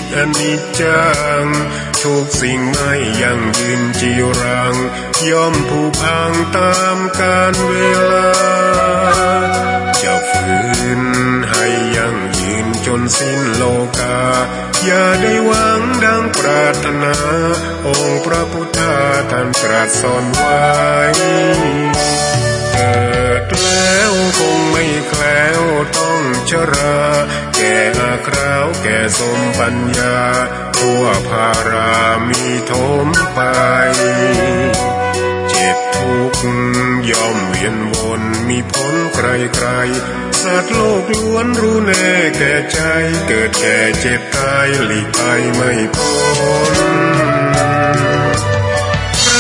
ตอนิจจังทุกสิ่งไม่ยั่งยืนจีรังย่อมผุพังตามกาลเวลาจะฝืนให้ยั่งยืนจนสิ้นโลกาอย่าได้หวังดังปรารถนาองค์พระพุทธาท่านตรัสสอนไว้เกิดแล้วคงไม่แคล้วต้องชราแก่อาคราวแก่สมปัญญาทั่วภารามีทมไปเจ็บทุกข์ย่อมเวียนวนมีพ้นใครๆสัตว์โลกล้วนรู้แน่แก่ใจเกิดแก่เจ็บตายหลีกไปไม่พ้นใคร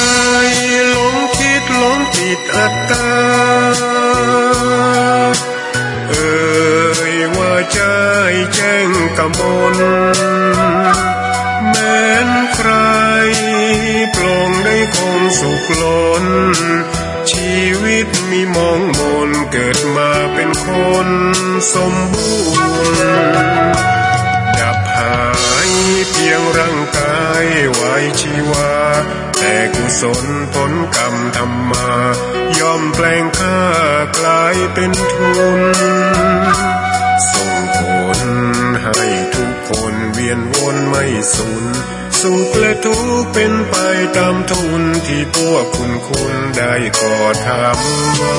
หลงคิดหลงจิตอัตตาว่าใจแจ้งกมลแม้นใครปลงได้คงสุขล้นชีวิตมีมองมนเกิดมาเป็นคนสมบูรณ์ดับหายเพียงร่างกายไว้ชีวาแต่กุศลผลกรรมทำมาย่อมแปลงค่ากลายเป็นทุนส่งผลให้ทุกคนเวียนวนไม่สูญสุขและทุกข์เป็นไปตามทุนที่พวกคุณได้ก่อทำมา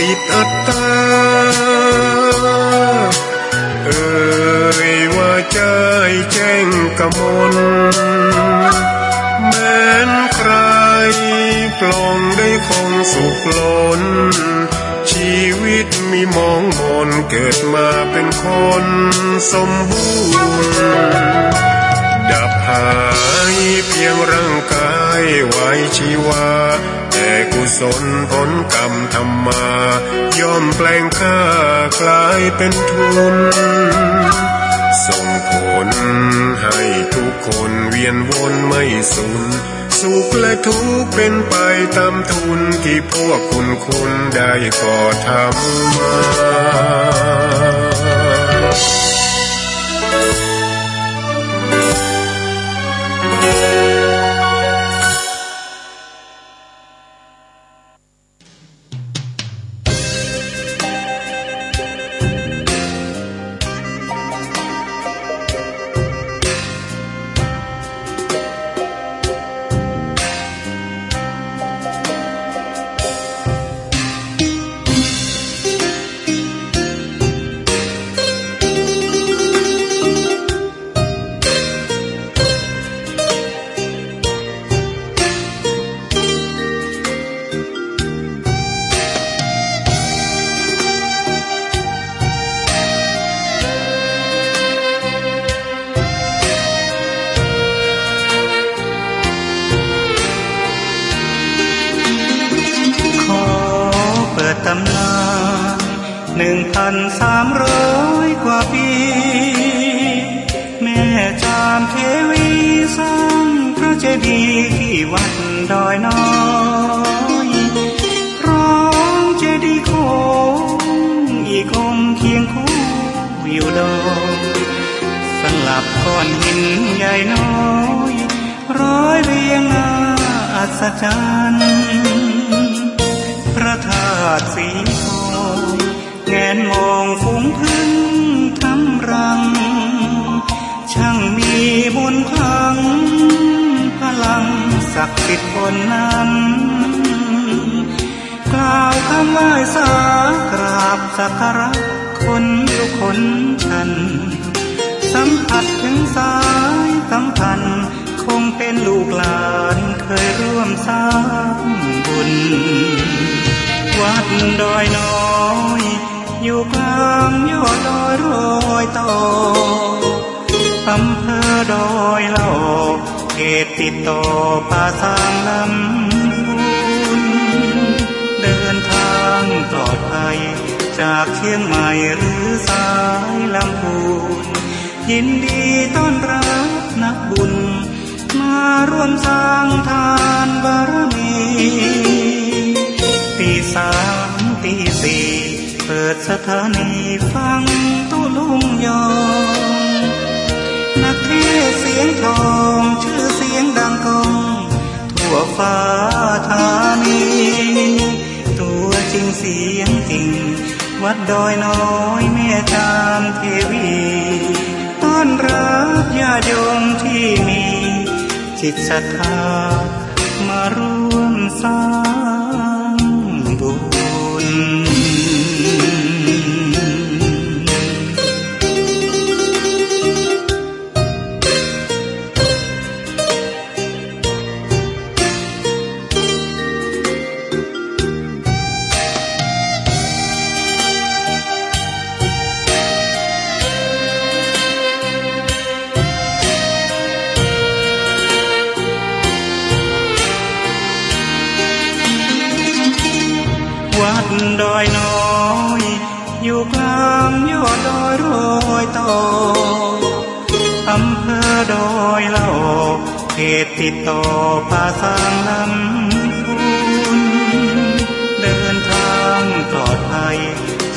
ปิดอัตตาว่าใจแจ้งกมลแม้นใครปลงได้คงสุขล้นชีวิตมีมองมนเกิดมาเป็นคนสมบูรณ์ดับหายเพียงร่างกายไว้ชีวาแต่กุศลผลกรรมทำมาย่อมแปลงค่ากลายเป็นทุนส่งผลให้ทุกคนเวียนวนไม่สูญสุขและทุกข์เป็นไปตามทุนที่พวกคุณได้ก่อทำมาตำนาน1,300 กว่าปีแม่จามเทวีสร้างพระเจดีย์ที่วัดดอยน้อยร้องเจดีย์โคงอีกองค์เคียงคู่อยู่ดอยสลับก้อนหินใหญ่น้อยร้อยเรียงหน้าอัศจรรย์พระธาตุสีทองแงนมองฝูงพึ่งทำรังช่างมีบุญพังพลังศักดิ์สิทธิ์บนนั้นกล่าวคำไหว้สากราบสักการะคนทุกคนฉันสัมผัสถึงสายสัมพันธ์คง งเป็นลูกหลานเคยร่วมสร้างบุญวัดดอยน้อยอยู่กลางยอดดอยโรยต่ออำเภอดอยเหล่าเขตติดต่อป่าสางลำพูนเดินทางปลอดภัยจากเชียงใหม่หรือสายลำพูนยินดีต้อนรับนักบุญมาร่วมสร้างทานบารมีตีสามตีสี่เปิดสถานีฟังตุลุงยองนักเทศเสียงทองชื่อเสียงดังก้องทั่วฟ้าธานีตัวจริงเสียงจริงวัดดอยน้อยแม่จามเทวีต้อนรับญาติโยมที่มีจิตศรัทธามาร่วมสร้างบุญวัดดอยน้อยอยู่กลางยอดดอยโรยต่ออำเภอดอยเหล่าเขตติดต่อป่าสางลำพูนเดินทางปลอดภัย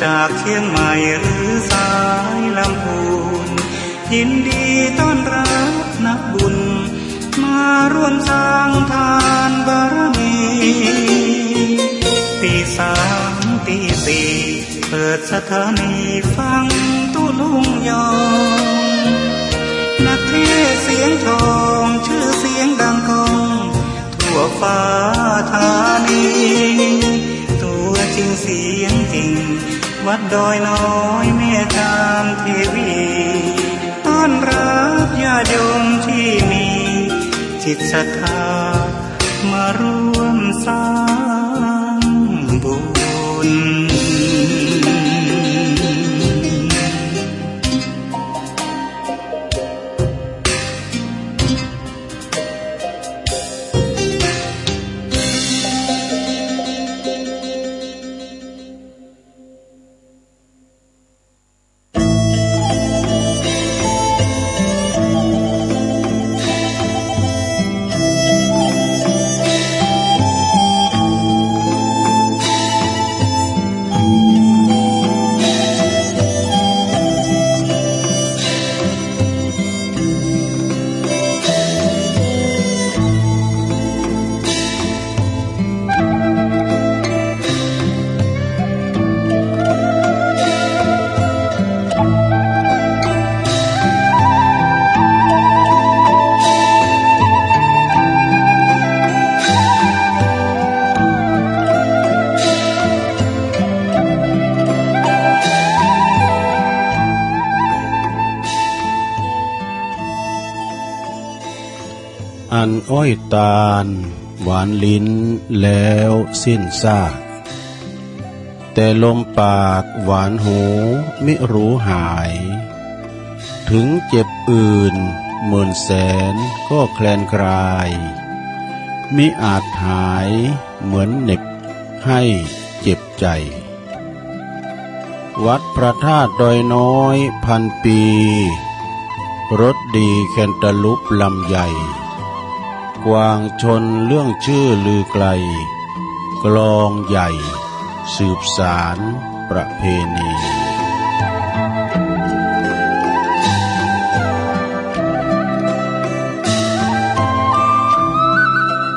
จากเชียงใหม่หรือสายลำพูนยินดีต้อนรับนักบุญมาร่วมสร้างทานบารมีตีสามตีสี่เปิดสถานีฟังตุลุงยองนักเทศเสียงทองชื่อเสียงดังก้องทั่วฟ้าธานีตัวจริงเสียงจริงวัดดอยน้อยแม่จามเทวีต้อนรับญาติโยมที่มีจิตศรัทธามาร่วมสร้างบุญอันอ้อยตาลหวานลิ้นแล้วสิ้นซากแต่ลมปากหวานหูมิรู้หายถึงเจ็บอื่นหมื่นแสนก็แคลนคลายมิอาจหายเหมือนเหน็บให้เจ็บใจวัดพระธาตุดอยน้อยพันปีรสดีแคนตาลูปลำใหญ่กวางชนเรื่องชื่อลือไกลกลองใหญ่สืบสารประเพณี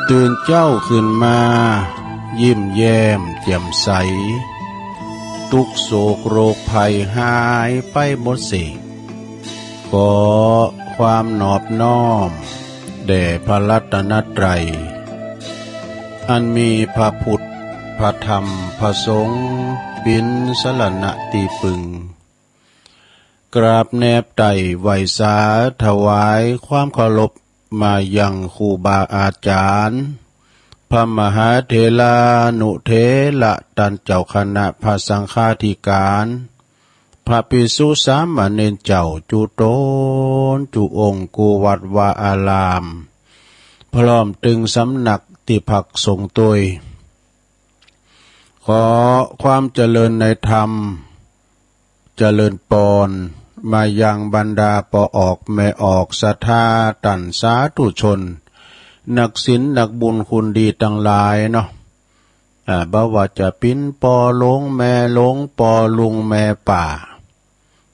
ตื่นเจ้าขึ้นมายิ้มแย้มแจ่มใสทุกโศกโรคภัยหายไปหมดสิ้นขอความนอบน้อมแด่พระรัตนตรัยอันมีพระพุทธพระธรรมพระสงฆ์เป็นสรณะตีปึงกราบแนบไต่ไหวสาถวายความเคารพ มายังครูบาอาจารย์พระมหาเถรานุเถระตันเจ้าคณะพระสังฆาธิการพระภิกษุสามเณรเจ้าจุโตนจุองค์กูวัดวาอารามพร้อมตึงสำนักที่พักสงฆ์ตัวยขอความเจริญในธรรมเจริญปอนมายังบรรดาปอออกแม่ออกศรัทธาตันสาธุชนนักศีลนักบุญคุณดีทั้งหลายเนาะบ่ว่าจะปิ้นปอหลงแม่หลงปอลุงแม่ป่า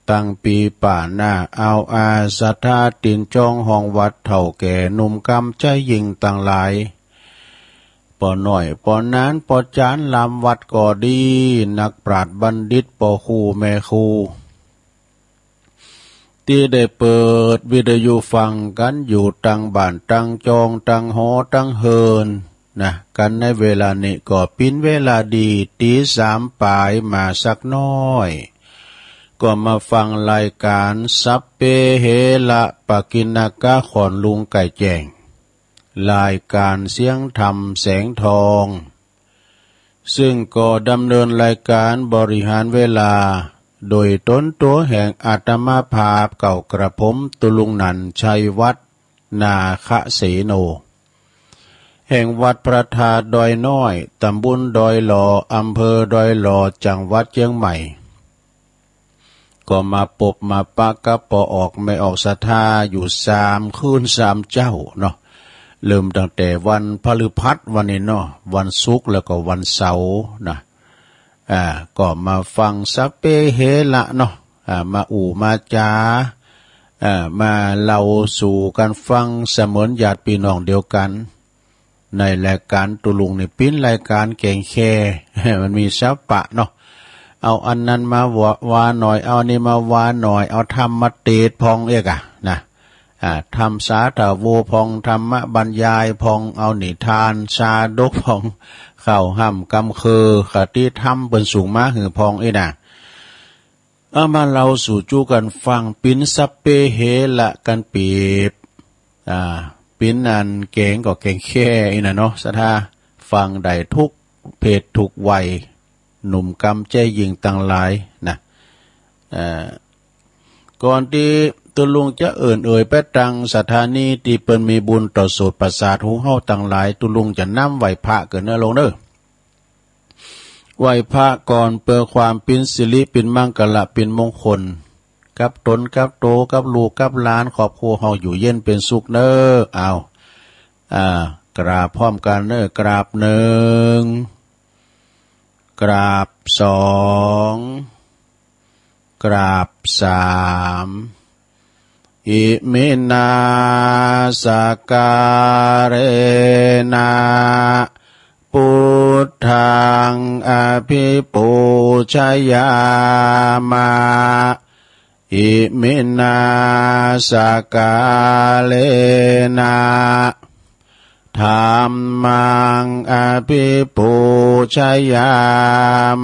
ตั้งปีป่าหน้าเอาอาศรัทธาตินจองห้องวัดเฒ่าแก่หนุ่มกำใจยิงต่างหลายปอหน่อยปอนานปอจานลำวัดก็ดีนักปราชญ์บัณฑิตปอครูแม่ครูที่ได้เปิดวิทยุฟังกันอยู่ตั้งบ้านตั้งจองตั้งหอตั้งเฮินนะกันในเวลานี้ก็เป็นเวลาดีตีสามปลายมาสักน้อยก็มาฟังรายการสัพเพเหระปกิณกะขอนลุงไก่แจ้งรายการเสียงธรรมแสงทองซึ่งก็ดำเนินรายการบริหารเวลาโดยต้นตัวแห่งอาตมาภาพเก่ากระผมตุลุงนันชัยวัฒนาคะเสโนแห่งวัดพระธาตุดอยน้อยตำบลดอยหล่ออำเภอดอยหล่อจังหวัดเชียงใหม่ก็มาปบมาปะกับปอออกไม่ออกศรัทธาอยู่3 คืน 3 เจ้าเนาะเริ่มตั้งแต่วันพฤหัสวันนี้เนาะวันศุกร์แล้วก็วันเสาร์นะก็มาฟังสัพเพเหระเนาะมามาจามาเล่าสู่กันฟังเสมือนญาติพี่น้องเดียวกันในรายการตุลุงนี่ปิ้นรายการเก่งแค่มันมีศิลปะเนาะเอาอันนั้นมาวาหน่อยเอานี่มาวาหน่อยเอาธรรมมาเตดพองเอกนะธรรมสาธาโวพองธรรมบรรยายพองเอานิทานชาดกพองเข้าห้ำกำคือคติธรรมเป็นสูงมาหือพองนะเอามาเราสู่จูกันฟังปิ้นสัพเพเหระกันปีบปิ้นอันเก่งก็เก่งแค่นะเนาะสะท่าฟังได้ทุกเพศทุกวัยหนุ่มกำใจยิงต่างหลายนะก่อนที่ตุลุงจะไปตังสถานีที่เปิ้นมีบุญต่อโสตประสาทหูเฮาต่างหลายตุลุงจะนำไหวพระเกินเนื้อลงเด้อไหวพระก่อนเพื่อความเป็นสิริเป็นมังกละเป็นมงคลกับตนกับโตกับลูกกับหลานครอบครัวเฮาอยู่เย็นเป็นสุขเด้อเอากราบพร้อมกันเด้อกราบ1กราบ2กราบ3อิมินาสการเรนะพุทธังอภิปูชยามาอิมินาสการเลนะธัมมังอภิปูชยา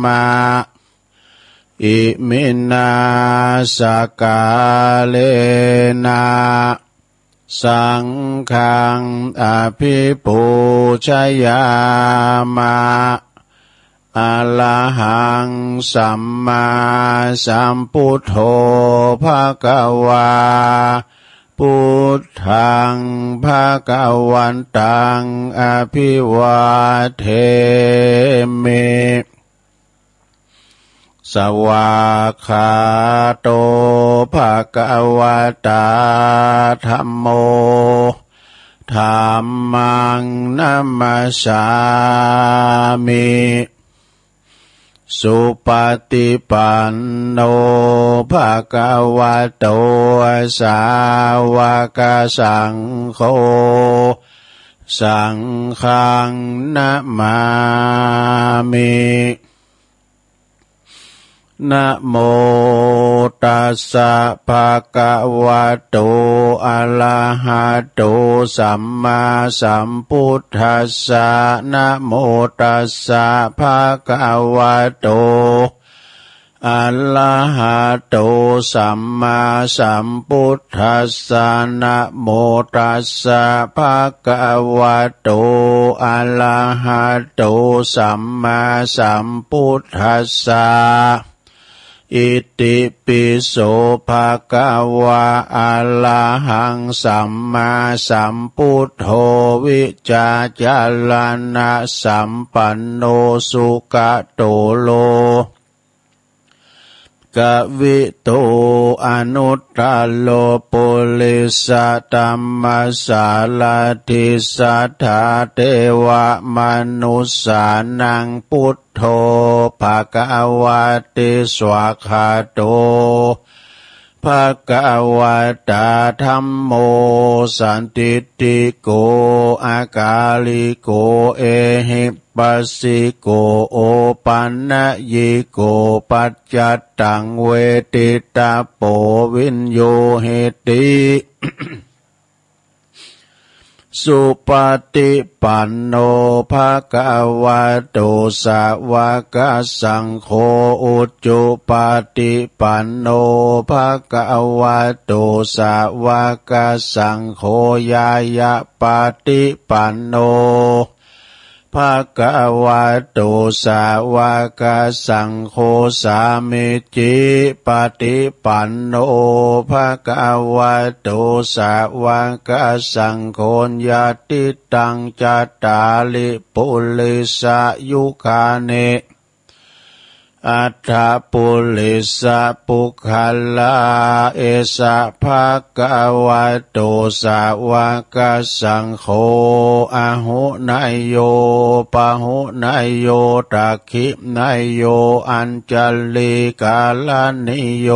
มาอิมินาสการเลนะสังฆังอภิปูชยามาอะระหังสัมมาสัมพุทโธภคะวาพุทธังภคะวันตังอภิวาเทมิสวากขาโตภะคะวะตาธัมโมธัมมังนัมมัสสามิสุปฏิปันโนภะคะวะโตสาวกสังโฆสังฆังนะมามินะโมตัสสะภะคะวะโตอะระหะโตสัมมาสัมพุทธัสสะนะโมตัสสะภะคะวะโต อะระหะโตสัมมาสัมพุทธัสสะนะโมตัสสะภะคะวะโตอะระหะโตสัมมาสัมพุทธัสสะอิติปิโสภะคะวะอะระหังสัมมาสัมพุทโธวิจาจารณะสัมปันโนสุขโตโลกวิโตอนุตตโลปุริสตัมมัสสาลทิสัทธาเทวมนุสสานังพุทโธภควติสวากขาโตภควตาธัมโมสันติติโกอากาลิโกเอหิปัสสิโกโอปันนยิโกปัจจัตตังเวทิตาโปวินโยเหติ สุปฏิปันโนภะคะวะโตสาวกสังโฆอุจจุปฏิปันโนภะคะวะโตสาวกสังโฆยายะปฏิปันโนภะคะวะโตสาวกสังโฆสามิจิปฏิปันโนภะคะวะโตสาวกสังโฆญาติตังจัตตาลิปุริสายุคาเนอัฏฐปุริสปุคคลาเอสะภะคะวะโตสาวกสังโฆอะหุนายโยปะหุนายโยตักขินายโยอัญจลิกาลนิโย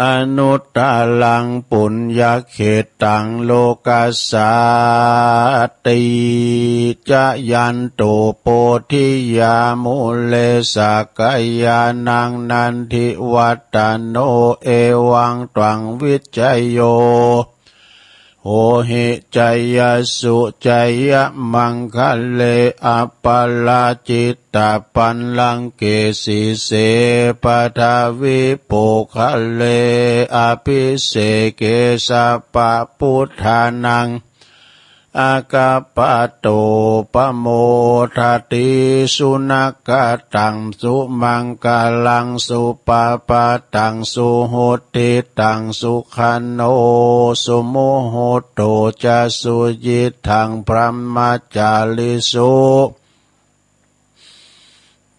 อนุตตลังปุญญเขตังโลกัสสาติจะยันโตโพธิยามุเลสักยานังนันทิวัตโนเอวังตวังวิจัยโยโหหิจยสุจยมังคะเลอัปปลาจิตตปันลังเกสิเสปทาวิปุคะเลอภิเสเกสะปะพุทธานังอากาปะโตปะโมทติสุนักกตังสุมังกาลังสุปาปะตังสุโหติตังสุขันโนสุโมโหโตจะสุยิทังพรหมจาริสุ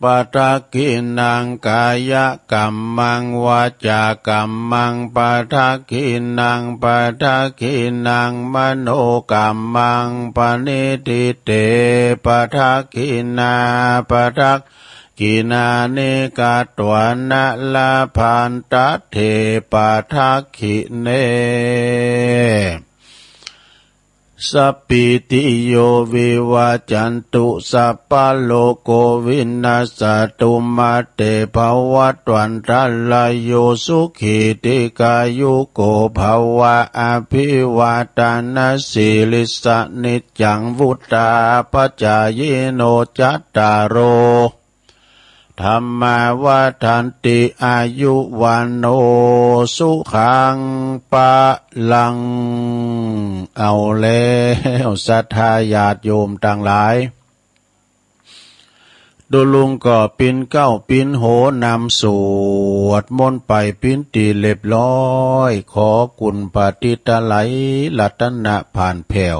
ปะทะกินังกายกัมมังวาจากัมมังปะทะกินังปะทะกินังมโนกัมมังปณิทิเตปะทะกินาปะทะกินานิกาตวนะลาพันตเถปะทะกิเนสัพพิติโยวิวัจจันตุสัพพะโลกวินาศตุมาเตภวัตวันตรายโยสุขิติกายุโกภวะอภิวาทานาสิลิสนิจจังวุตตาปัจจายโนจัตตารโอธรรมาวัฏันติอายุวันโนสุขังปะลังเอาแล้วศรัทธาญาติโยมต่างหลายดูลุงก็ปินเก้าปินโหนำสวดมนต์ไปปินตีเรียบร้อยขอกุณปฏิตไลรัตนะผ่านแผ่ว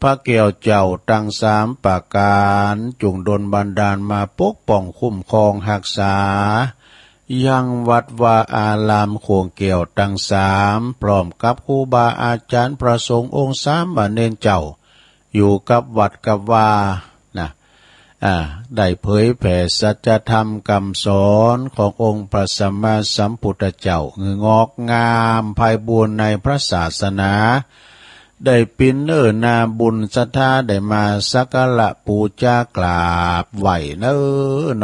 พระเกี่ยวเจ้าตั้งสามประการจุงดลบันดาลมาปกป้องคุ้มครองรักษายังวัดวาอารามโขงเกี่ยวตั้งสามพร้อมกับครูบาอาจารย์พระสงฆ์องค์สามเณรเจ้าอยู่กับวัดกับวาได้เผยแผ่สัจธรรมคำสอนขององค์พระสัมมาสัมพุทธเจ้างอกงามไพบูรณ์ในพระศาสนาได้ปินนาบุญศรัทธาได้มาสักการะปูชากราบไหวเน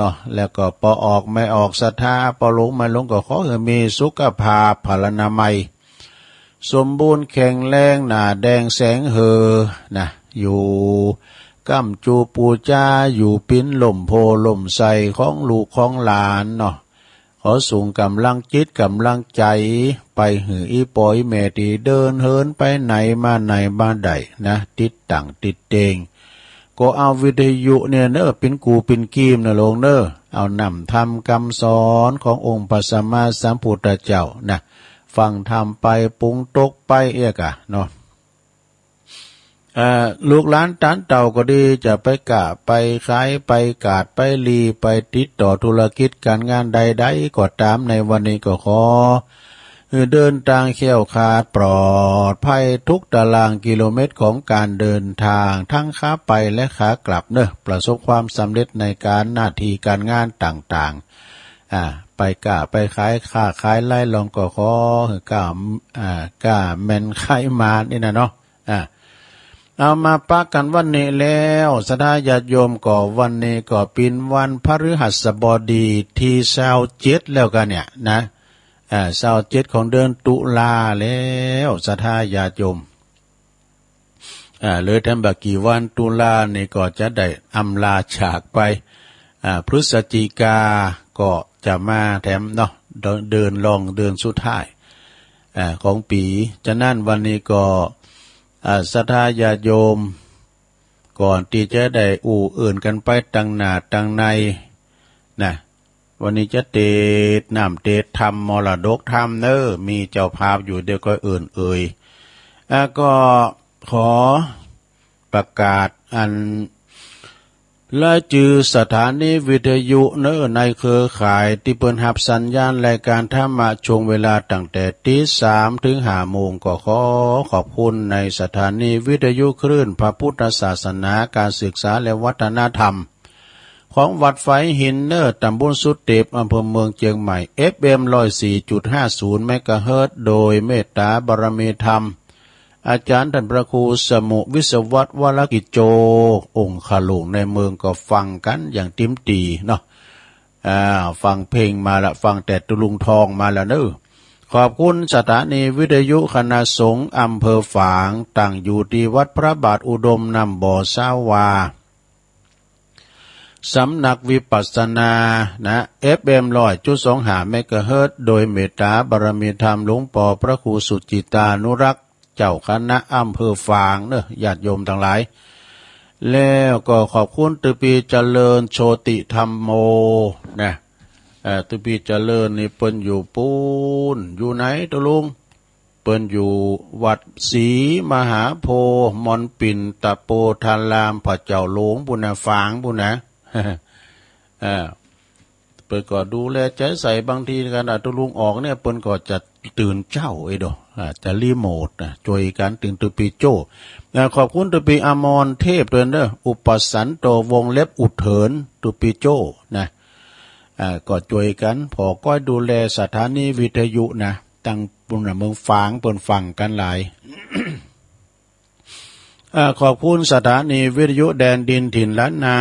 าะแล้วก็พอออกไม่ออกศรัทธาพอลงไม่ลงก็ขอให้มีสุขภาพพลานามัยสมบูรณ์แข็งแรงหน้าแดงแสงอยู่ ก้ำจูปูจ้าอยู่ปิ้นล่มโพล่มใสของลูกของหลานเนาะขอส่งกำลังจิตกำลังใจไปหืออีปอยแม่ที่เดินเหินไปไหนมาไหนบ้านใดนะติดต่างติดเตงก็เอาวิทยุเนี่ยเนอเป็นกูเป็นกีมนะลงเนอเอานำทำคำสอนขององค์พระสัมมาสัมพุทธเจ้านะฟังทำไปปุงตกไปเอกะเนาะลูกหลานตันเต่าก็ดีจะไปกะไปขายไปกาดไปลีไปติดต่อธุรกิจการงานใดๆก็ตามในวันนี้ก็ขอเดินทางแคล้วคลาดปลอดภัยทุกตารางกิโลเมตรของการเดินทางทั้งขาไปและขากลับเนอะประสบความสำเร็จในการหน้าที่การงานต่างๆไปกะไปขายค้าขายไล่ลองก็ขอกะแม่นขายมานี่นะเนาะเอามาปักกันวันนี้แล้วสดาญาติโยมก็วันนี้ก็เป็นวันพฤหัสบดีที่27แล้วกันเนี่ยนะ27ของเดือนตุลาแล้วสดาญาติโยมเลยทำบักกี่วันตุลานี่ก็จะได้อำลาจากไปพฤศจิกาก็จะมาแถมเนาะเดินลองเดือนสุดท้ายของปีฉะนั้นวันนี้ก็ศรัทธาญาติโยมก่อนที่จะได้อื่นกันไปตั้งหน้าตั้งในนะวันนี้จะเตดน้ำเตดธรรมมรดกธรรมเนอมีเจ้าภาพอยู่เดี๋ยวก็ก็ขอประกาศและจือสถานีวิทยุเนอในเครือข่ายที่เปิ้นรับสัญญาณรายการธรรมะช่วงเวลาตั้งแต่ตี 3 ถึง 5 โมงก็ขอขอบคุณในสถานีวิทยุคลื่นพระพุทธศาสนาการศึกษาและวัฒนธรรมของวัดไฟหินเนอตำบลสุดเตบอำเภอเมืองเชียงใหม่ FM 104.50 เมกะเฮิรตซ์โดยเมตตาบารมีธรรมอาจารย์ท่านพระครูสมุวิศวัตรวรกิจโจองค์ขลุงในเมืองก็ฟังกันอย่างติ้มตีเนาะฟังเพลงมาละฟังแต่ตุลุงทองมาละเนอขอบคุณสถานีวิทยุคณะสงฆ์อำเภอฝางตั้งอยู่ที่วัดพระบาทอุดมนำบ่อสาวาสำนักวิปัสสนานะ FM 100.25 เมกะเฮิรตซ์โดยเมตตาบารมีธรรมหลวงปู่พระครูสุจิตานุรักษ์เจ้าคณะอำเภอฝางเนอะญาติโยมทั้งหลายแล้วก็ขอบคุณตุปีเจริญโชติธรรมโมนะตุปีเจริญนี่เปิ้นอยู่ปูนอยู่ไหนตะลุงเปิ้นอยู่วัดศรีมหาโพธิ์มอนปิ่นตะโปทารามพระเจ้าหลวงบุญฝางบุญนะเปิ้นก็ดูแลใจใส่บางทีกันตะลุงออกเนี่ยเปิ้นก็จะตื่นเจ้าไอ้ดอกจะรีโมทช่วยกันถึงตุปีโจขอบคุณตุปีอมรเทพด้วยเด้ออุปสันโตวงเล็บอุเถินตุปีโจนะก็ช่วยกันพอก้อยดูแลสถานีวิทยุนะตั้งปุ่นเมืองฝางเปิ้นฟังกันหลาย ขอบคุณสถานีวิทยุแดนดินถิ่นล้านนา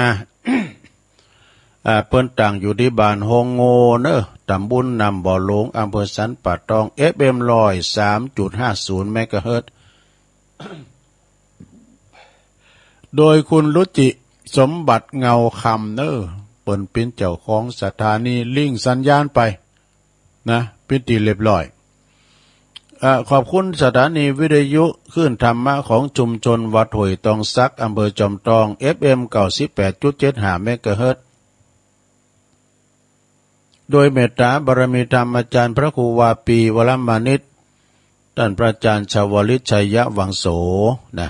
เปิ้นตั้งอยู่ที่บ้านฮงโงเนอะตำบลนำบ่อหลวงอำเภอสันป่าตอง FM 103.50 เมกะเฮิรตซ์ โดยคุณรุจิสมบัติเงาคำเนอะเปิ้นเป็นเจ้าของสถานีลิงสัญญาณไปนะเป็นที่เรียบร้อยขอบคุณสถานีวิทยุคลื่นธรรมะของชุมชนวัดห้วยตองซักอำเภอจอมทอง FM 98.75 เมกะเฮิรตซ์โดยเมตตาบารมีธรรมอาจารย์พระครูวาปีวรมานิตท่านพระอาจารย์ชวลิตชัยวังโสนะ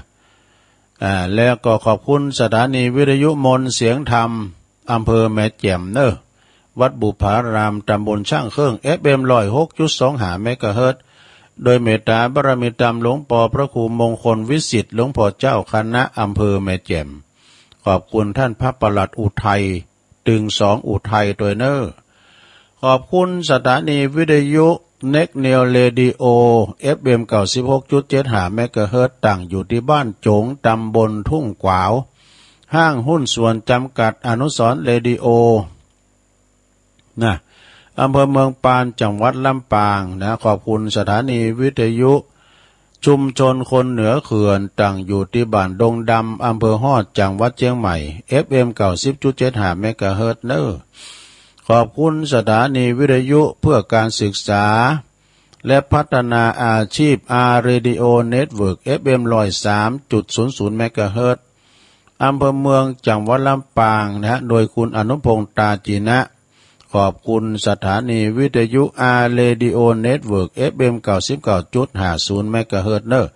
แล้วก็ขอบคุณสถานีวิทยุมนเสียงธรรมอำเภอแม่แจ่มเนอวัดบุพารามตำบลช่างเครื่อง FM 106.25 เมกะเฮิรตซ์โดยเมตตาบารมีธรรมหลวงปู่พระครูมงคลวิสิทธิ์หลวงพ่อเจ้าคณะอำเภอแม่แจ่มขอบคุณท่านพระปลัดอุทัยตึง2อุทัยตัวเนอขอบคุณสถานีวิทยุเน็กเนลเรดิโอ FM 96.75 เมกะเฮิรตซ์ตั้งอยู่ที่บ้านจงตำบลทุ่งกวาวห้างหุ้นส่วนจำกัดอนุสรณ์เรดิโอนะอำเภอเมืองปานจังหวัดลำปางนะขอบคุณสถานีวิทยุ ชุมชนคนเหนือเขื่อนตั้งอยู่ที่บ้านดงดำอำเภอฮอดจังหวัดเชียงใหม่ FM 90.75 เมกะเฮิรตซ์เนอขอบคุณสถานีวิทยุเพื่อการศึกษาและพัฒนาอาชีพ Radio Network FM 103.00 เมกะเฮิรตซ์อำเภอเมืองจังหวัดลำปางนะโดยคุณอนุพงษ์ตาจีนะขอบคุณสถานีวิทยุ Radio Network FM 99.50 เมกะเฮิรตซ์เนอ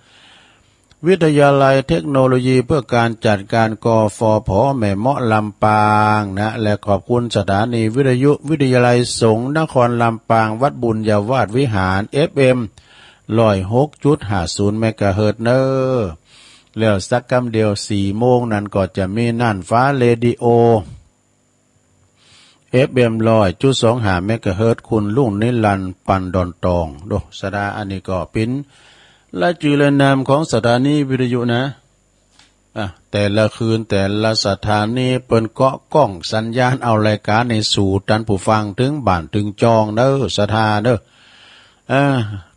วิทยาลัยเทคโนโลยีเพื่อการจัดการกฟผ.แม่เมาะลำปางนะและขอบคุณสถานีวิทยุวิทยาลัยสงฆ์นครลำปางวัดบุญญาวาสวิหาร FM 106.50 เมกะเฮิรตซ์เนอแล้วสักคำเดียว4 โมงนั้นก็จะมีน่านฟ้าเรดิโอ FM 100.25 เมกะเฮิรตซ์คุณลุงนิรันดร์ปันดอนตองโดสดาอันนี้ก็เป็นและจื่อและนามของสถานีวิทยุนะแต่ละคืนแต่ละสถานีเปิ้นเกาะกล้องสัญญาณเอารายการในสู่ท่านผู้ฟังถึงบ้านถึงจองเด้อสถาเด้อ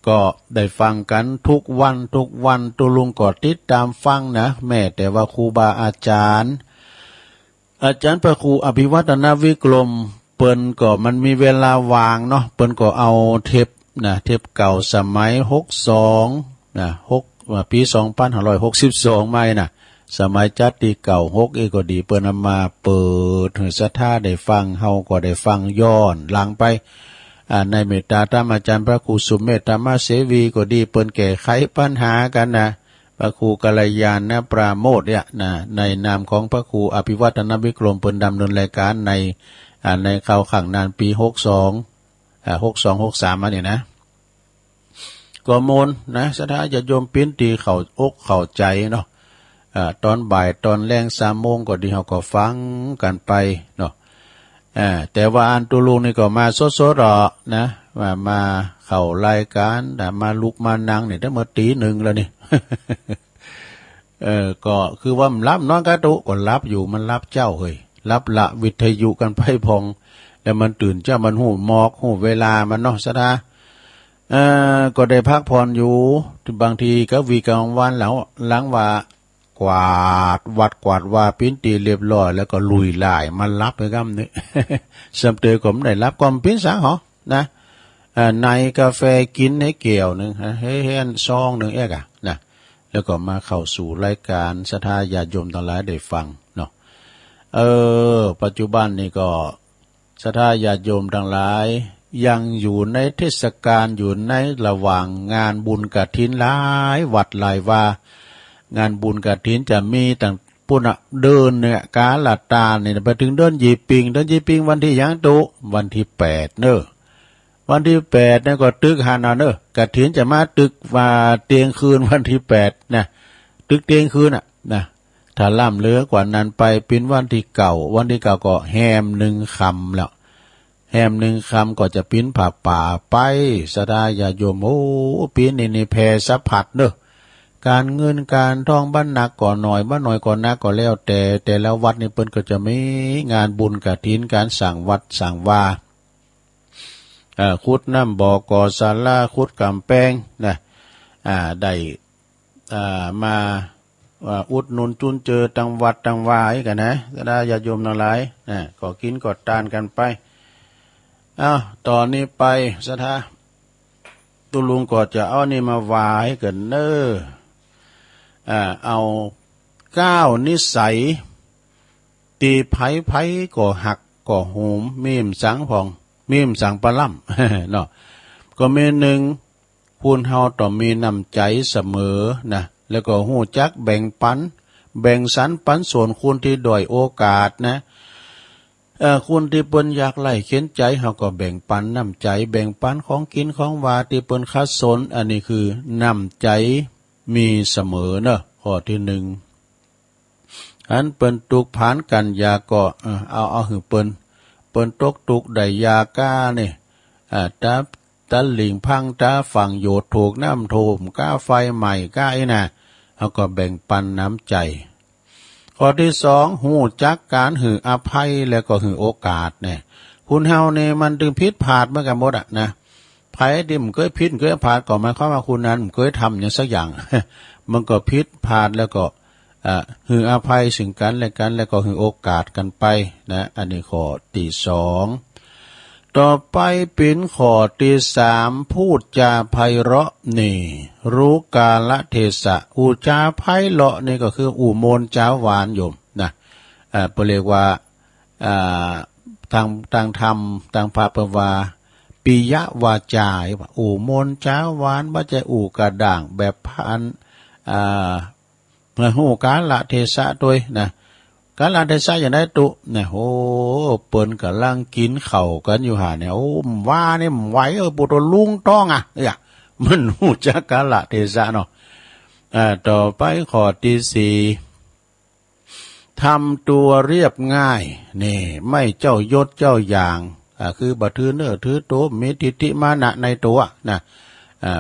ก็ได้ฟังกันทุกวันตุลุงก็ติดตามฟังนะแม้แต่ว่าครูบาอาจารย์พระครูอภิวัฒนวิกรมเปิ้นก็มันมีเวลาว่างเนาะเปิ้นก็เอาเทปเก่าสมัยปี 2562ใหม่สมัยจัดที่เก่า6ก็ดีเปิ้นนำมาเปิดให้ศรัทธาได้ฟังเฮาก็ได้ฟังย้อนหลังไปในเมตตาธรรมอาจารย์พระครูสุเมธธรรมเสวีก็ดีเปิ้นแก้ไขปัญหากันนะพระครูกัลยาณปราโมทย์เนี่ยในนามของพระครูอภิวัฒนวิกรมเปิ้นดำเนินรายการในข่าวขังนานปี62 63มาเนี่ยนะก็มนนะศรัทธาญาติโยมปิ้นตีเข้าอกเข้าใจเนาะตอนบ่ายตอนแรง3 โมงก็ดีเฮาก็ฟังกันไปเนาะแต่ว่าอันตุลุงนี่ก็มาสดๆหรอนะมาเข้ารายการมาลุกมานั่งนี่ตั้งแต่ตี 1แล้วนี่ ก็คือว่ามันรับนอนกะตุก็รับอยู่มันรับเจ้าเฮ้ยรับละวิทยุกันไปพองแล้วมันตื่นเจ้ามันหูหมอกหูเวลามันเนาะศรัทธาก็ได้พักผ่อนอยู่บางทีก็วีกลางวันแล้วหลังว่ากวาดวัดกวาดว่าปิ้นตีเรียบร้อยแล้วก็ลุยหลายมันรับไปกัมนี่ สำเตยก็ไม่ได้รับความปิ้นสังหรอนะในกาแฟกินให้เกี่ยวนึงให้เห็นซองนึงนะแล้วก็มาเข้าสู่รายการศรัทธาญาติโยมทั้งหลายได้ฟังเนาะปัจจุบันนี่ก็ศรัทธาญาติโยมทั้งหลายยังอยู่ในเทศกาลอยู่ในระหว่างงานบุญกฐินหลายวัดหลายวางานบุญกฐินจะมีต่างปุ่นเดินเนี่ยกาลตาเนี่ยไปถึงเดินยีปิงวันที่ยังตุวันที่8เนอะวันที่8เนี่ยก็ตึกหานาเนอะกฐินจะมาตึกว่าเตียงคืนวันที่8นะตึกเตียงคืนนะถ้าล่ำเหลือกว่านั้นไปเป็นวันที่เก่าก็แฮม1 ค่ำแล้วแฮม1 ค่ำก็จะปิ้นผ่าป่าไปศรัทธาญาติโยมโอ้ปิ้นนี่แพร่สะพัดเนอะการเงินการทองบ้านหนักก่อนหน่อยบ้านหน่อยก่อนนักก็แล้วแต่ละวัดนี่เปิ้นก็จะมีงานบุญกฐินการสั่งวัดสั่งวาขุดน้ำบ่อก่อศาลาขุดกำแพงนะได้มาอุดหนุนจุนเจอตังวัดตังวากันนะได้ญาติโยมทั้งหลายก็กินก็ทานกันไปตอนนี้ไปศรัทธาตุลุงก็จะเอานี่มาไหว้กันเนอเอา9 นิสัยตีไผก็หักก็โหมมีมสังพองมีมสังปะล่ำ เนาะก็มี1พูนเฮาต้องมีน้ำใจเสมอนะแล้วก็ฮู้จักแบ่งปันแบ่งสรรปันส่วนคุณที่ด้อยโอกาสนะคุณที่เปิ้นอยากไล่เข็นใจเฮาก็แบ่งปันน้ำใจแบ่งปันของกินของวาที่เปิ้นคัดสนอันนี้คือน้ำใจมีเสมอเนาะข้อที่1อันเปิ้นตุกผานกันยาก็เอาหือเปิ้นตกตุกได้ยาก้านี่ตะหลิงพังตาฝั่งโยดถูกน้ำโทมก้าไฟใหม่ก้าน่ะเฮาก็แบ่งปันน้ำใจข้อที่2ฮู้จักการหืออภัยแล้วก็หือโอกาสเนี่ยคุณเฮาเนี่ยมันถึงผิดพลาดเหมือนกันหมดนะ ไผที่มันเคยผิดเคยพลาดก็หมายความว่าคุณนั้นเคยทำอย่างสักอย่าง มันก็ผิดพลาดแล้วก็ให้อภัยซึ่งกันและกันแล้วก็ให้โอกาสกันไปนะอันนี้ข้อที่สองต่อไปเป็นข้อที่สามพูดจาไพเราะนี่รู้กาลเทศะอูจาไพเราะนี่ก็คืออูโมนจาหวานโยมนะเรียกว่าทางธรรมทางพระปวาปิยวาจาอูโมนจาหวานบ่ใช่อูกระด่างแบบพันเมื่อหูกาลเทศะด้วยนะกาลเทศะอย่างได้ตุเนี่ยโอ้เปิ้นกำลังกินข้าวกันอยู่หาเนี่ยโอ้ว่าเนี่ยไหวปุตลุงต้องเนี่ยมันหูจักกาลเทศะเนาะต่อไปข้อที่สี่ทำตัวเรียบง่ายนี่ไม่เจ้ายศเจ้าอย่างคือบ่ถือเนื้อถือตัวมีทิฏฐิมานะในตัวนะ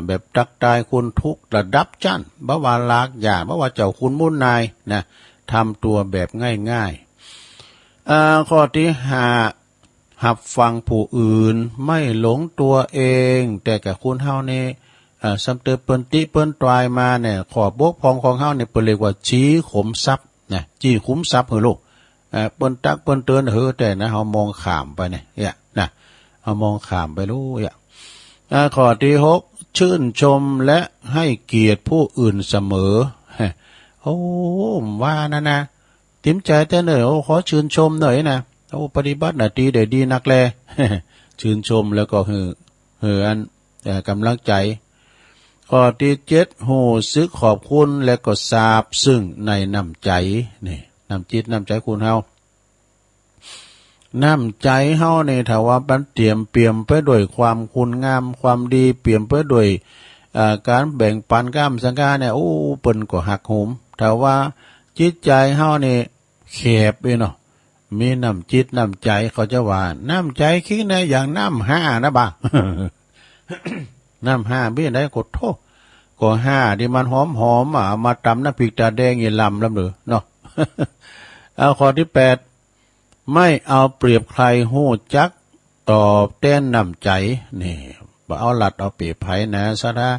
แบบตักตายคุณทุกระดับชั้นบ่ว่าลากยาบ่ว่าเจ้าคุณมุ่นนายนะทำตัวแบบง่ายๆข้อที่ห้าหับฟังผู้อื่นไม่หลงตัวเองแต่กับคุณเฮานี่สำเติบเปิ้นติเปิ้นตรายมาเนี่ยขอบกพองของเฮาเนี่ยเปิ้นเรียกว่าชี้ขมทรัพย์นะจี้ขุมทรัพย์เฮอลูกเปิ้นตักเปิ้นเตือนแต่นะเฮามองข้ามไปเนี่ยนะเฮามองข้ามไปรู้ข้อที่หกชื่นชมและให้เกียรติผู้อื่นเสมอโอ้ว่านะติ๋มใจแต่เนอขอชื่นชมหน่อยนะโอ้ปฏิบัติน่ะดีได้ดีนักแล ชื่นชมแล้วก็อันกำลังใจข้อที่เจ็ดโหซึกขอบคุณและก็ทราบซึ่งในน้ำใจนี่น้ำจิตน้ำใจคุณเฮาน้ำใจเฮานี่ถ้าว่ามันเปี่ยมไปด้วยความคุณงามความดีเปี่ยมไปด้วยการแบ่งปันกามสังกาเนี่ยโอ้เปิ้นก็หักโหมถ้าว่าจิตใจเฮานี่แคบเนาะมีน้ำจิตน้ำใจเขาจะว่าน้ำใจคิดนะอย่างน้ำห้านะบ่า น้ำห้าพี่ได้กดโทษก็ห้าที่มันหอมมาตำน้ำพริกตาแดงยี่ลำหรือเนาะ เอาข้อที่แปดไม่เอาเปรียบใครหู้จักตอบแทนน้ำใจนี่บ่เอาหลัดเอาเปรียบไผนะซะนะ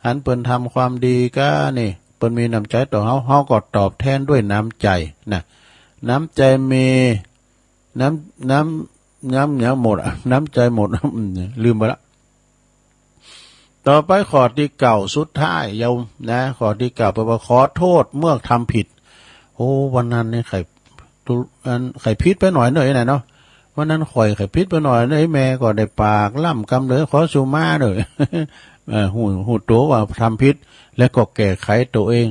หันเปิ้นทำความดีก็นี่เปิ้นมีน้ำใจต่อเฮาก็ตอบแทนด้วยน้ำใจนะน้ำใจมีน้ำอย่างหมดน้ำใจหมด ลืมไปละต่อไปข้อที่เก่าสุดท้ายโยมนะข้อที่เก่าแปลว่าขอโทษเมื่อทำผิดโอ้วันนั้นนี่ไข่พิษไปหน่อยนะเนาะวันนั้นข่อยไข่พิษไปหน่อยแม่ก็ได้ปากล่ำกำเลยขอสุมาเลย หูตัวว่าทำพิษแล้วก็แก้ไขตัวเอง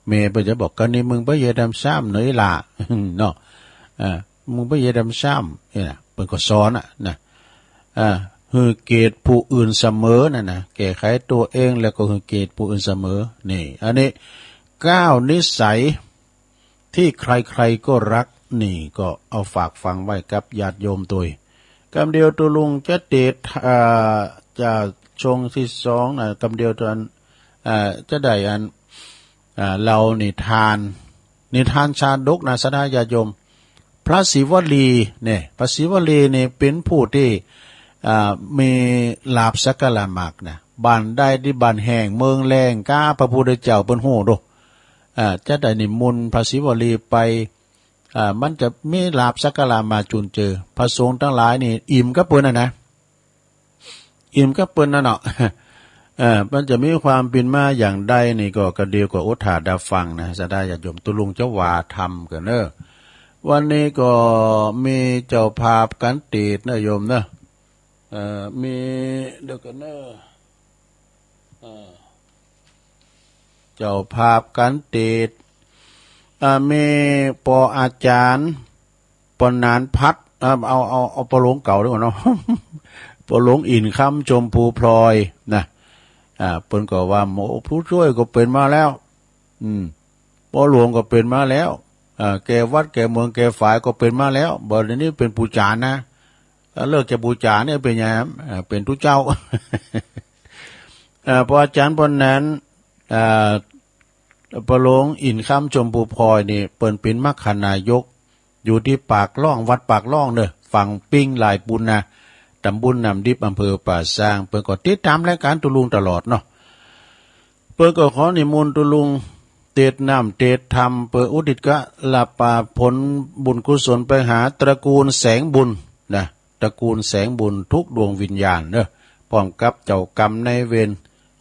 แม่ไปจะบอกกันนี่มึงไปเยดำซ้ำหน่อยล่ะ เนาะมึงไปเยดำซ้ำเนี่ยเป็นก็สอนนะให้เกียรติผู้อื่นเสมอนะแก้ไขตัวเองแล้วก็ให้เกียรติผู้อื่นเสมอนี่อันนี้9นิสัยที่ใครๆก็รักนี่ก็เอาฝากฟังไว้กับญาติโยมตัวกำเดียวตัวลุงจะเดชจะชงที่สองนะกำเดียวตัวจะได้เรานิทานชาดกนะสดาญาติโยมพระศิวลีเนี่ยพระศิวลีเนี่ยเป็นผู้ที่มีลาภสักการะมากนะบ้านได้ที่บ้านแห่งเมืองแรงก้าพระพุทธเจ้าเป็นหูดูจะได้นิมนต์พระศิวลีไปมันจะมีลาภสักการะมาจุนเจอพระสงฆ์ทั้งหลายนี่อิ่มก็เปิ้นนะอิ่มก็เปิ้นนะเนาะมันจะมีความเป็นมาอย่างใดนี่ก็กระเดียวก็อดถาดาฟังนะสดาญาติโยมตุลุงเจ้าว่าธรรมกันเนอะวันนี้ก็มีเจ้าภาพกันติดนะโยมเนอะมีเดี๋ยวกันเนอะเจ้าภาพกันติดมีปออาจารย์ปนานพัดเอาปอหลงเก่าด้วยเนาะ ปอหลงอินคำชมพูพลอยนะเปิ้นก็ว่าโมผู้ช่วยก็เป็นมาแล้วปอหลวงก็เป็นมาแล้วแกวัดแกเมืองแกฝ่ายก็เป็นมาแล้วบัดนี้เป็นปูจานนะเลิกจะบูชาเนี่ยเป็นยังไงเป็นทุเจ้า พออาจารย์ปนนั้นประหลงอินคำชมพูพลอยนี่เปิ้นเป็นมัคคณายกอยู่ที่ปากล่องวัดปากล่องเด้อฝั่งปิ้งหลายปุนนะ ตำบลนำดิบอำเภอป่าซางเปิ้นก็ติดตามรายการตุลุงตลอดเนาะเปิ้นก็ขอนิมนต์ตุลุงเตดน้ำเตดธรรมเปิ้นอุทิศกะลาปาผลบุญกุศลไปหาตระกูลแสงบุญนะตระกูลแสงบุญทุกดวงวิญญาณเด้อพร้อมกับเจ้ากรรมในเวร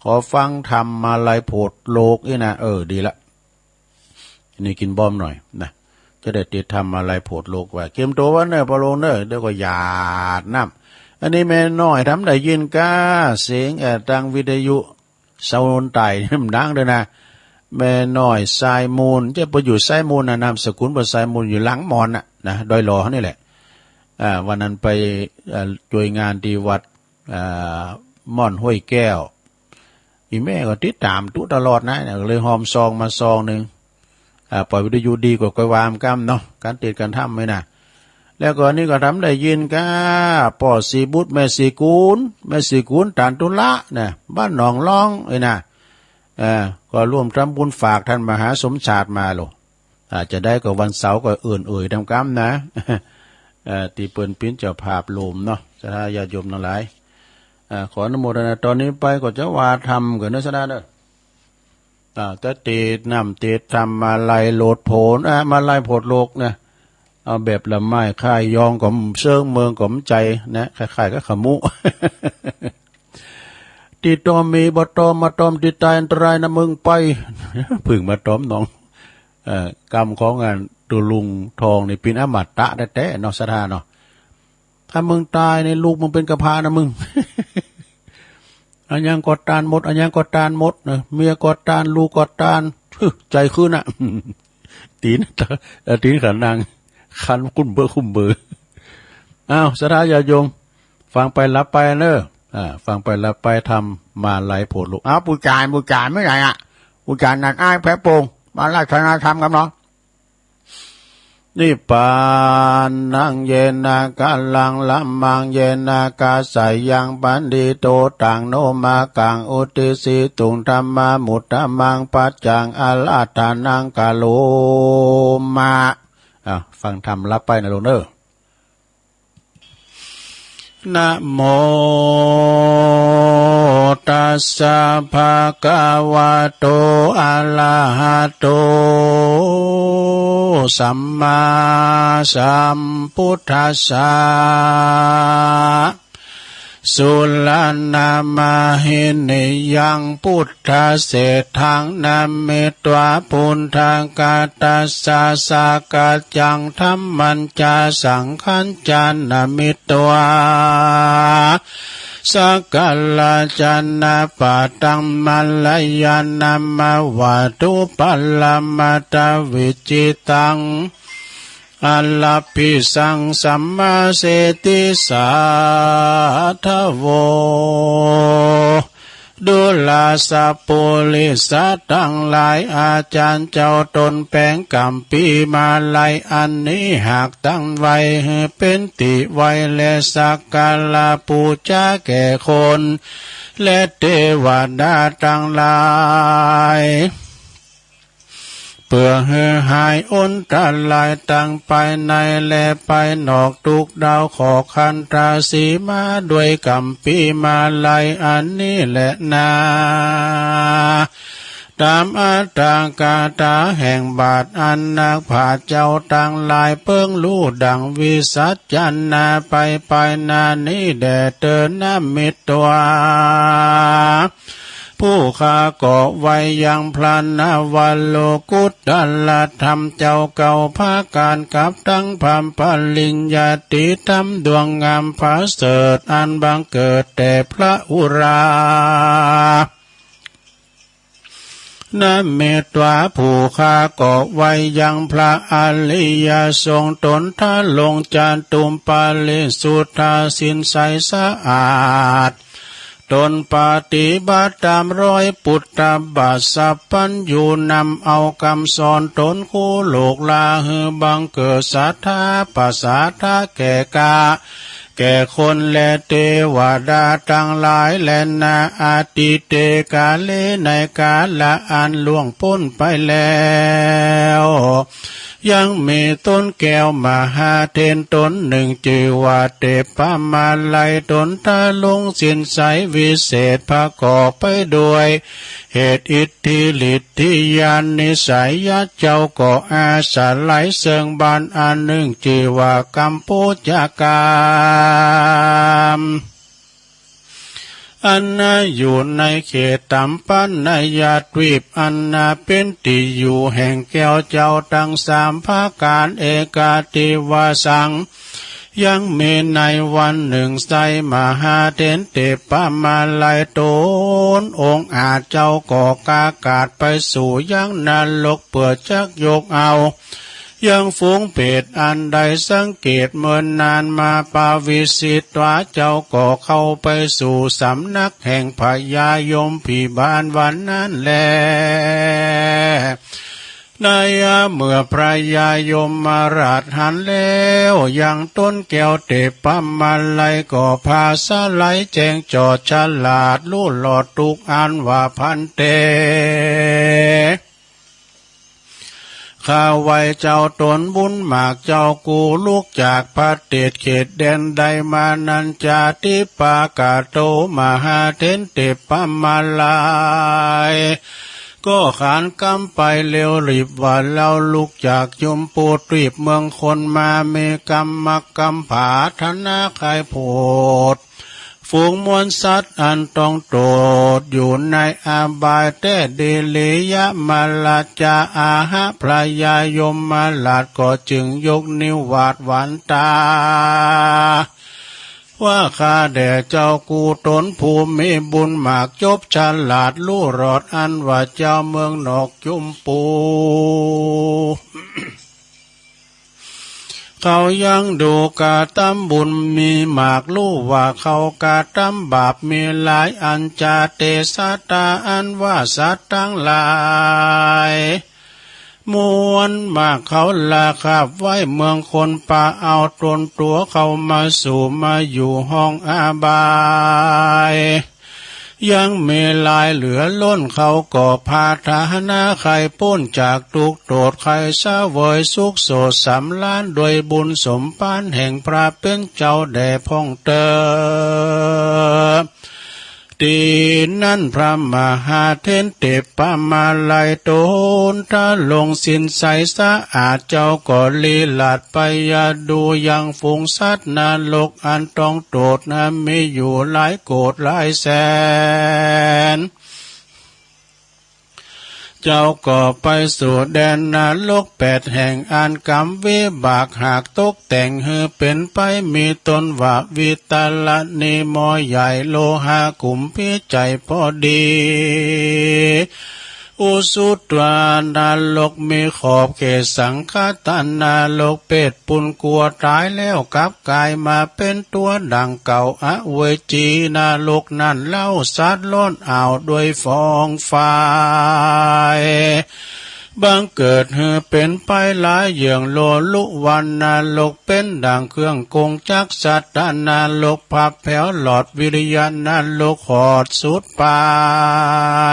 ขอฟังธรรมมาลัยโพธโลกนี่นะดีละนี่กินบอมหน่อยนะจะได้ติดธรรมมาลัยโพธโลกไว้เกมตัวว่าเนอพอลงเนอเดี๋ยวก็หยาดน้ำอันนี้แม่น้อยทำได้ยินก้าเสียงทางวิทยุเสาโนนไต่มันดังเลยนะแม่น้อยสายมูลจะไปอยู่สายมูลนะนามสกุลบนสายมูลอยู่หลังมอนนะดอยหล่อนี่แหละวันนั้นไปช่วยงานที่วัดม่อนห้วยแก้วอีแม่ก็ติดตามตุตลอดนะเลยหอมซองมาซองหนึ่งปล่อยวิทยุดีกว่ากวามกำเนาะการติดการทำไหมนะแล้วก็นี่ก็ทำได้ยินก้าป่อสีบุตรแม่สีกูลตานตุละเนี่ยบ้านหนองล่องนะก็ร่วมทำบุญฝากท่านมหาสมชาติมาหรออาจจะได้ก็วันเสาร์ก็ทำกรรมนะตีเปิลปิ้นเจ้าภาพโลมเนาะสาธญาติโยมทั้งหลายขออนุโมทนาตอนนี้ไปก็จะว่าทำกันนะสนาเด้อจะตีนำตีทำมาไล่โหลดโผนมาไล่โพดโลกเนี่ยเอาแบบละไม้ค่ายยองกับเชิงเมืองกับใจนะคล้ายๆก็ขมุตีตอมมีบ่ตอมมาตอมตีตายอันตรายนะมึงไปพึ่งมาตอมน้องกรรมของงานตุลุงทองในปีนอมตะแท้ๆเนาะสถานเนาะถ้ามึงตายในลูกมึงเป็นกระพานะมึงอันยังกอดตานหมดนะเมียกอดตานลูกกอดตานใจขึ้นตีนขันนางคันคุ้มเบอร์อ้าวสถาญาโยมฟังไปรับไปเนอะฟังไปรับไปทำมาไล่โผล่ลูกปูจานไม่ไหนปูจานนัดอ้ายแพ้โป่งมาไล่ธนาธรรมกันเนาะนิพพานนังเยนากาลังละมังเยนากาใสยังปันดิโตตังโนมากังอุติสิตุงธรรมามุตตะมังปัจจังอาลาทานังกาโลมาฟังธรรมรับไปนะลูกเนอนะโมตัสสะภะคะวะโตอะระหะโตสัมมาสัมพุทธัสสะสุลนามาหินิยังพุทธเสถังนามิตวะพุทธังกาตัสสะสะกัจจังธัมมัญจาสังขัญจานามิตวะสักกัลลาจันนาปะตังมัลลยานามาวัตุปัลลมัตวิจิตังอัลลภิสังสัมมาเสติสาทโวดุลาสะปุลิสัตทั้งหลายอาจารย์เจ้าตนแปลงกรรมปีมาลัยอันนี้หากตั้งไว้เป็นติไว้และสักการะปูชาแก่คนและเทวดาทั้งหลายเพื่อให้หายอนตรายตั้งไปในและไปนอกทุกดาวขอคันตราสีมาด้วยกำปีมาลัยอันนี้แหละนาตามอัตตากาตาแห่งบาทอันนักผาเจ้าตั้งหลายเพิ่งรู้ดังวิสัชจันนาไปนานี้แด่เตือนน้ำมิตวาผู้ข้าก่อไว้ยังพลันนาวันโลกุตตลธรรมเจ้าเก่าภาการกับทั้งพามปลิญญาติธรรมดวงงามผาเสริฐอันบังเกิดแต่พระอุรานะเมตตาผู้ข้าก่อไว้ยังพระอริยทรงตนท่าลงจานตุมปาลิสุทธาสินใสสะอาดตนปฏิบัติตามรอยปุตตบาทสัพพัญญูนำเอาคำสอนตนคู่โลกลาหือบังเกิดศรัทธาปัสสาทะแก่กาแก่คนและเทวดาทั้งหลายและนาอาติเตกาเลในกาละอันล่วงพ้นไปแล้ว ยังมีต้นแก้วมหาเทนตนหนึ่งชื่อว่าเทพมาลัยตนทะลงสินใสวิเศษประกอบไปด้วยเหตุอิทธิฤทธิญาณนิสัยยะเจ้าก็อาศัยไหลเสิงบานอันหนึ่งชื่อว่ากัมพูชากามอันนาอยู่ในเขตตัมปันนายาทวีปอันนาเป็นที่อยู่แห่งแก้วเจ้าทั้งสามภาการเอกาติวาสังยังมีในวันหนึ่งไซมหาเถรเทพมาลัยตนองค์อาจเจ้าก่อกากาศไปสู่ยังนรกเปิดจักยกเอายังฝูงเป็ดอันใดสังเกตเมื่อนานมาปาวิสิตวาเจ้าก็เข้าไปสู่สำนักแห่งพญายมพิบาลวันนั้นแลในเมื่อพระยายมมาราชหันแล้วยังต้นแก้วเทพมาลัยก็พาสไลแจงจอดฉลาดลู่หลอดทุกอันว่าพันเตข้าไว้เจ้าตนบุญมากเจ้ากูลูกจากพระเตศเขตแดนใดมานันจาติปากาโตมหาเถรเทพมาลัยก็ขานกำไปเร็วรีบว่าเราลุกจากยมปูตรีบเมืองคนมาเมกรรมกรรมผาธนาคายโพดฝูงมวลสัตว์อันต้องโตดอยู่ในอาบายแต่เดลียะมาลาจาอาหะพระยายมมาลาดก็จึงยกนิ้ววาดหวานตาว่าข้าแด่เจ้ากูตนภูมิบุญมากจบฉลาดลู่รอดอันว่าเจ้าเมืองนอกจุมปูเขายังดูกาตำบุญมีหมากลู่ว่าเขากาตำบาปมีหลายอันจาเตสัตตาอันว่าสัตว์ทั้งหลายมวลมากเขาลาขับไว้เมืองคนป่าเอาตนตัวเขามาสู่มาอยู่ห้องอาบายยังเมลายเหลือล้นเขาก่อพาทหนาใครป้นจากทุกโตดใครเสวยสุขโสดสำล้านโดยบุญสมปานแห่งพระเป็นเจ้าแด่พ่องเตอตีนั่นพระมหาเถรเทพมาลัยตนถ้าลงสินใสสะอาดเจ้าก็ลีลาดไปยาดูยังฝูงสัตว์นรกอันต้องโตดมีอยู่หลายโกฏหลายแสนเจ้าก็ไปสู่แดนนรก8 แห่งอันกรรมวิบากหากตกแต่งให้เป็นไปมีตนว่าวิตาลนิมอใหญ่โลหะกุมพิใจพอดีอุสุตวานรกมีขอบเขตสังฆทานนรกเป็ดปุนกลัวตายแล้วกลับกายมาเป็นตัวดังเก่าอเวจีนรกนั่นเล่าสัตว์ล้นอ่าวด้วยฟองไฟบังเกิดเฮเป็นไปหลายอย่างโลลุวันนาลกเป็นดังเครื่องกงจักสัตตานาลกพับแผ่วหลอดวิริยานาลกหอดสุดปลา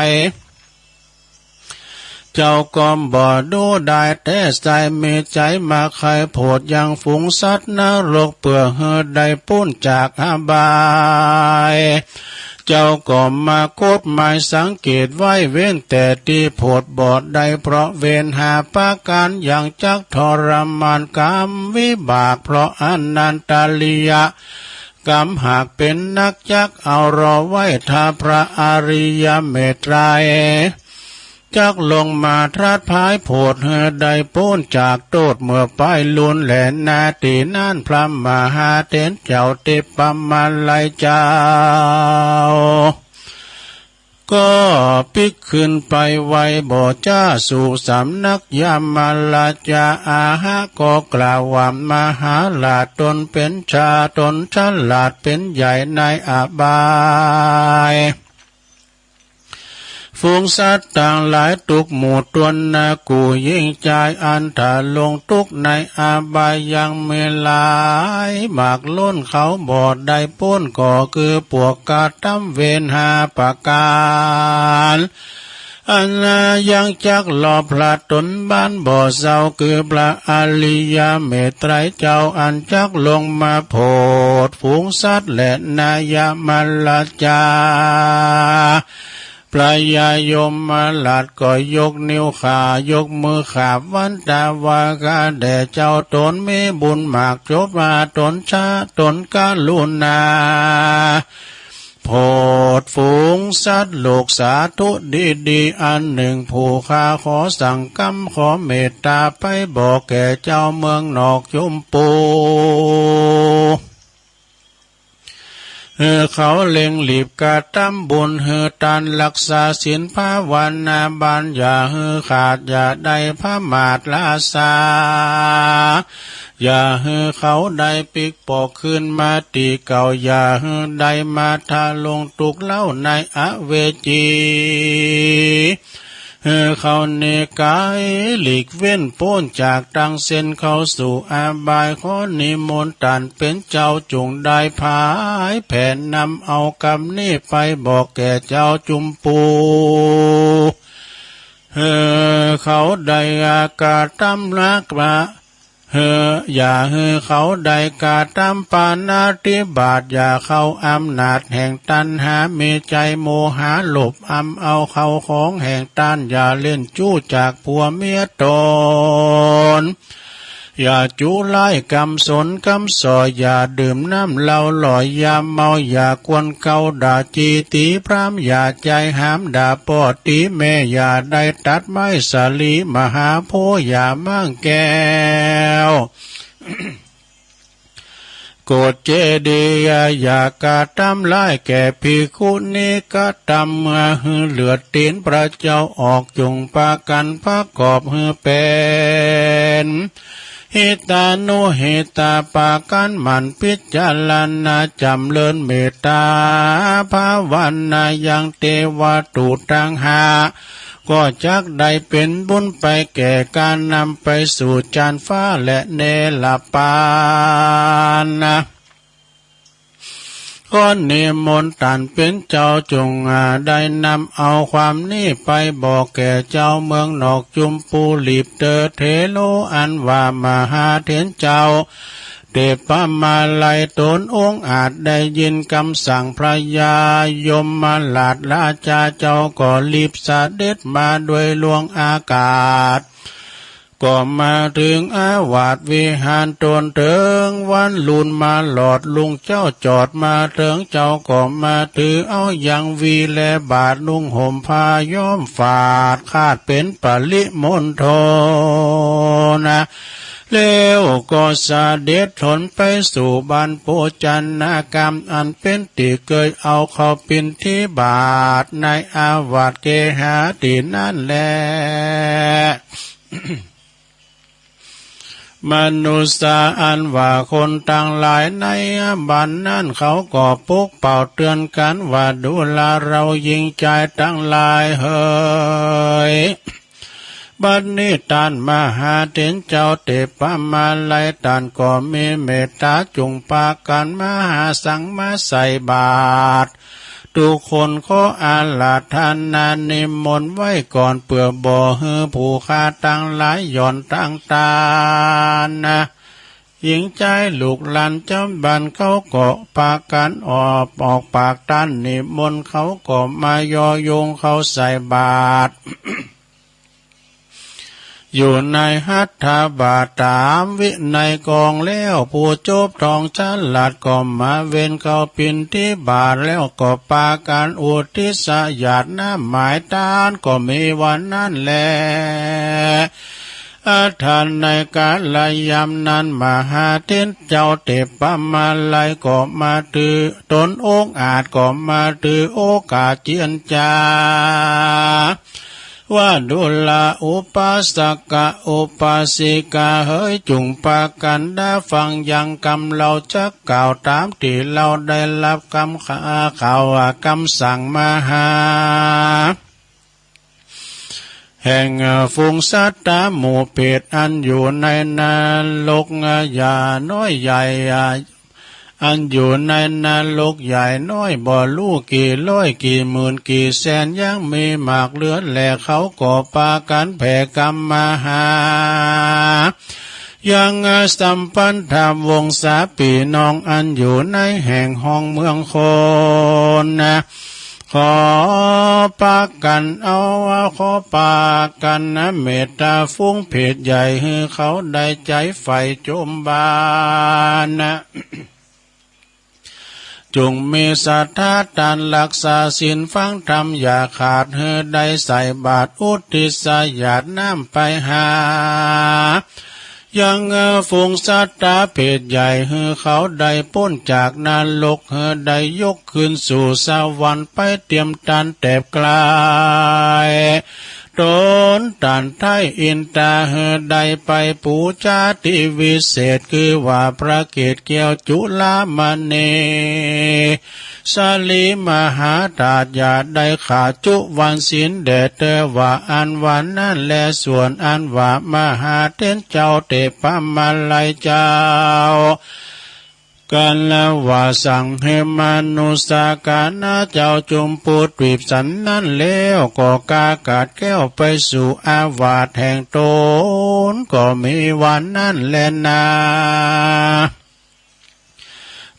ยเจ้าก็บ่ดูได้แต่ใจมีใจมาใครโผดยังฝูงสัตว์นรกเปื่อเฮได้ปุ้นจากอบายเจ้าก็มาโคดหมายสังเกตไว้เว้นแต่ที่โผดบอดใดเพราะเวรหาปาการอย่างจักทรมานกรรมวิบากเพราะอนันตาลิยะกรรมหากเป็นนักยักเอารอไว้ถ้าพระอริยเมตไตรจักลงมาทราดพายโผดเฮได้พ้นจากโทษเมื่อไปลุนแหลนนาตีนั่นพระมหาเถรเจ้าเทพมาลัยเจ้าก็ปิกขึ้นไปไว้บ่จ้าสู่สำนักยามาลาจาอาหะก็กล่าวว่ามหาลาตนเป็นชาตนฉลาดเป็นใหญ่ในอบายฝูงสัตว์ต่างหลายทุกหมู่ตัวนากูยิ่งใจอันถ้าลงทุกในอาบายยังไม่หลายบากล้นเขาบอดได้พ้นก็คือปวกกาตั้มเวนหาประการ อันนายังจักหลอบพระตนบ้านบ่อเศร้าคือพระอริยเมตไตรเจ้าอันจักลงมาโพดฝูงสัตว์และนายมัลลจาพระยายมมาลาดก็ยกนิ้วขายกมือขาบวันตาวากาแด่เจ้าตนมีบุญมากจบมาตนชาตนกาลุนาโพดฝูงสัตว์โลกสาธุดีอันหนึ่งผู้ข้าขอสั่งกำขอเมตตาไปบอกแก่เจ้าเมืองนอกยมปูเขาเล็งหลีบกาตั้มบุญตันรักษาศีลภาวนาบานอย่าขาดอย่าได้พระมาตรลาสาอย่าเขาได้ปิกปอกขึ้นมาตีเก่าอย่าได้มาทาลงตุกเล่าในอเวจีเขาเนกายหลีกเว้นพ้นจากตังเส้นเข้าสู่อาบายขอนิมนต์ตันเป็นเจ้าจงได้พายแผ่นนำเอากำนี้ไปบอกแก่เจ้าจุมปูเขาได้อากาศตั้มลักมาอย่าเขาได้กาตามปานาติบาตอย่าเข้าอำนาจแห่งตัณหามีใจโมหะหลบเอาเข้าของแห่งตันอย่าเล่นจู้จากผัวเมียตนอย่าจู้ไล่กำสนกำสอยอย่าดื่มน้ำเหล้าหล่อยอย่าเมาอย่ากวนเกาด่าจีตีพรามอย่าใจหามด่าปอตีแม่อย่าได้ตัดไม้สาลีมหาโพอย่ามั่งแก้ว โกรธเจดีอย่ากาตำไล่แก่ภิกขุนี้ก็ตำเเหลือดตีนพระเจ้าออกจงปากันพระกอบเป็นหิตานุหิตาปากันมันพิจารณาจำเลินเมตตาภาวนายังเทวตุตังหาก็จักได้เป็นบุญไปแก่การนำไปสู่จานฟ้าและเนลปานก็นิมนต์ตันเป็นเจ้าจงได้นำเอาความนี้ไปบอกแก่เจ้าเมืองนอกจุมปูลีบเตอเทโลอันว่ามหาเถรเจ้าเตปะมาลัยตนองค์อาจได้ยินคำสั่งพระยายมมาลาดราชาเจ้าก็รีบเสด็จมาด้วยลวงอากาศก็มาถึงอาวาสวิหารตนเถิงวันลุนมาหลอดลุงเจ้าจอดมาเถิงเจ้าก็มาถือเอาอย่างวีแลบาทนุ่งห่มผ้าย้อมฝาดคาดเป็นปริมณฑลแล้วก็เสด็จถนไปสู่บ้านโพจันนากรรมอันเป็นติเกยเอาเข้าปินที่บาทในอาวาสเกหาตินั่นแล มนุษย์อันว่าคนต่างหลายในบ้านนั้นเขาก็ปุกเป่าเตือนกันว่าดูแลเรายิ่งใจตั้งหลายเฮยบัดนี้ตานมหาเถรเจ้าเตปะมาลัยตานก็มีเมตตาจุงปากันมหาสังมาใส่บาตรทุกคนขออาลาธนานิมนต์ไว้ก่อนเปื่อบ่อผู้ค้าตั้งหลายย่อนตั้งตานะหญิงใจลูกหลานเจ้าบ้านเขาก็ปากันออกปากตันนิมนต์เขาก็มายอโยงเขาใส่บาตร อยู่ในหัตถบาทตามวินัยกองแล้วผู้จบทองฉลาดก็มาเว้นเขาปินที่บาทแล้วก็ปาการอุทิศญาติน้ำหมายตานก็มีวันนั้นแลท่านในกาลยามนั้นมหาเถรเจ้าเตปะมาลัยก็มาถือตนองค์อาจก็มาถือโอกาสเจียนจาว่าดุลาอุปาสกะอุปาสิกาเฮยจุงปากันได้ฟังยังคำเราจะกล่าวตามที่เราได้รับคำข่าวคำสั่งมาหาแห่งฝูงสัตว์หมู่เป็ดอันอยู่ในนรกอย่าน้อยใหญ่ อันอยู่ในนรกใหญ่น้อยบ่รู้กี่ร้อยกี่หมื่นกี่แสนยังมีมากเหลือแลเขาก็ปากันแผ่กรรมมาหายังสัมปันธวงศาปีน้องอันอยู่ในแห่งห้องเมืองคนนะขอปากกันเอาขอปากกันนะเมตตาฟุ้งเพศใหญ่ให้เขาได้ใจไฟจมบานนะ จงมีศรัทธาตานรักษาศีลฟังธรรมอย่าขาดเฮือได้ใส่บาตรอุทิศญาติน้ำไปหายังฝูงสัตตาเพศใหญ่เฮือเขาได้พ้นจากนรกเฮือได้ยกขึ้นสู่สวรรค์ไปเตรียมตันแตบกลายโดนตันไทยอินตาเฮือได้ไปปูชาติวิเศษคือว่าพระเกศเกี่ยวจุลามณีสาลีมหาตาญาได้ขาจุวันศีลเดชเตว่าอันวันนั่นแลส่วนอันว่ามหาเทนเจ้าเตปะมาลัยเจ้ากันละว่าสั่งให้มนุษย์กานาเจ้าจมปูดวีบสันนั้นแล้วก็กากาดแก้วไปสู่อาวาสแห่งตนก็มีวันนั้นแลนา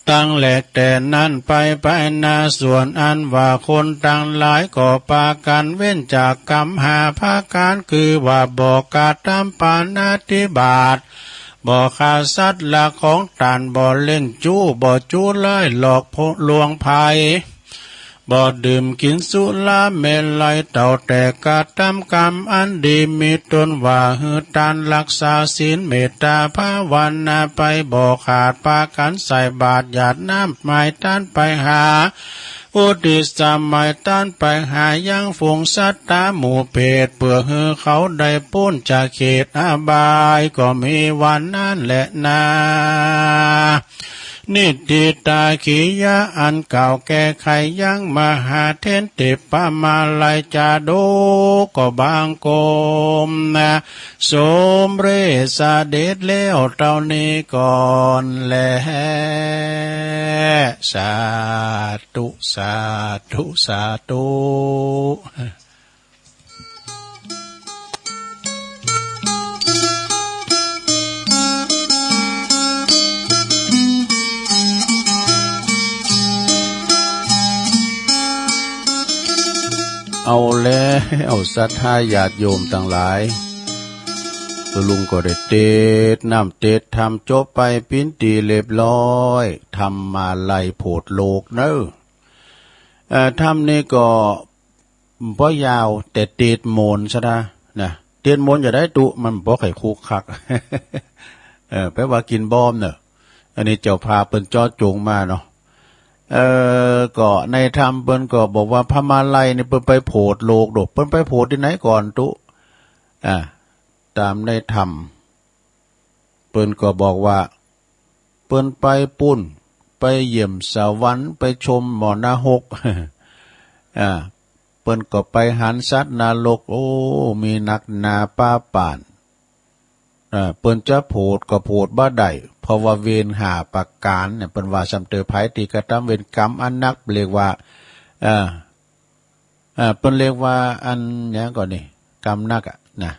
ตั้งแหลกแต่นั้นไปนาส่วนอันว่าคนตั้งหลายก็ปากันเว้นจากกรรมหาภาการคือว่าบอกกาตามปานาธิบาตบ่ฆ่าสัตว์ละของตานบ่เล่นจู้บ่จู้ไล่หลอกลวงภัยบ่ดื่มกินสุราเมลัยเต่าแต่กาตามกรรมอันดีมีตนว่าหือตานรักษาศีลเมตตาภาวนาไปบ่ขาดปากันใส่บาตรหยาดน้ำไม้ต้านไปหาอุทิศไม้ต้านไปหายังฝูงสัตตาหมู่เพศเพื่อให้เขาได้พ้นจากเขตอบายก็มีวันนั้นแหละนานิติตาขียะอันเก่าแก่ไขยังมหาเทนติปะมาลัยจาโดก็บางกมนะสมเรสาเดชแล้วเท่านี้ก่อนแลสาธุสาธุสาธุเอาแล้วศรัทธาญาติโยมต่างหลายตัวลุงก็ได้เตดน้ำเตดทำจบไปปิ้นตีเรียบร้อยทำมาไล่โผดโลกเนอะทำนี่ก็บ่ยาวแต่เตดโมนซะนะเตดโมนจะได้ตุมันบ่ไข่คุกคัก แปลว่ากินบอมเนอะอันนี้เจ้าพาเปิ้นจอดจงมาเนาะก็ในธรรมเปิ้นก็บอกว่าพระมาลัยนี่เปิ้นไปโผดโลกดอกเปิ้นไปโผดที่ไหนก่อนตุตามในธรรมเปิ้นก็บอกว่าเปิ้นไปปุ่นไปเยี่ยมสวรรค์ไปชมหมอนาหกเปิ้นก็ไปหันสัตว์นรกโอ้มีนักนาป้าป่านเปิ้นจะโผดก็โผดบ่ได้เพราะว่าเวรหาประการเนี่ยเป็นว่าสำเตอภัยที่กระทำเวรกรรมอันนักเรียกว่าเป็นเรียกว่าอันเนี้ยก่อนนี่กรรมนักนะ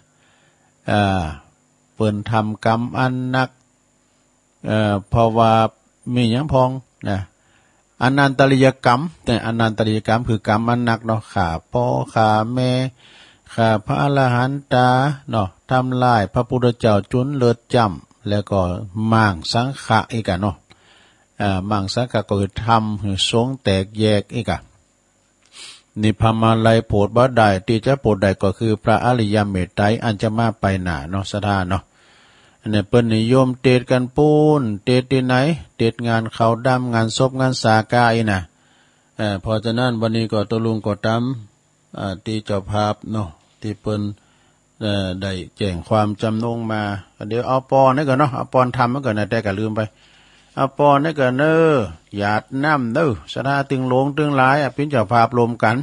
เปิ้นทำกรรมอันนักเพราะว่ามีอย่างพองนะอนันตริยกรรมแต่อนันตริยกรรมคือกรรมอันนักเนาะฆ่าพ่อฆ่าแม่ฆ่าพระอรหันตาเนาะทำลายพระพุทธเจ้าจุนเลิศจำแล้วก็มั่งสังขะอีกเนาะมั่งสังขะก็คือทำคือสงแตกแยกอีกนี่พมาลัยโพดบ่ได้ที่จะโพดได้ก็คือพระอริยเมตไตรอันจะมาไปหน้าเนาะสถานเนาะอันนี้เปิ้นนิยมเตดกันปูนเตดที่ไหนเตดงานเขาดำงานศพงานสากาอีน่ะเพราะฉะนั้นวันนี้ก็ตะลุงก็ตามที่เจ้าภาพเนาะที่เปิ้นได้แจ้งความจำนงมาเดี๋ยวเอาปอนี่ก่อนเนาะเอาปอนทำมันก่อนนะแต่ก็ลืมไปเอาปอนี่ก่อนหยาดน้ำสถาตึงหลงตึงหลายเป็นเจ้าภาพรวมกัน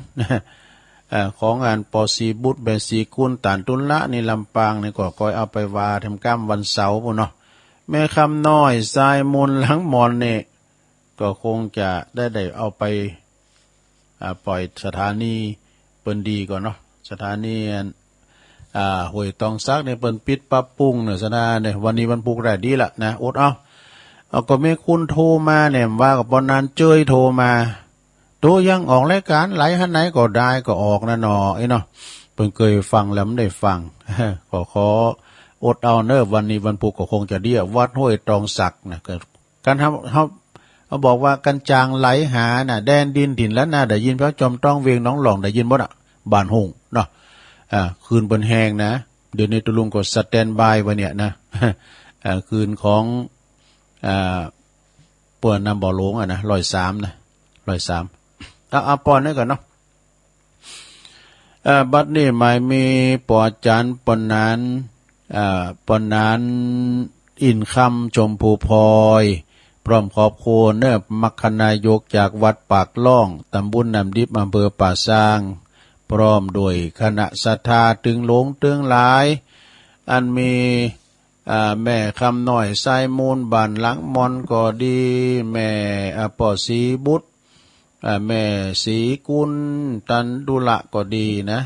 ของงานปอสีบุตรเบสีกุลตานตุลละนี่ลำปางนี่ก็คอยเอาไปวาทำกรรมวันเสาร์พุ่นเนาะแม่คำน้อยทรายมูลหลังมอนนี่ ก็คงจะได้เอาไปปล่อยสถานีเปิ้นดีก่อนเนาะสถานีห้วยตองซักเนี่ยเปิ้นปิดปรับปรุงเนี่ยสนาเนี่ยวันนี้วันพุธได้ดีละนะอดเอาก็มีคุณโทรมาเนี่ยว่ากับปอนนั้นเจยโทรมาโตยังออกรายการไหลหันไหนก็ได้ก็ออกนะเนาะไอ้เนาะเพิ่งเคยฟังแล้วไม่ได้ฟัง ก็ขออดเอาเนอะวันนี้วันพุธก็คงจะเดียวัดห้วยตองซักนะการทำเขาบอกว่ากันจางไหลหาน่ะแดนดินถิ่นแล้วน่ะได้ยินพระจอมต้องเวียงน้องหลองได้ยินบ่น่ะบ้านหงเนาะคืนบนแหงนะเดี๋ยวนี้ตุลุงก็สแตนบายไว้เนี่ยนะ คืนของป่วนนำบ่อหลวงนะ103นะ103เอาปอนนี่ก่อนเนาะบัดนี้หมายมีปอจันปนนั้นอินคำชมพูพลอยพร้อมขอบคุณเนบมัคคณายกจากวัดปากล่องตำบลน้ำดิบอำเภอป่าซางพร้อมโดยคณะศรัทธาตึงหลงตึงหลายอันมีแม่คำหน่อยไซมูลบ้านหลังมอนก็ดีแม่ปอสีบุตรแม่สีกุลตันดุละก็ดีนะ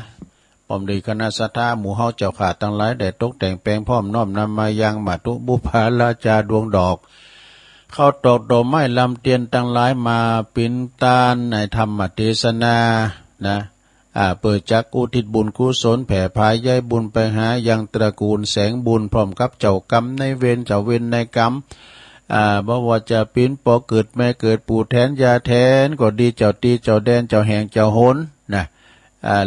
พร้อมโดยคณะศรัทธาหมู่เฮาเจ้าขาตั้งหลายได้ตกแต่งแปลงพร้อมน้อมนำมายังมาตุบุพาราจาดวงดอกเข้าตอกดอกไม้ลำเตียนตั้งหลายมาปินตาลในธรรมเทศนานะเปิดจักอุทิศบุญกุศลแผ่พายย้ายบุญไปหายังตระกูลแสงบุญพร้อมกับเจ้ากรรมในเวรเจ้าเวรในกรรมบ่ว่าจะปินปอเกิดแม่เกิดปู่แทนยาแทนก็ดีเจ้าตีเจ้าแดนเจ้าแห่งเจ้าโหนนะ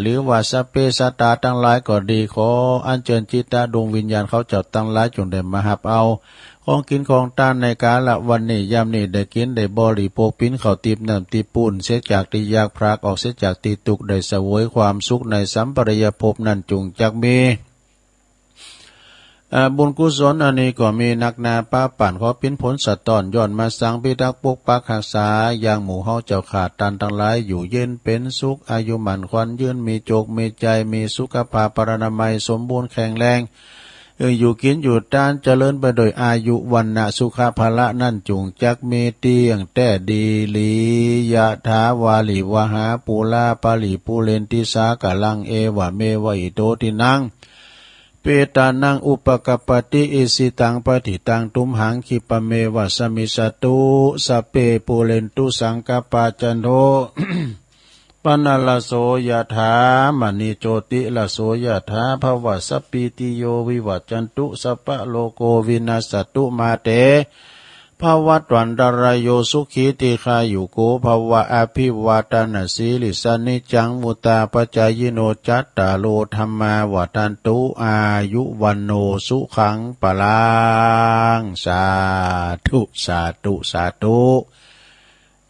หรือว่าสัพเพสัตตาทั้งหลายก็ดีขออัญเชิญจิตตดวงวิญญาณเขาเจ้าทั้งหลายจงได้มาหับเอาของกินของทานในกาละวันนี้ยามนี้ได้กินได้บริโภคปิ้นข้าวติบน้ำติปูนเสียจากที่ยากพรากออกเสียจากที่ตุกได้เสวยความสุขในสัมปรายภพนั้นจงจักมีบุญกุศลอันนี้ก็มีนักนาป้าป่านขอปิ้นผลสัตว์ตอนย้อนมาสังพิทักษ์ปกปักรักษาอย่างหมู่เฮาเจ้าขาดตันทั้งหลายอยู่เย็นเป็นสุขอายุมั่นขวัญยืนมีโจกมีใจมีสุขภาพปรนามัยสมบูรณ์แข็งแรงอยู่กินอยู่ตานเจริญไปโดยอายุวันนะสุขภาละนั่นจุงจักเมเตียงแต่ดีลียะถาวาลิวหาปูลาปาลิปูเลนติสากะลังเอวะเมวะอิโตตินังเปตานังอุปกปติอิสิตังปฏิตังตุมหังคิปะเมวะสมิสตุสเปปูเลนตุสังกปาจันโท ปนัลลโสยถามณีโจติลโสยถาภวสัพพิติโยวิวัจจันตุสัพพะโลโกวินาศตุมาเตภวัตวันตรายโยสุขีติคายุโกภวะอภิวาทนาสีลิสานิจังมุตาปจายโนจัตตาโลธรรมาวัฏันตุอายุวันโนสุขังปลังสาธุสาธุสาธุ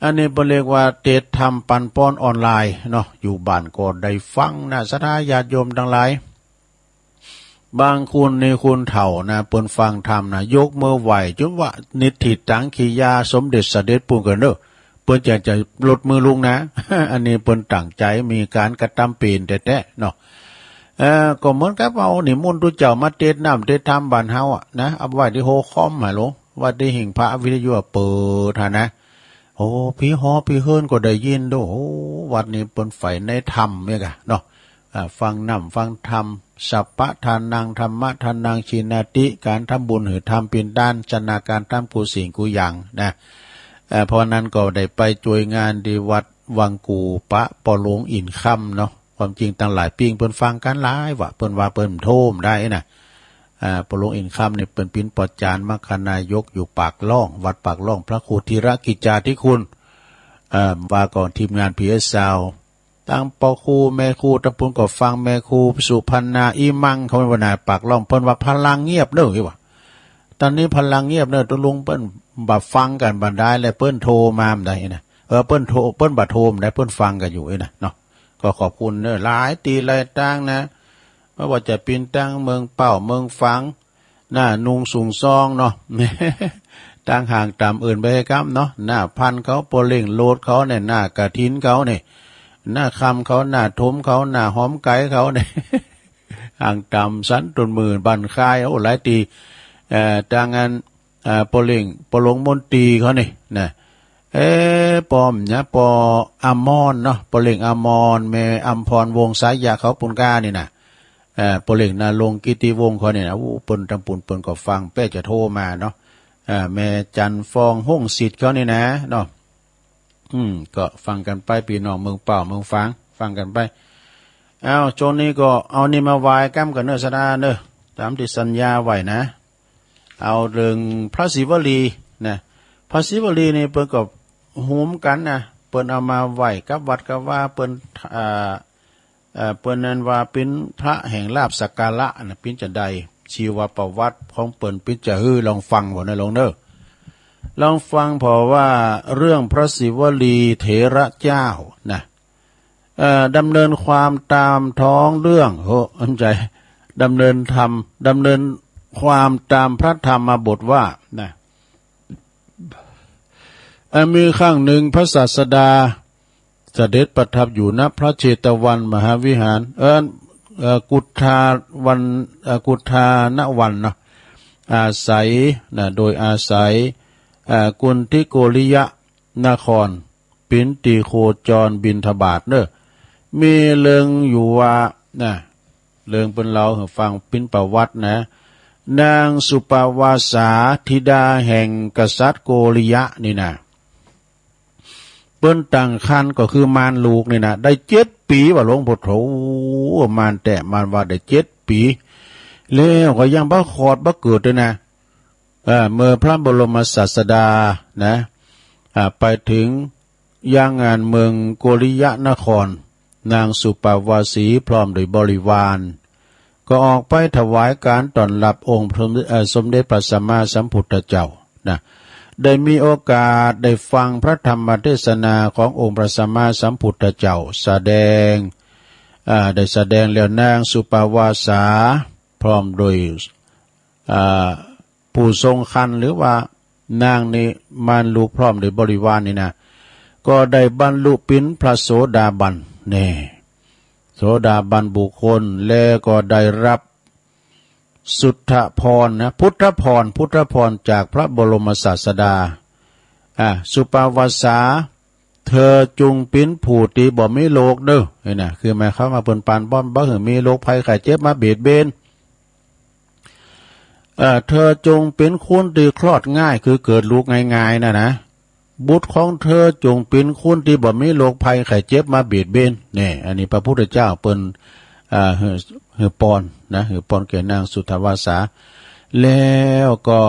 อันนี้เรียกว่าเทศธรรมปันป้อนออนไลน์เนาะอยู่บ้านก็ได้ฟังนะศรัทธาญาติโยมทั้งหลายบางคนในคุณเถ่านะเปิ้นฟังธรรมนะยกมือไหวจนว่านิทิตังขียาสมเด็จเสด็จปู่กันเด้อเปิ้นจะลดมือลุงนะ อันนี้เปิ้นตั้งใจมีการกระทำปีนแต่เนาะก็เหมือนกับเอานิมนต์ตุเจ้ามาเทศน้ำเทศธรรมบ้านเฮาอ่ะนะเอาไว้ที่โฮคอมหาหลวงว่าที่หิ่งพระวิทยุเปิดหานะโอ้พี่ฮอพี่เฮิรนก็ได้ยินด้วยโอ้วัดนี้เปิ้นใฝ่ในธรรมเนี่ยกะเนาะฟังน้ำฟังธรรมสัพพะทานังธรรมะทานังชินาติการทำบุญหรือทำเป็นด้านชนะการทำกุสิ่งกุอย่างนะเพราะนั้นก็ได้ไปช่วยงานที่วัดวังกูปะปอหลวงอินค่ำเนาะความจริงตั้งหลายปีเปิ้นฟังกันหลายว่าเปิ้นว่าเปิ้นโทมได้นะปอหลวงอินค่ำเนี่ยเปิ้นปินปอจานมัคคณายกอยู่ปากล่องวัดปากล่องพระครูธีรกิจจาธิคุณว่าก่อนทีมงานพีเอสซาวตั้งปอครูแม่ครูตะปุนก็ฟังแม่ครูสุพรรณาอีมังเขาเป็นวนาปากล่องเปิ้นว่าพลังเงียบเด้อว่าตอนนี้พลังเงียบเด้อตะลุงเปิ้นบัดฟังกันบัดได้แล้วเปิ้นโทรมาได้นะเปิ้นโทรเปิ้นบัดโทรได้เปิ้นฟังกันอยู่นะเนาะก็ขอบคุณเด้อหลายตีหลายตั้งนะไม่ว่าจะปีนตั้งเมืองเป้าเมืองฟังหน้านุงสูงซองเนาะ ตั้งห่างตามอื่นไปครับเนาะหน้าพันเขาโปรเล่งโลดเขาเนี่ยหน้ากระถินเขาเนี่ยหน้าคำเขาหน้าทมเขาหน้าหอมไก่เขาเนี่ย ห่างตามสันต้นหมื่นบันคายโอ้หลายตีต่างงานโปรเล่งโปรหลงมนตรีเขาเนี่ยนะ ปอมเนี่ยปออามอนเนาะปอเล่งอามอนแม่อัมพรวงสายยาเขาปุนกานี่น่ะปอเล่งนาลงกิติวงศ์เขาเนี่ยนะปนตำปุนเปิ้นก็ฟังแป้จะโทรมาเนาะแม่จันฟองห้องสิทธิ์เขานี่นะเนาะก็ฟังกันไปพี่น้องเมืองเป่าเมืองฟังกันไปเอาโจนนี้ก็เอานี่มาไหว้กั้มกันเนอะสดาเนอะตามที่สัญญาไว้นะเอาเรื่องพระศิวลีนะพระศิวลีนี่เปิ้นก็โหมกันนะเปิ้นเอามาไหว้กับวัดกับว่าเปิ้นเปิ้นนั้นว่าเป็นพระแห่งลาภสักการะนะเป็นจังใดชีวประวัติของเปิ้นเป็นจะฮือลองฟังบ่นะลองเด้อลองฟังพอว่าเรื่องพระศิวลีเถระเจ้านะดำเนินความตามท้องเรื่องอันใจดำเนินความตามพระธรรมบทว่านะมีครั้งหนึ่งพระศาสดาเสด็จประทับอยู่ณพระเชตวันมหาวิหารกุฏาณวันเนาะอาศัยนะโดยอาศัยกุนทิโกริยะนครปินติโคจรบินทบาทเนอะมีเรื่องอยู่ว่านะเรื่องเป็นเราฟังปินประวัตินะนางสุปวาสาธิดาแห่งกษัตริย์โกริยะนี่นะเปิ้นตั้งคันก็คือมารลูกนี่นะได้7 ปีว่าหลวงพ่อโถมารแต่มารว่าได้7 ปีแล้วก็ยังบ่คลอดบ่เกิดด้วยนะเมื่อพระบรมศาสดานะไปถึงยังงานเมืองโกริยะนครนางสุปวาสีพร้อมด้วยบริวารก็ออกไปถวายการต้อนรับองค์สมเด็จพระสัมมาสัมพุทธเจ้านะได้มีโอกาสได้ฟังพระธรรมเทศนาขององค์พระสัมมาสัมพุทธเจ้าแสดงแล้วนางสุปวาสาพร้อมโดยผู้ทรงคันหรือว่านางนี่มารลูกพร้อมโดยบริวารนี่นะก็ได้บรรลุเป็นพระโสดาบันนี่โสดาบันบุคคลแล้วก็ได้รับสุทธพรนะพุทธพรจากพระบรมศาสดาสุปวาสาเธอจงเป็นผู้ที่บ่มีโรคเด้อนี่นะคือหมายความว่าเปิ้นปานบ่มีโรคภัยไข้เจ็บมาเบียดเบียนเธอจงเป็นคนที่คลอดง่ายคือเกิดลูกง่ายๆนะบุตรของเธอจงเป็นคนที่บ่มีโรคภัยไข้เจ็บมาเบียดเบียนนี่อันนี้พระพุทธเจ้าเปิ้นหือปอนนะหือปอนแก่นางสุทวาสาแล้วก็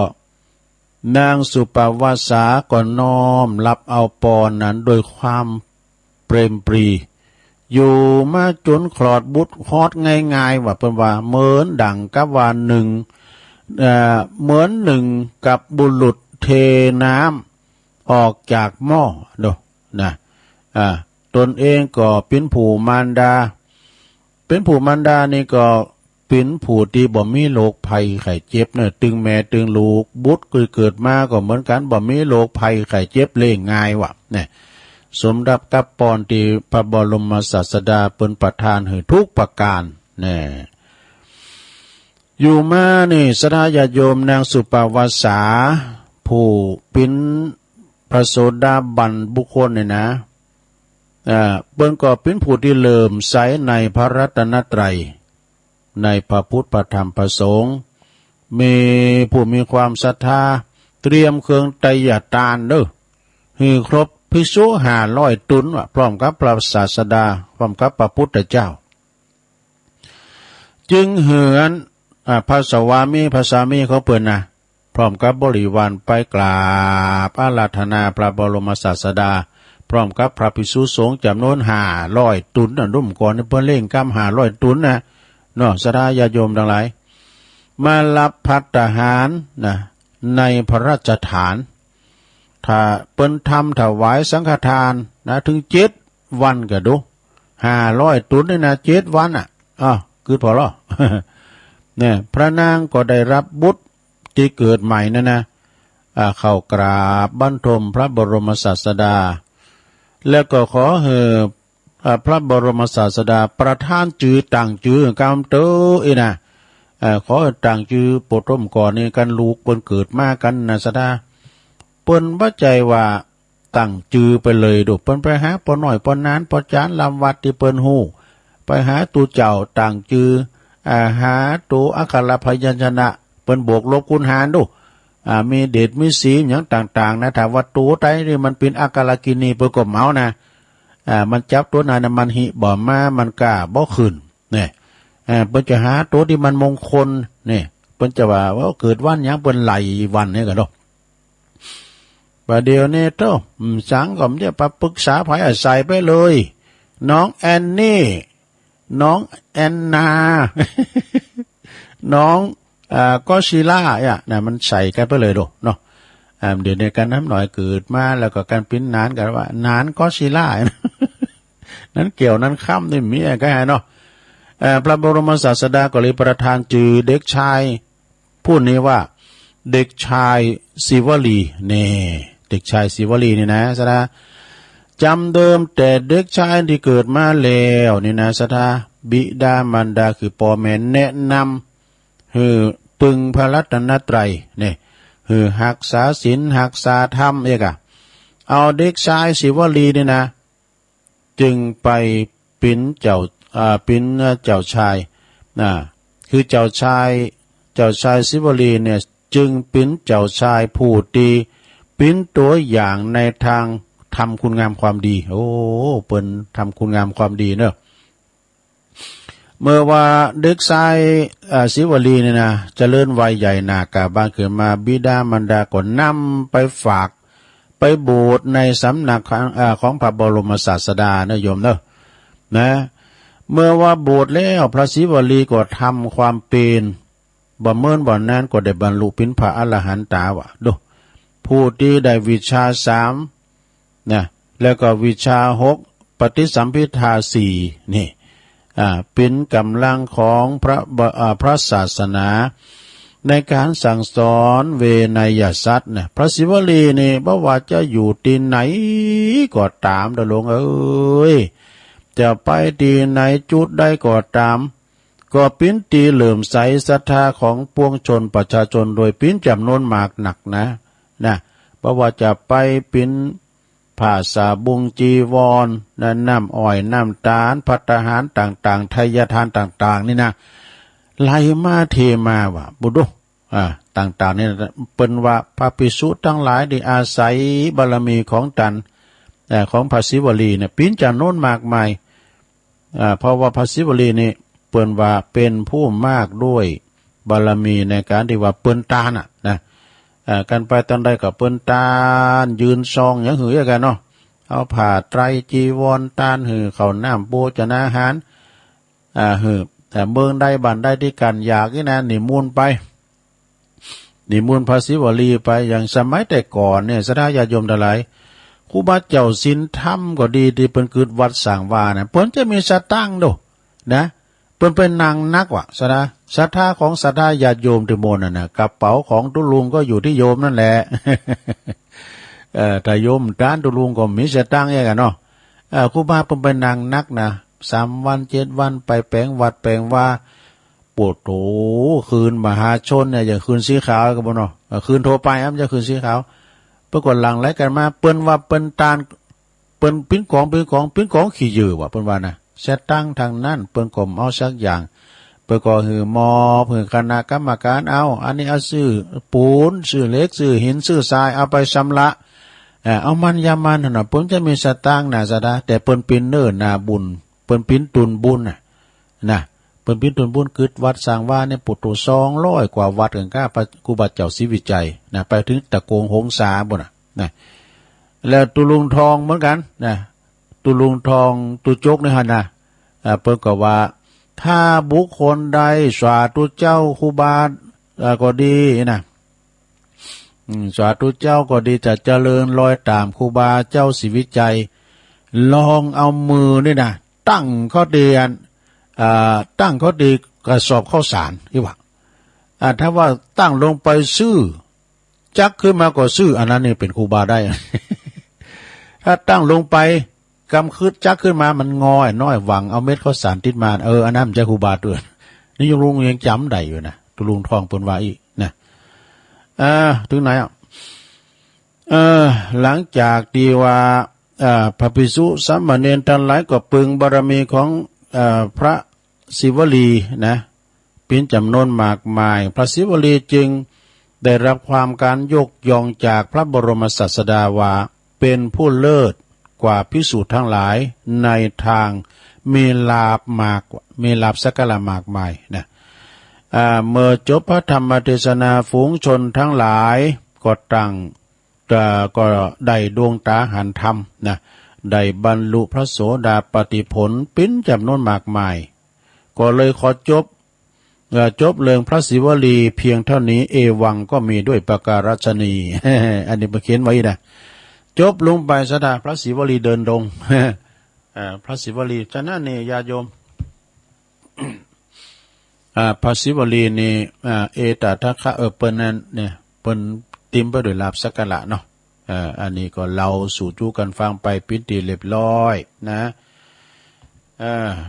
นางสุปวาสาก็น้อมรับเอาปอนนั้นโดยความเปรมปรีอยู่มาจนคลอดบุตรฮอดง่ายๆว่าเปิ้นว่าเหมือนดังกับว่าเหมือนหนึ่งกับบุรุษเทน้ำออกจากหม้อโดนะตนเองก็เป็นผู้มารดานี่ก็เป็นผู้ที่บ่มีโรคภัยไข้เจ็บเนี่ยตึงแม่ตึงลูกบุตรเกิดมาก็เหมือนกันบ่มีโรคภัยไข้เจ็บเล่งง่ายว่ะเนี่ยสมรับกับปอนที่พระบรมศาสดาเปิ้นประทานให้ทุกประการเนี่ยอยู่มานี่สดาญาโยมนางสุปวาสาผู้เป็นพระโสดาบันบุคคลเนี่ยนะเปิ้นก็เป็นผู้ที่เริ่มใสในพระรัตนตรัยในพระพุทธพระธรรมพระสงฆ์มีผู้มีความศรัทธาเตรียมเครื่องไตรยทานเด้อให้ครบภิกษุ500 ตุนว่ะพร้อมกับพระศาสดาพร้อมกับพระพุทธเจ้าจึงเหือนพระสามีเขาเปิ้นนะพร้อมกับบริวารไปกราบอาราธนาพระบรมศาสดาพร้อมกับพระภิกษุสงฆ์จำนวน500 ตุนน่ะรุ่มก่อนเพิ่นเล่งกำ500 ตุนนะเนาะสดาญาโยมทั้งหลายมารับภัตตาหารนะในพระราชฐานถ้าเปิ้นทำถวายสังฆทานนะถึง7 วันก็ดู500 ตุนนี่นะ7 วันคือพอแล้วเนี่ยพระนางก็ได้รับบุตรที่เกิดใหม่นั่นนะเข้ากราบบันทมพระบรมศาสดาแล้วก็ขอพระบรมศาสดาประทานจื่อต่างจื่อกำเตอนะขอต่างจื่อปฐมก่อนนี่กันลูกเปิ้นเกิดมากันนะสดาเปิ้นบ่ใจว่า ตั้งจือไปเลยดูเปิ้นไปหาปอหน่อยปอนานปอจานลำวัดที่เปิ้นฮู้ไปหาตูเจ้าตั้งจือหาตัวอักขระพยัญชนะเปิ้นบวกลบคูณหารดูมีเดชมีสีอย่างต่างๆนะถ้าว่าตัวใดนี่มันเป็นอักขระกินีเปิ้นก็เมานะมันจับตัวนั้นน่ะมันหิบ่มามันกล้าบ่ขึ้นเนี่ยเปิ้นจะหาตัวที่มันมงคลเนี่ยเปิ้นจะว่าเกิดวันหยังเปิ้นไหลวันนี่ก็ดอกประเดี๋ยวนี้เต้าสังก็จะไปปรึกษาไผใส่ไปเลยน้องแอนนี่น้องแอนนา น้องก็ชิล่าเนี่ยมันใส่กันไปเลยดูเนาะเดี๋ยวในการน้ำหน่อยเกิดมาแล้วก็การปิ้นนานกันว่านานก็ชิล่า นั้นเกี่ยวนั้นค่ำนี่มีอะไรกันเนาะพระบรมศาสดาก็เลยประทานจื่อเด็กชายพูดนี้ว่าเด็กชายศิวลีนี่เด็กชายศิวลีนี่นะสดาจำเดิมแต่เด็กชายที่เกิดมาแล้วนี่นะสดาบิดามารดาคือพ่อแม่แนะนำคือปึงพระรัตนตรัยนี่คือหักษาศีลหักษาธรรมเอาเด็กชายศิวลีนี่นะจึงไปปิ้นเจ้าชายคือเจ้าชายศิวลีเนี่ยจึงปิ้นเจ้าชายผู้ดีปิ้นตัวอย่างในทางทำคุณงามความดีโอ้เปิ้นทำคุณงามความดีเนอะเมื่อว่าเด็กชายศิวลีเนี่ยนะเจริญวัยใหญ่นากาบ้านเกิดมาบิดามารดาก็นำไปฝากไปบวชในสำนักของพระบรมศาสดานะโยมเนอะนะเมื่อว่าบวชแล้วพระศิวลีก็ทำความเป็นบ่เมินบ่นั้นก็ได้บรรลุเป็นพระอรหันตาวะดูผู้ที่ได้วิชา3นะแล้วก็วิชา6ปฏิสัมภิทา4นี่เป็นกำลังของพระศาสนาในการสั่งสอนเวนยสัตว์เนี่ยพระศิวลีนี่บ่ว่าจะอยู่ที่ไหนก็ตามเด้อหลวงเอ้ยจะไปที่ไหนจุดใดก็ตามก็ปิ้นตีเหลื่อมใสศรัทธาของปวงชนประชาชนโดยปิ้นจำนวนมากหนักนะเพราะว่าจะไปปิ้นผ้าสาบุงจีวรน้ำอ้อยน้ำตาลภัตตาหารต่างๆทายทานต่างๆนี่นะไหลมาเทมาว่ะบุดุต่างๆนี่เป็นว่าพระภิกษุทั้งหลายได้อาศัยบารมีของตันของพระศิวลีเนี่ยปิ้นจำนวนมากมายเพราะว่าพระศิวลีนี่เปิ้นว่าเป็นผู้มากด้วยบารมีในการที่ว่าเปิ้นตาลนะกันไปตอนใดก็เปิ้นตาลยืนซองอย่างหือกันเนาะเอาผ้าไตรจีวรตาลหือเข้าน้ำโภชนาอาหารหือแต่เมืองใดบ้านใดที่กันอยากนี่นะนิมนต์ไปนิมนต์พระศิวลีไปอย่างสมัยแต่ก่อนเนี่ยสดาญาติโยมทั้งหลายครูบาเจ้าศีลธรรมก็ดีที่เปิ้นเกิดวัดสร้างวานะเปิ้นจะมีสตังค์โดนะเปิ้นเป็นนางนักว่ะสดาศรัทธาของศรัทธาญาติโยมที่โมนน่ะกระเป๋าของตุลุงก็อยู่ที่โยมนั่นแหละ ถ้าโยมด้านตุลุงก็มีสตังค์กันเนาะครูบาเปิ้นเป็นนางนักนะ3 วัน 7 วันไปแปลงวัดแปลงว่าปวดโถคืนมหาชนเนี่ยอย่างคืนสีขาวก็บ่เนาะคืนโทรไปจะคืนสีขาวปรากฏหลังไหลกันมาเปิ้นว่าเปิ้นตานเปิ้นปิ้นของขี้ยือว่ะเปิ้นว่านะสตังค์ทางนั้นเปิ้นก็เอาสักอย่างเปิ้นก็หือมอเพิ่นคณะกรรมการเอาอันนี้เอาซื้อปูนซื้อเหล็กซื้อหินซื้อทรายเอาไปชำระเอามันยามันน่ะเปิ้นจะมีสตังค์น่ะซะดาแต่เปิ้นปิ้นเนิ่นนาบุญเปิ้นปิ้นตุนบุญนะเปิ้นปิ้นตุนบุญกึดวัดสร้างว่าเนี่ยปุตโต200กว่าวัดกันก้าพระครูบาเจ้าศรีวิจัยนะไปถึงตะโกงหงสาบ่นะแล้วตุลุงทองเหมือนกันนะตุลุงทองตุจกนี่หั่นน่ะเปิ้นก็ว่าถ้าบุคคลใดสาธุเจ้าครูบาก็ดีนะสาธุเจ้าก็ดีจะเจริญรอยตามครูบาเจ้าศรีวิจัยลองเอามือนี่นะตั้งข้อดีกระสอบข้าวสารที่ว่าถ้าว่าตั้งลงไปซื่อจักขึ้นมาก็ซื่ออันนั้นนี่เป็นครูบาได้ ถ้าตั้งลงไปกำคืดจักขึ้นมามันงอยน้อยหวังเอาเม็ดข้าวสารติดมาอันนั้นจะครูบาด้วยนี่ยังลุงยังจำได้อยู่นะตุลุงทองเปิ้นว่าอีกนะถึงไหน หลังจากที่ว่าพระภิกษุสามเณรทั้งหลายก็ปึงบารมีของพระศิวลีนะเป็นจำนวนมากมายพระศิวลีจึงได้รับความการยกย่องจากพระบรมศาสดาว่าเป็นผู้เลิศกว่าภิกษุทั้งหลายในทางมีลาภมากมีลาภสักการะมากมายนะเมื่อจบพระธรรมเทศนาฝูงชนทั้งหลายก็ตั้งก็ได้ดวงตาหันธรรมนะได้บรรลุพระโสดาปัตติผลเป็นจำนวนมากมายก็เลยขอจบเรื่องพระศิวลีเพียงเท่านี้เอวังก็มีด้วยประการฉนี อันนี้มาเขียนไว้นะจบลงไปสดาพระศิวลีเดินดง พระศิวลีฉะนั้นนี่ญาโยม พระศิวลีนี่เอตทัคคะเปิ้นนั้นเนี่ยเปิ้นติมไปด้วยลาภสักการะเนาะอันนี้ก็เราสู่จูกันฟังไปปิติเรียบร้อยนะ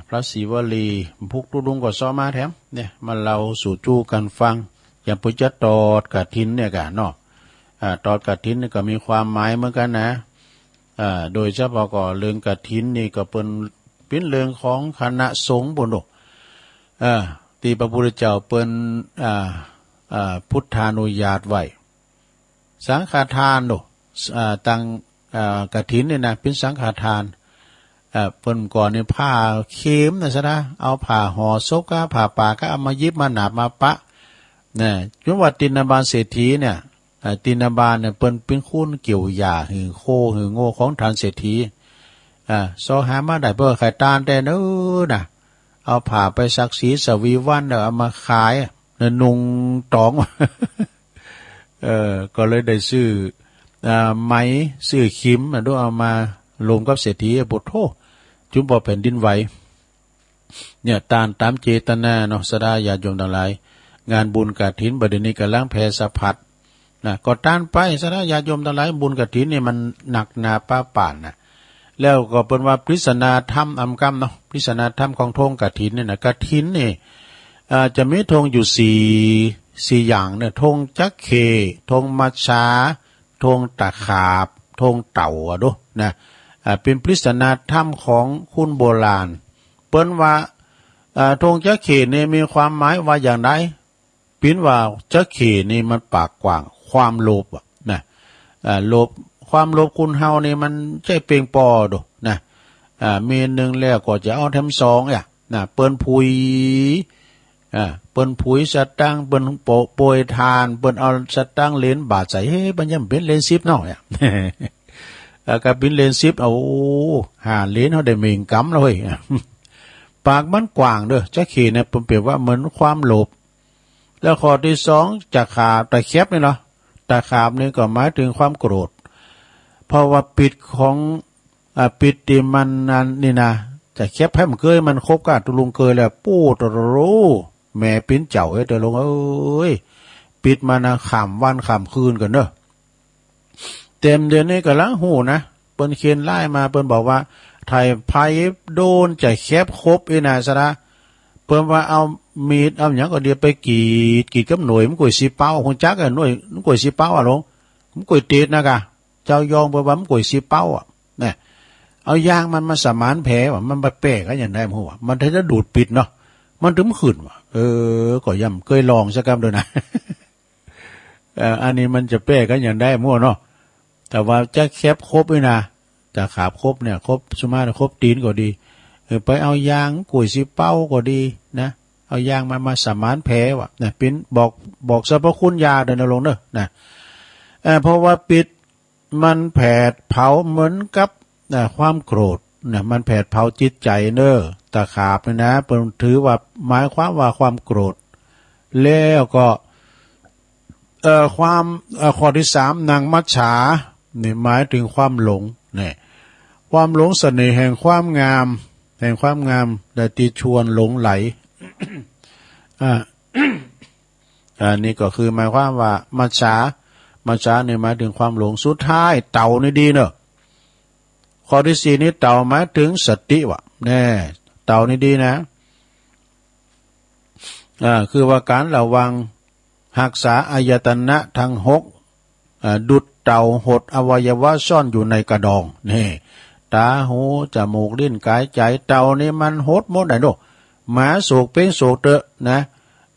พระศิวลีพุกตุดุงก็ซ้อมาแถมเนี่ยมาเราสู่จูกันฟังอย่างพุทธตอดกฐินเนี่ยกันเนาะตอดกฐินนี่ก็มีความหมายเหมือนกันนะโดยเฉพาะก็เรื่องกฐินนี่ก็เป็นเรื่องของคณะสงฆ์บุญที่พระพุทธเจ้าเปิ้นพุทธานุญาตไว้สังฆทานตังกฐินเนี่ยนะเป็นสังฆทานเปิ้นก่อนเนี่ยผ้าเข็มนะซะนะเอาผ้าห่อศพก็ผ้าป่าก็เอามายิบมาหนาบมาปะเนี่ยจังหวัดตินบาลเศรษฐีเนี่ยตินบาลเนี่ยเปิ้นเป็นคุณเกี่ยวหญ้าหือโคหือโง่ของทานเศรษฐีซอหามาได้เพื่อขายตาลแต่นู้นน่ะเอาผ้าไปซักสีสวีวันแล้วเอามาขายนุ่งตอง ก็เลยได้ซื้อไหมซื้อขิมด้วยเอามาลงกับเศรษฐีบทโทจุบบ่แผ่นดินไหวเนี่ยตามเจตนาเนาะสดาญาติโยมทั้งหลายงานบุญกฐินบัดนี้กำลังแผ่สะพัดนะก็ต้านไปสดาญาติโยมทั้งหลายบุญกฐินนี่มันหนักหนาป้าป่านนะแล้วก็เป็นว่าปริศนาธรรมอัมกัมเนาะปริศนาธรรมของธงกฐินเนี่ยนะกฐินนี่จะมีธงอยู่สี่อย่างเนี่ยธงจักเคธงมัชชาธงตะขาบธงเต่าดูนะเป็นปริศนาธรรมของคุณโบราณเปิ้นว่าธงจักเขนี่มีความหมายว่าอย่างไรปิ้นว่าจักเขนี่มันปากกว้างความโลภนะโลภความโลภคุณเฮานี่มันใจเป่งปอดูนะมีหนึ่งแล้วก็จะเอาแถมสองนะเปิ้นผุยเปิ้นผุยสตังเปิ้นโปรยทานเปิ้นเอาสตังเหรียญบาทใส่เฮ้บัญญัติเป็นเหรียญ10เนาะกับเป็นเหรียญ10เอา5เหรียญเฮาได้เมงกำแล้วเฮ้ยปากมันกว้างเด้อจักเขเนี่ยเปรียบว่าเหมือนความโลภแล้วข้อที่2จะขาบตะแคบนี่เนาะตะขาบนี่ก็หมายถึงความโกรธเพราะว่าปิดของปิดที่มันนั่นนี่นะจะแคบให้มันเคยมันคบกับตุลุงเคยแล้วปู้ตรู้แม่ปิ้นเจ้าเด้อลงเอ้ยปิดมานะข้ามวันข้ามคืนกันเด้อเต็มเดือนนี้ก็ละหูนะเปิ้นเขียนไล่มาเปิ้นบอกว่าไทยไผโดนจะแคบครบอีน่ะซะนะเปิ้นว่าเอามีดเอาหยังก็เดียวไปกรีดกับหน่วยมันก๋วยสิเป้าคงจักหน่วยมันก๋วยสิเป้าลงมันก๋วยตีดนะกะเจ้ายองเปิ้นว่ามันก๋วยสิเป้าเนี่ยเอายางมันมาสมานแผลว่ามันไปแปะกันอย่างไรมั้งวะมันถ้าจะดูดปิดเนาะมันถึงขึ้นว่ะก็ย่ำเคยลองสักครั้งด้วยนะ อันนี้มันจะแปะกันอย่างไรมั่วเนาะแต่ว่าจะแคบครบเลยนะจะขาบครบเนี่ยครบสมาครบตีนก็ดีไปเอายางกุยสิเป้าก็ดีนะเอายางมาสมานแผลว่ะนะปิ้นบอกสรรพคุณยาเดินลงเนอะนะเพราะว่าปิดมันแผดเผาเหมือนกับความโกรธนะมันแผดเผาจิตใจเนอะตะขาบนะเป็นถือว่าหมายความว่าความโกรธแล้วก็ความข้อที่3นางมัจฉานี่หมายถึงความหลงเนี่ยความหลงเสน่ห์แห่งความงามได้ติชวนหลงไหล นี่ก็คือหมายความว่ามัจฉาเนี่ยหมายถึงความหลงสุดท้ายเต่านี่ดีเนอะข้อที่4นี้เต่าหมายถึงสติวะแน่เต่านี่ดีนะคือว่าการระวังรักษาอายตนะทั้ง6ดุจ เต่าหดอวัยวะซ่อนอยู่ในกระดองนี่ตาหูจมูกลิ้นกายใจเต่านี่มันหดหมดได้โนหมาโศกเป็นโศกเตอะนะ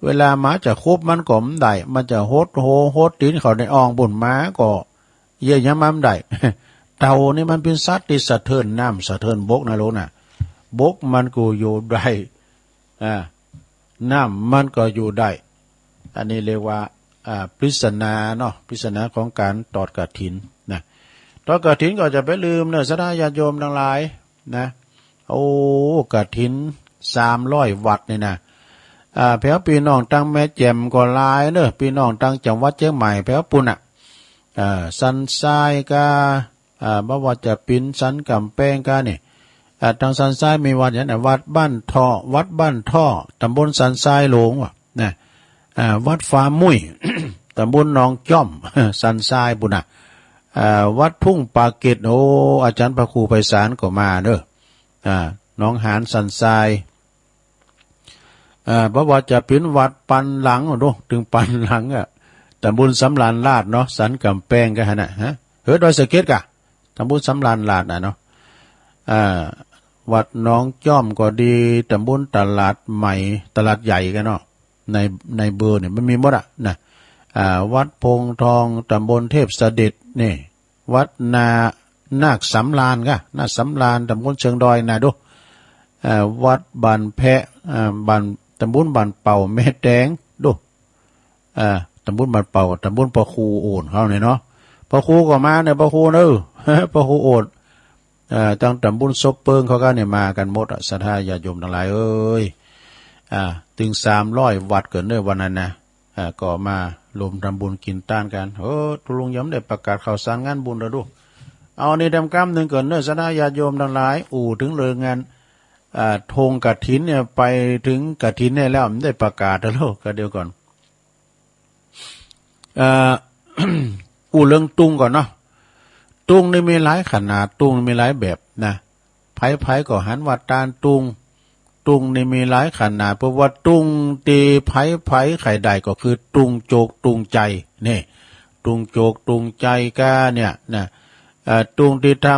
เวลาหมาจะคุบมันก็ไม่ได้มันจะหดโหหดตีนเขาในอ่องบนหมาก็เยี่ยยมันได้ เต่านี่มันเป็นสัตว์ที่สะเทินน้ำสะเทินบกนะโลน่ะบกมันก็อยู่ได้น้ำมันก็อยู่ได้อันนี้เรียกว่าปริศนาเนาะปริศนาของการตอดกฐินนะตอดกฐินก็จะไปลืมเนอะสดาญาติโยมทั้งหลายนะโอ้กฐิน300 วัดนี่นะแผ่วพี่น้องตั้งแม่แจ่มก็หลายเนอะพี่น้องตั้งจังหวัดเชียงใหม่แผ่วปุ่นสันทรายกาบ่ว่าจะปินสันกำแพงกานี่ทางสันทรายมีวัดอย่างวัดบ้านท่อวัดบ้านท่อตำบลสันทรายหลวงว่ะนะวัดฟ้ามุ้ย ตำบลหนองจ้อม สันทรายบุญวัดทุ่งปาเกตโอ้อาจารย์พระครูไพศาลก็มาเด้อน้องหานสันทรายบ่ว่าจะเป็นวัดปันหลังโอ้ถึงปันหลังตำบลสำรานลาดเนาะสันกำแพงกันฮะดอยสะเก็ดกะตำบลสำรานลาดเนาะวัดหนองจ้อมก็ดีตำบลตลาดใหม่ตลาดใหญ่กันเนาะในเบอร์เนี่ยมันมีหมดนะวัดพงทองตำบลเทพเสด็จนี่วัดนาคสำรานกะนาคสำรานตำบลเชิงดอยนะดูวัดบ้านแพะบ้านตำบลบ้านเป่าแม่แดงดูตำบลบ้านเป่าตำบลปะคูโอนเขาเนี่ยเนาะปะคูก็มาเนี่ยปะคูเนอะปะคูโอนตั้งตำบลซบเปิงเขาก็เนี่ยมากันหมดศรัทธาญาติโยมทั้งหลายเอ้ยถึง300 วัดเกินเด้อวันนั้นนะก็มารวมทำบุญกินต้านกันตุลุงย้ำได้ประกาศข่าวสารงานบุญแล้วดูเอาในดำกรรมหนึ่งเกินเด้อศรัทธาญาติโยมทั้งหลายถึงเลยงานธงกฐินเนี่ยไปถึงกฐินเนี่ยแล้วมันได้ประกาศแล้วก็เดี๋ยวก่อนเรื่องตุงก่อนเนาะตุงนี่มีหลายขนาดตุงมีหลายแบบนะไผก็หันว่าตาลตุงนี่มีหลายขนาดเพราะว่าตุงตีไผไข่ใดก็คือตุงโจกตุงใจนี่ตุงโจกตุงใจกาเนี่ยนะตุงที่ทำ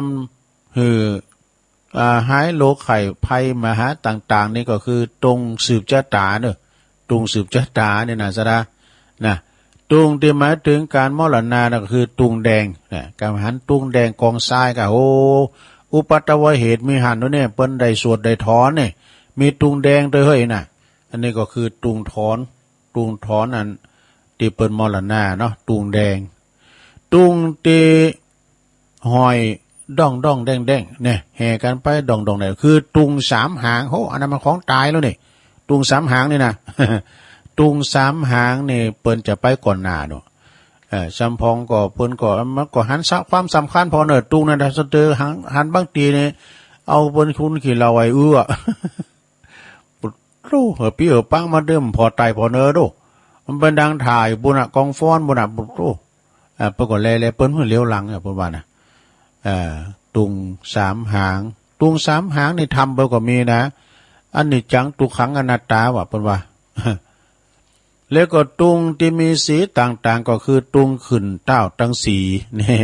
หายโลไข่ภัยมหาต่างๆนี่ก็คือตุงสืบชะตาเนอะตุงสืบชะตาเนี่ยนะสดานะตุงที่หมายถึงการมรณะก็คือตุงแดงนะการหันตุงแดงกองทรายก็อุปัตวเหตุมีหันด้วยเนี่ยเปิ้นได้สวดได้ถอนเนี่ยมีตุงแดงด้วยเฮ้ยน่ะอันนี้ก็คือตุงถอนอันที่เปิ้นมรณะเนาะตุงแดงตุงที่หอยด่องแดงเนี่ยแห่กันไปด่องเนี่ยคือตุง3 หางอันนั้นมันของตายแล้วนี่ตุง3 หางนี่นะ ตุง3 หางนี่เปิ้นจะไปก่อนหน้าเนาะซัมพองก็เปิ้นก็มันก็หันความสำคัญพอเนอะตุงนั่นสเตอหันบางทีนี่เอาเปิ้นคุณขี้เราไว้รู้พี่ปังมาเดิมพอตายพอเนอดูมันเป็นดังถ่ายบุญกองฟ้อนบุญบุรู้เปิ้นก็แลเปิ้นเพิ่นเลี้ยวหลังเปิ้นว่านะตุง3 หางตุง3 หางนี่ทำเปิ้นก็มีนะอันนี้จังตุขังอนัตตาว่าเปิ้นว่า แล้วก็ตุงที่มีสีต่างๆก็คือตุงขึ้นเต้าตั้งสีนี่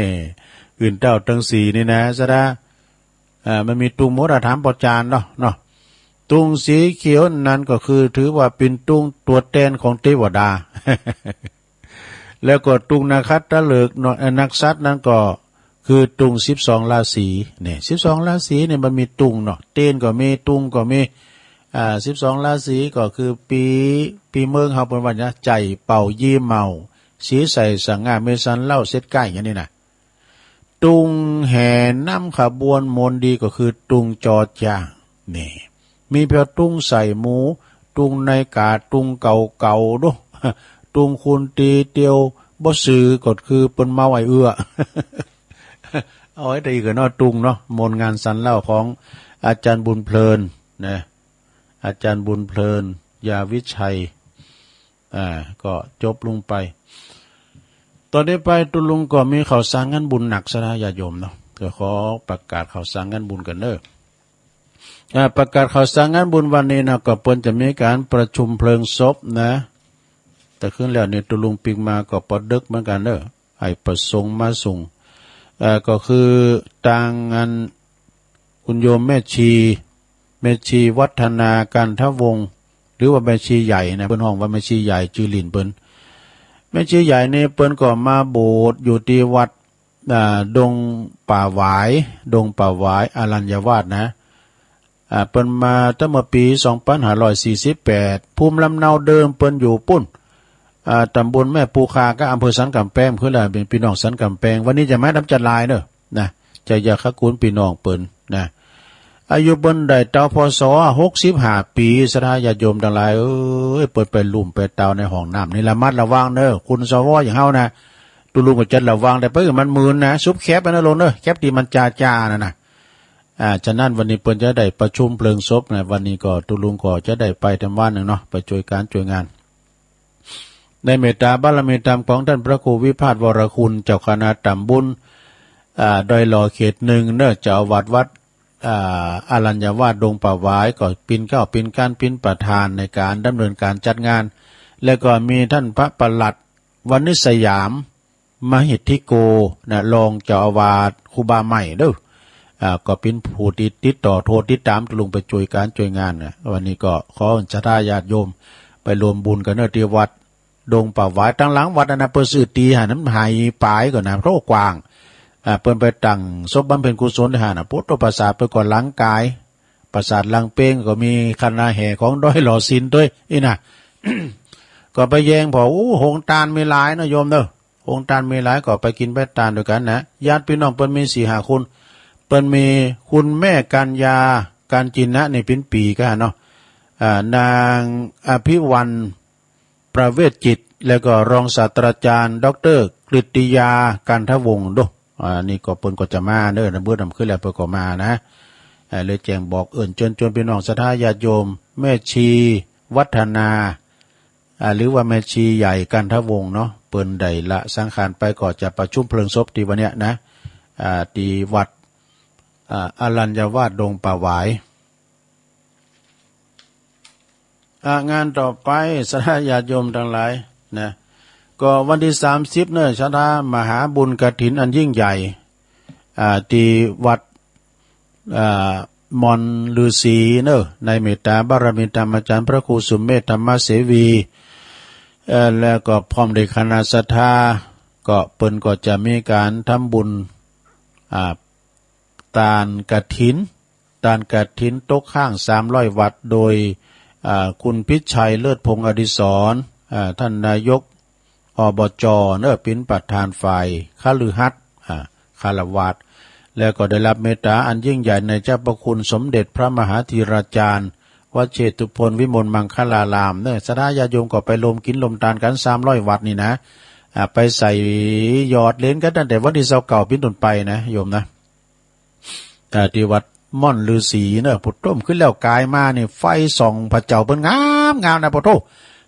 ขึ้นเต้าตั้งสีนี่นะซะดามันมีตุงโมดถามปจานเนาะตุงสีเขียวนั้นก็คือถือว่าเป็นตุงตัวแทนของเทวดา แล้วก็ตุงนาคัตตะเลิกนักษัตริย์นั้นก็คือตุง12 ราศีเนี่ย12 ราศีเนี่ยมันมีตุงเนาะเต้นก็มีตุงก็มี12 ราศีก็คือปีเมืองเฮาเปิ้นว่านะใจเป่ายี่เมาสีใสสง่าเมสันเล่าเสร็จใกล้อย่างนี้นะตุงแห่น้ำขบวนมนดีก็คือตุงจอจางนี่มีเพียงตุงใส่หมูตุงในกาตุงเก่าๆดูตุงคุณตีเตียวบ่ซื้อก็คือเปิ้นมาไว้เอาไว้ได้ก็เนาะตุงเนาะมนงานสันเล่าของอาจารย์บุญเพลินนะอาจารย์บุญเพลินยาวิชัยก็จบลงไปตอนนี้ไปตุลุงก็มีข่าวสารงานบุญหนักซะนะญาติโยมเนาะก็ขอประกาศข่าวสารงานบุญกันเด้อประกาศข่าวสารงานบุญวันนี้นะก็เปิ้นจะมีการประชุมเพลิงศพนะแต่ขึ้นแล้วเนี่ยตุลุงปิงมาก็ปอดึกเหมือนกันเด้อ ให้ประสงค์มาส่งก็คือทางงานคุณโยมแม่ชีวัฒนาการทวงศ์หรือว่าแม่ชีใหญ่นะเปิ้นห้องว่าแม่ชีใหญ่จือหลินเปิ้นแม่ชีใหญ่นี่เปิ้นก็มาโบสถ์อยู่ที่วัดดงป่าหวายอารัญญวาสนะเปิ้นมาตั้งแต่ปี2548ภูมิลำเนาเดิมเปิ้นอยู่ปุ้นตำบลแม่ปูคาก็อำเภอสันกำแพงคือล่ะเป็นพี่น้องสันกำแพงวันนี้จะมาดำจัดลายเด้อนะจะอยากขกุลพี่น้องเปิ้นนะอายุเปิ้นได้เตาพศ65ปีศรัทธาญาติโยมทั้งหลายเปิดไปลุ่มไปเตาในห้องน้ำนี่ระมัดระวังเด้อคุณสวอย่างเฮานะตุลุงก็จัดระวังแต่เปิ้นมันมืนนะซุบแคบไปนะลงเด้อแคบที่มันจ้าๆนั่นน่ะฉะนั้นวันนี้เปิ้นจะได้ประชุมเพลิงศพนะวันนี้ก็ตุลุงก็จะได้ไปทำวันนึงเนาะไปช่วยการช่วยงานในเมตตาบารมีธรรมของท่านพระครูวิพาทวรคุณเจ้าคณะตำบลโดยหล่อเขต1เด้อเจ้าวัดอารัญญวาสดงป่าหวายก็ปินเข้าปินการปินประธานในการดำเนินการจัดงานแล้วก็มีท่านพระประหลัดวณิสยามมหิทธิโกนะรองเจ้าอาวาสครูบาใหม่เด้อก็เป็นผู้ติดต่อโทรติดตามลงไปช่วยการช่วยงานนะวันนี้ก็ขอศรัทธาญาติโยมไปรวมบุญกันเด้อที่วัดดงป่าหวายตั้งหลังวัดนะเปิ้นซื้อตีหาน้ำหายปลายก่อนนะเพราะกว้างเปิ้นไปตั้งศพบำเพ็ญกุศลที่หานะพุทธประสาทไปก่อนล้างกายประสาทลังเป้งก็มีคณะแห่ของด้อยหล่อซินด้วยอีน่ะ ก็ไปแยงพอหงตาลมีหลายนะโยมเด้อหงตาลมีหลายก็ไปกินไปตาลด้วยกันนะญาติพี่น้องเปิ้นมี 4-5 คนเปิ้นมีคุณแม่กัญญาการจินะในเป็นปีก็เนาะนางอภิวันประเวศจิตแล้วก็รองศาสตราจารย์ดร.กฤติยากันทวงศ์ด้วยนี่ก็เปิ้นก็จะมาเด้อนะเบื่อนำขึ้นแล้วเปิ้นก็มานะเลยแจ้งบอกเชิญพี่น้องศรัทธาญาติโยมแม่ชีวัฒนาหรือว่าแม่ชีใหญ่กันทวงศ์เนาะเปิ้นได้ละสังขารไปก็จะประชุมเพลิงศพที่วันเนี้ยนะที่วัดอารัญญวาสดงป่าหวายงานต่อไปศรัทธาญาติโยมทั้งหลายนะก็วันที่30เนี่ยศรัทธามหาบุญกฐินอันยิ่งใหญ่ที่วัดมอนฤาษีเนอะในเมตตาบารมีธรรมอาจารย์พระครูสุมเมธธรรมเสวีแล้วก็พร้อมด้วยคณะศรัทธาก็เปิ้นก็จะมีการทำบุญทานกฐินตกข้าง300วัดโดยคุณพิชัยเลิศพงษ์อดิศรท่านนายกอบจเนอะเป็นประธานฝ่ายคฤหัสถ์คฤหัสถ์แล้วก็ได้รับเมตตาอันยิ่งใหญ่ในเจ้าประคุณสมเด็จพระมหาธีราจารย์วเชตุพนวิมลมังคลารามเนอะศรัทธาญาติโยมก็ไปลมกินลมทานกัน300วัดนี่นะไปใส่ยอดเลนกันตั้งแต่วันที่29เป็นต้นไปนะโยมนะที่วัดม่อนฤาษีเนอะพุทธมขึ้นแล้วกายมานี่ไฟส่องพระเจ้าเปิ้นงามนะพุทโธ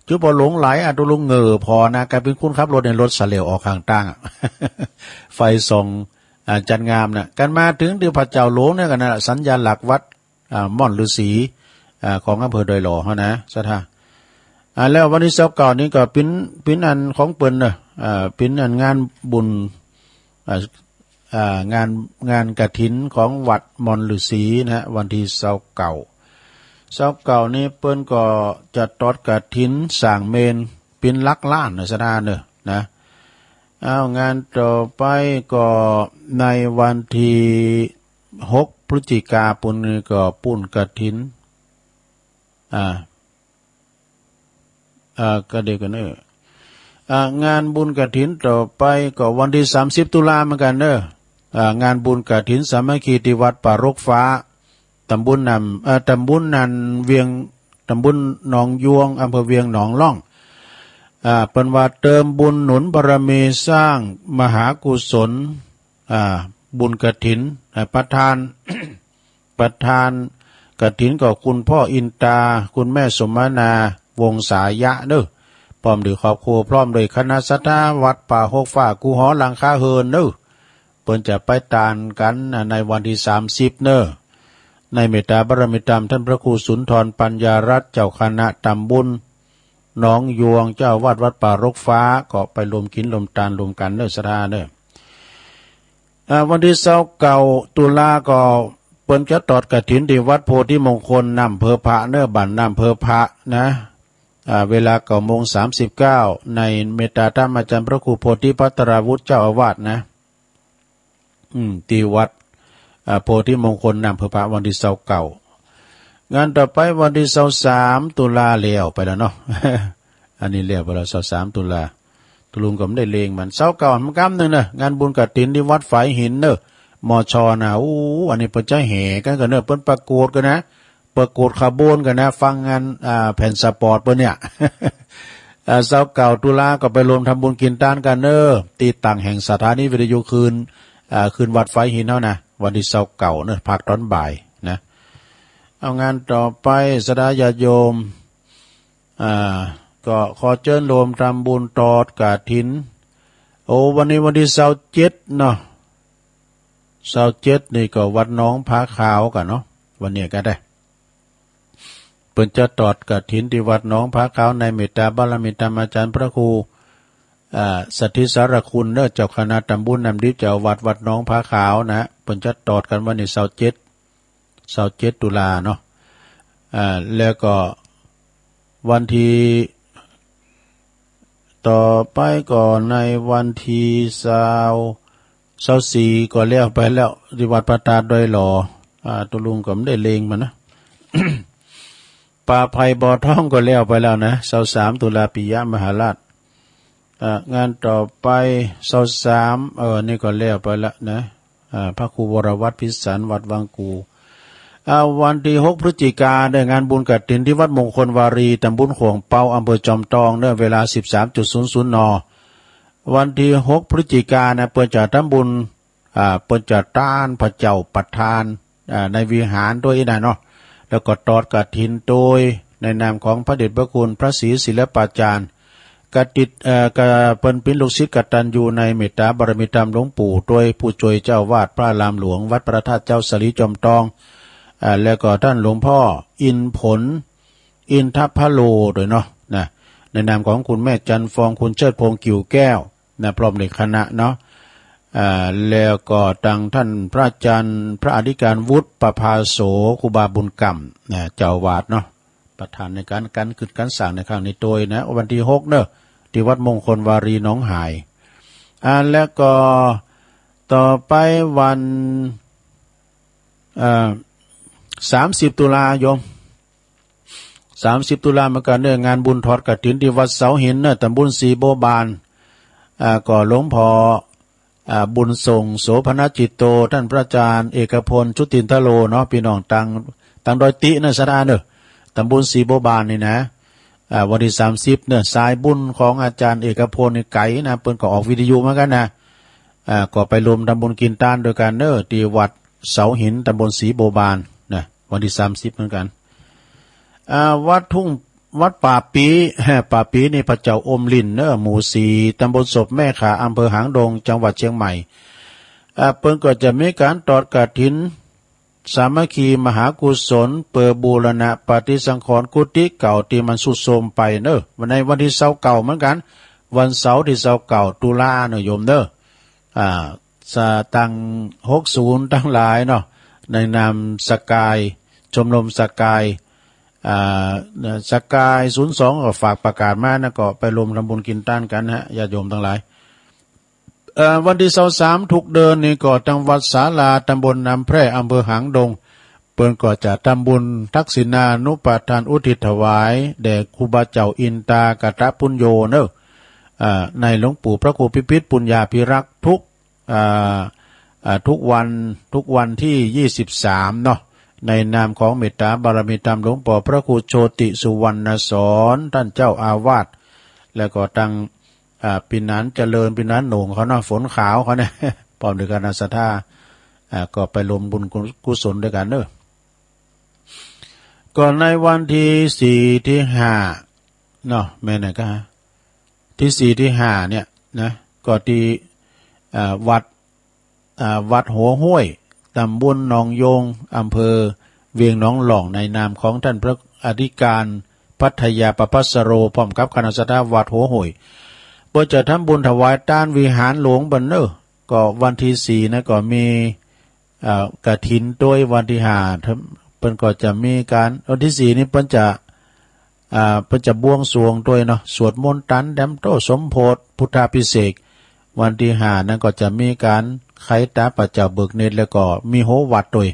จุบ่หลงไหลตุลุงเงอพอนะกลายเป็นคุณขับรถในรถสะเลวออกข้างตั้งไฟส่องจันงามนะกันมาถึงที่พระเจ้าหลวงเนี่ยกันนะสัญญาหลักวัดม่อนฤาษีของอำเภอดอยหล่อเฮานะศรัทธาแล้ววันที่29นี้ก็เป็นอันของเปิ้นน่ะเป็นอันงานบุญงานกฐินของวัดมอนฤาษีนะวันที่29นี้เปิ้นก็จะตอดกฐินสร้างเมนเป็นหลักล้านนะศรัทธาเนอะนะงานต่อไปก็ในวันที่6พฤศจิกายนก็ปุ้นกฐินก็เดียวกันงานบุญกฐินต่อไปก็วันที่30ตุลาเหมือนกันเด้องานบุญกฐินสามัคคีที่วัดป่ารกฟ้าตำบลนันเวียงตำบลหนองยวงอำเภอเวียงหนองล่องเป็นว่าเติมบุญหนุนบารมีสร้างมหากุศลบุญกฐินประธาน กฐินก็คุณพ่ออินตาคุณแม่สมนาวงสายะเด้อพร้อมด้วยครอบครัวพร้อมด้วยคณะศรัทธาวัดป่าหกฟ้ากูหอหลังคาเฮินเด้อเปิ้นจะไปตานกันในวันที่30เด้อในเมตตาบารมีธรรมท่านพระครูสุนทรปัญญารัตน์เจ้าคณะตำบล น้องยวงเจ้าวาดวัดป่ารกฟ้าก็ไปรวมกินรวมตาลรวมกันเด้อสถาเด้อวันที่29ตุลาก็เปิ้นจะตอดกฐินที่วัดโพธิมงคลนำเภอพระเด้อบ้านนำเภอพระนะเวลา9:39ในเมตตาธรรมอาจารย์พระครูโพธิภัตราวุฒิเจ้าอาวาสนะที่วัดโพธิมงคลนำเภอพระวันที่29งานต่อไปวันที่23ตุลาแล้วไปแล้วเนาะ อันนี้แล้วไปแล้ว23ตุลาตุลุงก็ไม่ได้เลงมัน29มันกำนึงนะงานบุญกฐินที่วัดฝายหินเนอะมชนะอันนี้เปิ้นจะแห่กันเนอะเปิ้นประกวดกันนะประกวดขบวนกันนะฟังงานแผ่นสปอร์ตเปิ้นเนี่ย 29ตุลาก็ไปรวมทำบุญกินต้านกันเนอะตีตั้งแห่งสถานีวิทยุคืนวัดฝายหินเนาะนะวันที่29เนอะภาคตอนบ่ายนะเอางานต่อไปสดาญาติโยมก็ขอเชิญรวมทำบุญตอดกฐินวันนี้วันที่27เนาะ27นี่ก็วัดน้องผาขาวกันเนาะวันนี้ก็ได้เปิ้นจะตอดกฐินที่วัดน้องผาขาวในเมตตาบารมีธรรมอาจารย์พระครูสัทธิสารคุณเนอะเจ้าคณะตำบลนำดิบเจ้าวัดน้องผาขาวนะเปิ้นจะตอดกันวันนี้27ตุลาเนาะแล้วก็วันที่ต่อไปก่อนในวันที่24ก็แล้วไปแล้วที่วัดพระธาตุดอยหล่อตุลุงก็ไม่ได้เลงมันนะ ป่าไผ่บ่อทองก็แล้วไปแล้วนะ23ตุลาปิยมหาราชงานต่อไป23นี่ก็แล้วไปแล้วนะพระครูวรวัฒน์พิสันวัดวังกูวันที่6พฤศจิกายนได้งานบุญกฐินที่วัดมงคลวารีตำบลขวงเปาอำเภอจอมทองเนื่อเวลา 13:00 น.วันที่6พฤศจิกายนนะเปิดจัดทำบุญเปิดจัดต้านพระเจ้าประธานในวิหารด้วยนะเนาะแล้วก็ตอดกฐินโดยในนามของพระเดชพระคุณพระศรีศิลปาจารย์กฐินเปิ้นเป็นลูกศิษย์กตัญญูในเมตตาบารมีธรรมหลวงปู่โดยผู้ช่วยเจ้าวาดพระอารามหลวงวัดพระธาตุเจ้าสลีจอมทองแล้วก็ท่านหลวงพ่ออินผลอินทพโลด้วยเนาะนะในนามของคุณแม่จันฟองคุณเชิดพงษ์กิ่วแก้วนะพร้อมในคณะเนาะแล้วก็ตังท่านพระอาจารย์พระอธิการวุฒิประภาโสครูบาบุญกรรมนะเจ้าวาดเนาะประธานในการขึ้นการสั่งในครั้งนี้โดยนะวันที่6เนอะที่วัดมงคลวารีหนองหายแล้วก็ต่อไปวัน30ตุลาโยม30ตุลาเหมือนกันเรื่องงานบุญทอดกฐินที่วัดเสาหินเนอะตำบลศรีโบบานก็หลวงพ่อบุญส่งโสภณจิตโตท่านพระอาจารย์เอกพลชุตินทโลเนาะพี่น้องตังดอยติเนอะสะดาเนอะตำบลศรีโบบานนี่นะวันที่30เนอะสายบุญของอาจารย์เอกพลนี่ไก่นะเปิ้นก็ออกวิทยุเหมือนกันนะก็ไปรวมทำบุญกินต้านโดยกันเนอะที่วัดเสาหินตำบลศรีโบบานนะวันที่30เหมือนกันวัดป่าปีนี่พระเจ้าอมลินเนอะหมู่4ตำบลศพแม่ขาอำเภอหางดงจังหวัดเชียงใหม่เพิ่นก็จะมีการตอดกฐินสามัคคีมหากุศลเปิดบูรณะปฏิสังขรณ์กุฏิเก่าที่มันสุดโทรมไปเนอะวันในวันที่29เหมือนกันวันเสาร์ที่29ตุลาเนอะโยมเนอะสตัง60ทั้งหลายเนาะในนามสกายชมรมสกายสกาย02ก็ฝากประกาศมานะก็ไปรวมทำบุญกินต้านกันฮะญาติโยมทั้งหลายวันที่23ทุกเดือนนี่ก็จังหวัดศาลาตำบลน้ำแพร่อำเภอหางดงเปิ้นก็จะทำบุญทักษิณานุปทานอุทิศถวายแด่ครูบาเจ้าอินตากตปุญโญเนอะในหลวงปู่พระครูพิพิธปุญญาภิรักษ์ทุกวันที่23เนาะในนามของเมตตาบารมีธรรมหลวงพ่อพระครูโชติสุวรรณสอนท่านเจ้าอาวาสแล้วก็ตั้งปีนั้นเจริญปีนั้นโหน่งเขาเนาะฝนขาวเขาเนี่ยพร้อมด้วยกันศรัทธาก็ไปรวมบุญกุศลด้วยกันเนอะก่อนในวันที่4ที่5เนาะแม่ไหนก็ที่4ที่5เนี่ยนะก็ที่วัดหัวห้วยตำบลหนองโยงอำเภอเวียงหนองหล่องในนามของท่านพระอธิการ พัทยาประพัสโรพร้อมกับคณะสัตว์วัดหัวห่วยเพื่อจะทำบุญถวายต้านวิหารหลวงบันเนอร์ก็วันที่4นะก็มีกฐินด้วยวันที่5เพิ่นก็จะมีการวันที่4นี้เพิ่นจะบวงสรวงด้วยเนาะสวดมนต์ตันแดมโตสมโพธิพุทธาภิเษกวันที่5นั้นก็จะมีการไขตาปัจจาเบิกเนตรแล้วก็มีโหวัดด้วย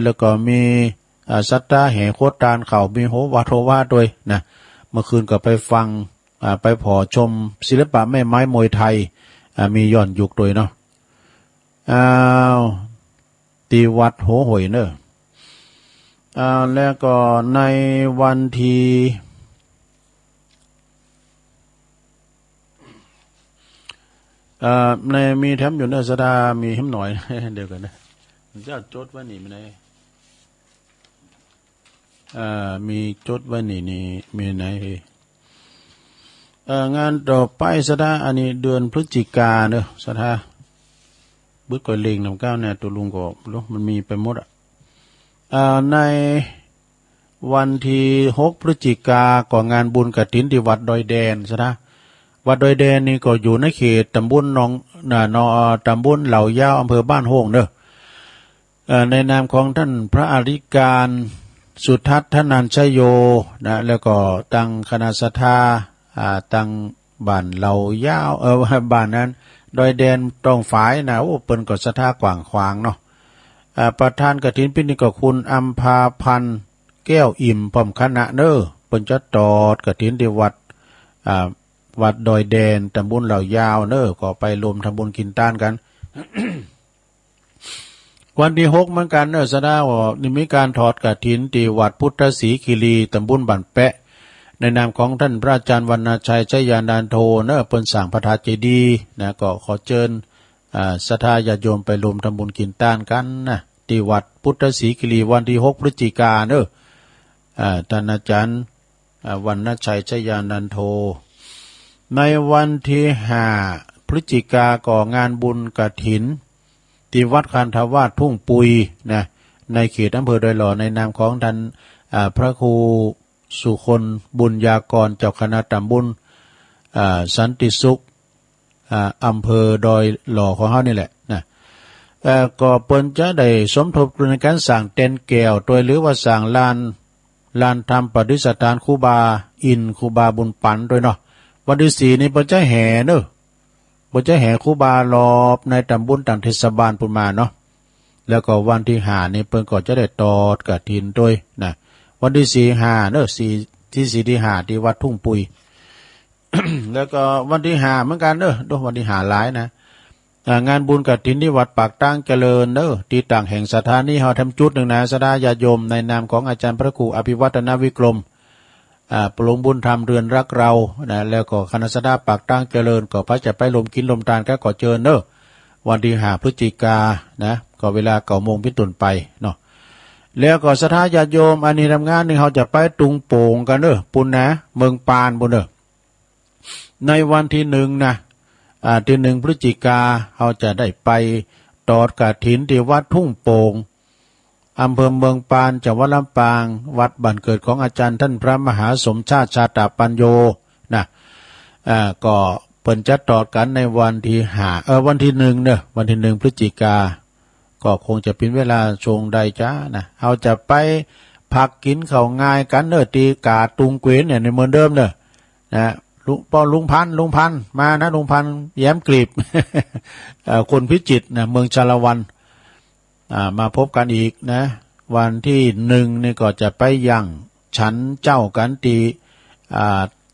แล้วก็มีสัตตาแห่โคตานเขามีโหวัดโหวาด้วยนะเมื่อคืนก็ไปฟังไปผอชมศิลปะแม่ไม้มวยไทยมีย้อนยุคด้วยเนาะตีวัดโหห่วยเนอะแล้วก็ในวันที่ในมีแถมอยู่เนอะสดามีหิมหน่อย เดี๋ยวกันนะจะจดไว้นี่มั้ยมีจดไว้นี่มีไหนงานต่อไปสดาอันนี้เดือนพฤศจิกาเนอะสดาบึกก่อยเลงนำก้าวเนี่ยตัวลุงก็รู้มันมีไปหมดในวันที่6พฤศจิกาก็งานบุญกฐินที่วัดดอยแดนซะนะวัดดอยแดนนี่ก็อยู่ในเขตตำบลตำบลเหล่ายาวอำเภอบ้านโฮงเด้อในนามของท่านพระอริการสุทัศน์ธนัญชโยนะแล้วก็ตั้งคณะสัทธาตั้งบ้านเหล่ายาวบ้านนั้นดอยแดนตรงฝายนะโอ้เปิ้นก็ศรัทธากว้างขวางเนาะประธานกฐินปีนี้ก็คุณอัมพาพันธ์แก้วอิ่มพร้อมคณะเด้อเปิ้นจะตอดกฐินที่วัดดอยแดนตำบลเหล่ายาวเด้อก็ไปรวมทำบุญกินต้านกัน วันที่6เหมือนกันเด้อสดาว่านี่มีการถอดกฐินที่วัดพุทธศรีคีรีตำบลบ้านแปะในนามของท่านพระอาจารย์วรรณชัยชัยยานันโทเนอะเปิ้นสร้างพระธาตุเจดีย์นะก็ขอเชิญศรัทธาญาติโยมไปรวมทำบุญกินต้านกันนะที่วัดพุทธศรีคีรีวันที่6พฤศจิกายนเนอะท่านอาจารย์วรรณชัยชัยยานันโทในวันที่5พฤศจิกายนก็งานบุญกฐินที่วัดคันธวาสทุ่งปุยนะในเขตอำเภอดอยหล่อในนามของท่านพระครูสุคนบุญญากรเจ้าคณะตำบลสันติสุขอำเภอดอยหล่อของเฮานี่แหละนะก็เปิ้นจะได้สมทบทุนในการสร้างเต็นท์แก้วโดยหรือว่าสร้างลานธรรมปฏิสถานครูบาอินครูบาบุญปันโดยเนาะวันที่4นี้เปิ้นจะแห่เด้อเปิ้นจะแห่ครูบารอบในตำบลต่างเทศบาลพุ่นมาเนาะแล้วก็วันที่5นี้เปิ้นก็จะได้ตอดกฐินโดยนะวันที่4 5เนอะ4ที่5ที่วัดทุ่งปุย แล้วก็วันที่5เหมือนกันเนอะด้วยวันที่5หลายนะงานบุญกฐินที่วัดปากตั้งเจริญเนอะที่ต่างแห่งสถานีเฮาทำจุดหนึ่งนะสดาญาติโยมในนามของอาจารย์พระครูอภิวัฒนวิกรมปลงบุญธรรมเรือนรักเรานะแล้วก็คณะสดาปากตั้งเจริญก็พระจะไปลมกินลมทานก็ขอเชิญเนอะวันที่5พฤศจิกายนนะก็เวลา 9:00 นเป็นต้นไปเนาะแล้วก็ศรัทธาญาติโยมอันนี้ทำงานนี่เขาจะไปตุงโป่งกันเด้อปุ่นนะเมืองปานปุ่นเด้อในวันที่1นะที่1พฤศจิกาเขาจะได้ไปตอดกฐินที่วัดทุ่งโป่งอำเภอเมืองปานจังหวัดลำปางวัดบ้านเกิดของอาจารย์ท่านพระมหาสมชาติชาตปัญโยนะก็เปิ้นจะตอดกันในวันที่วันที่1เด้อวันที่1พฤศจิกาก็คงจะเป็นเวลาชงใดจ้านะเอาจะไปพักกินข้าวง่ายกันเนอะตีกาตุงเกวียนเนี่ยในเมืองเดิมเนอะนะลุงพันธ์มานะลุงพันธ์แย้มกลีบ คนพิจิตรนะเมืองชาละวันมาพบกันอีกนะวันที่1นี่ก็จะไปยังฉันเจ้ากันตี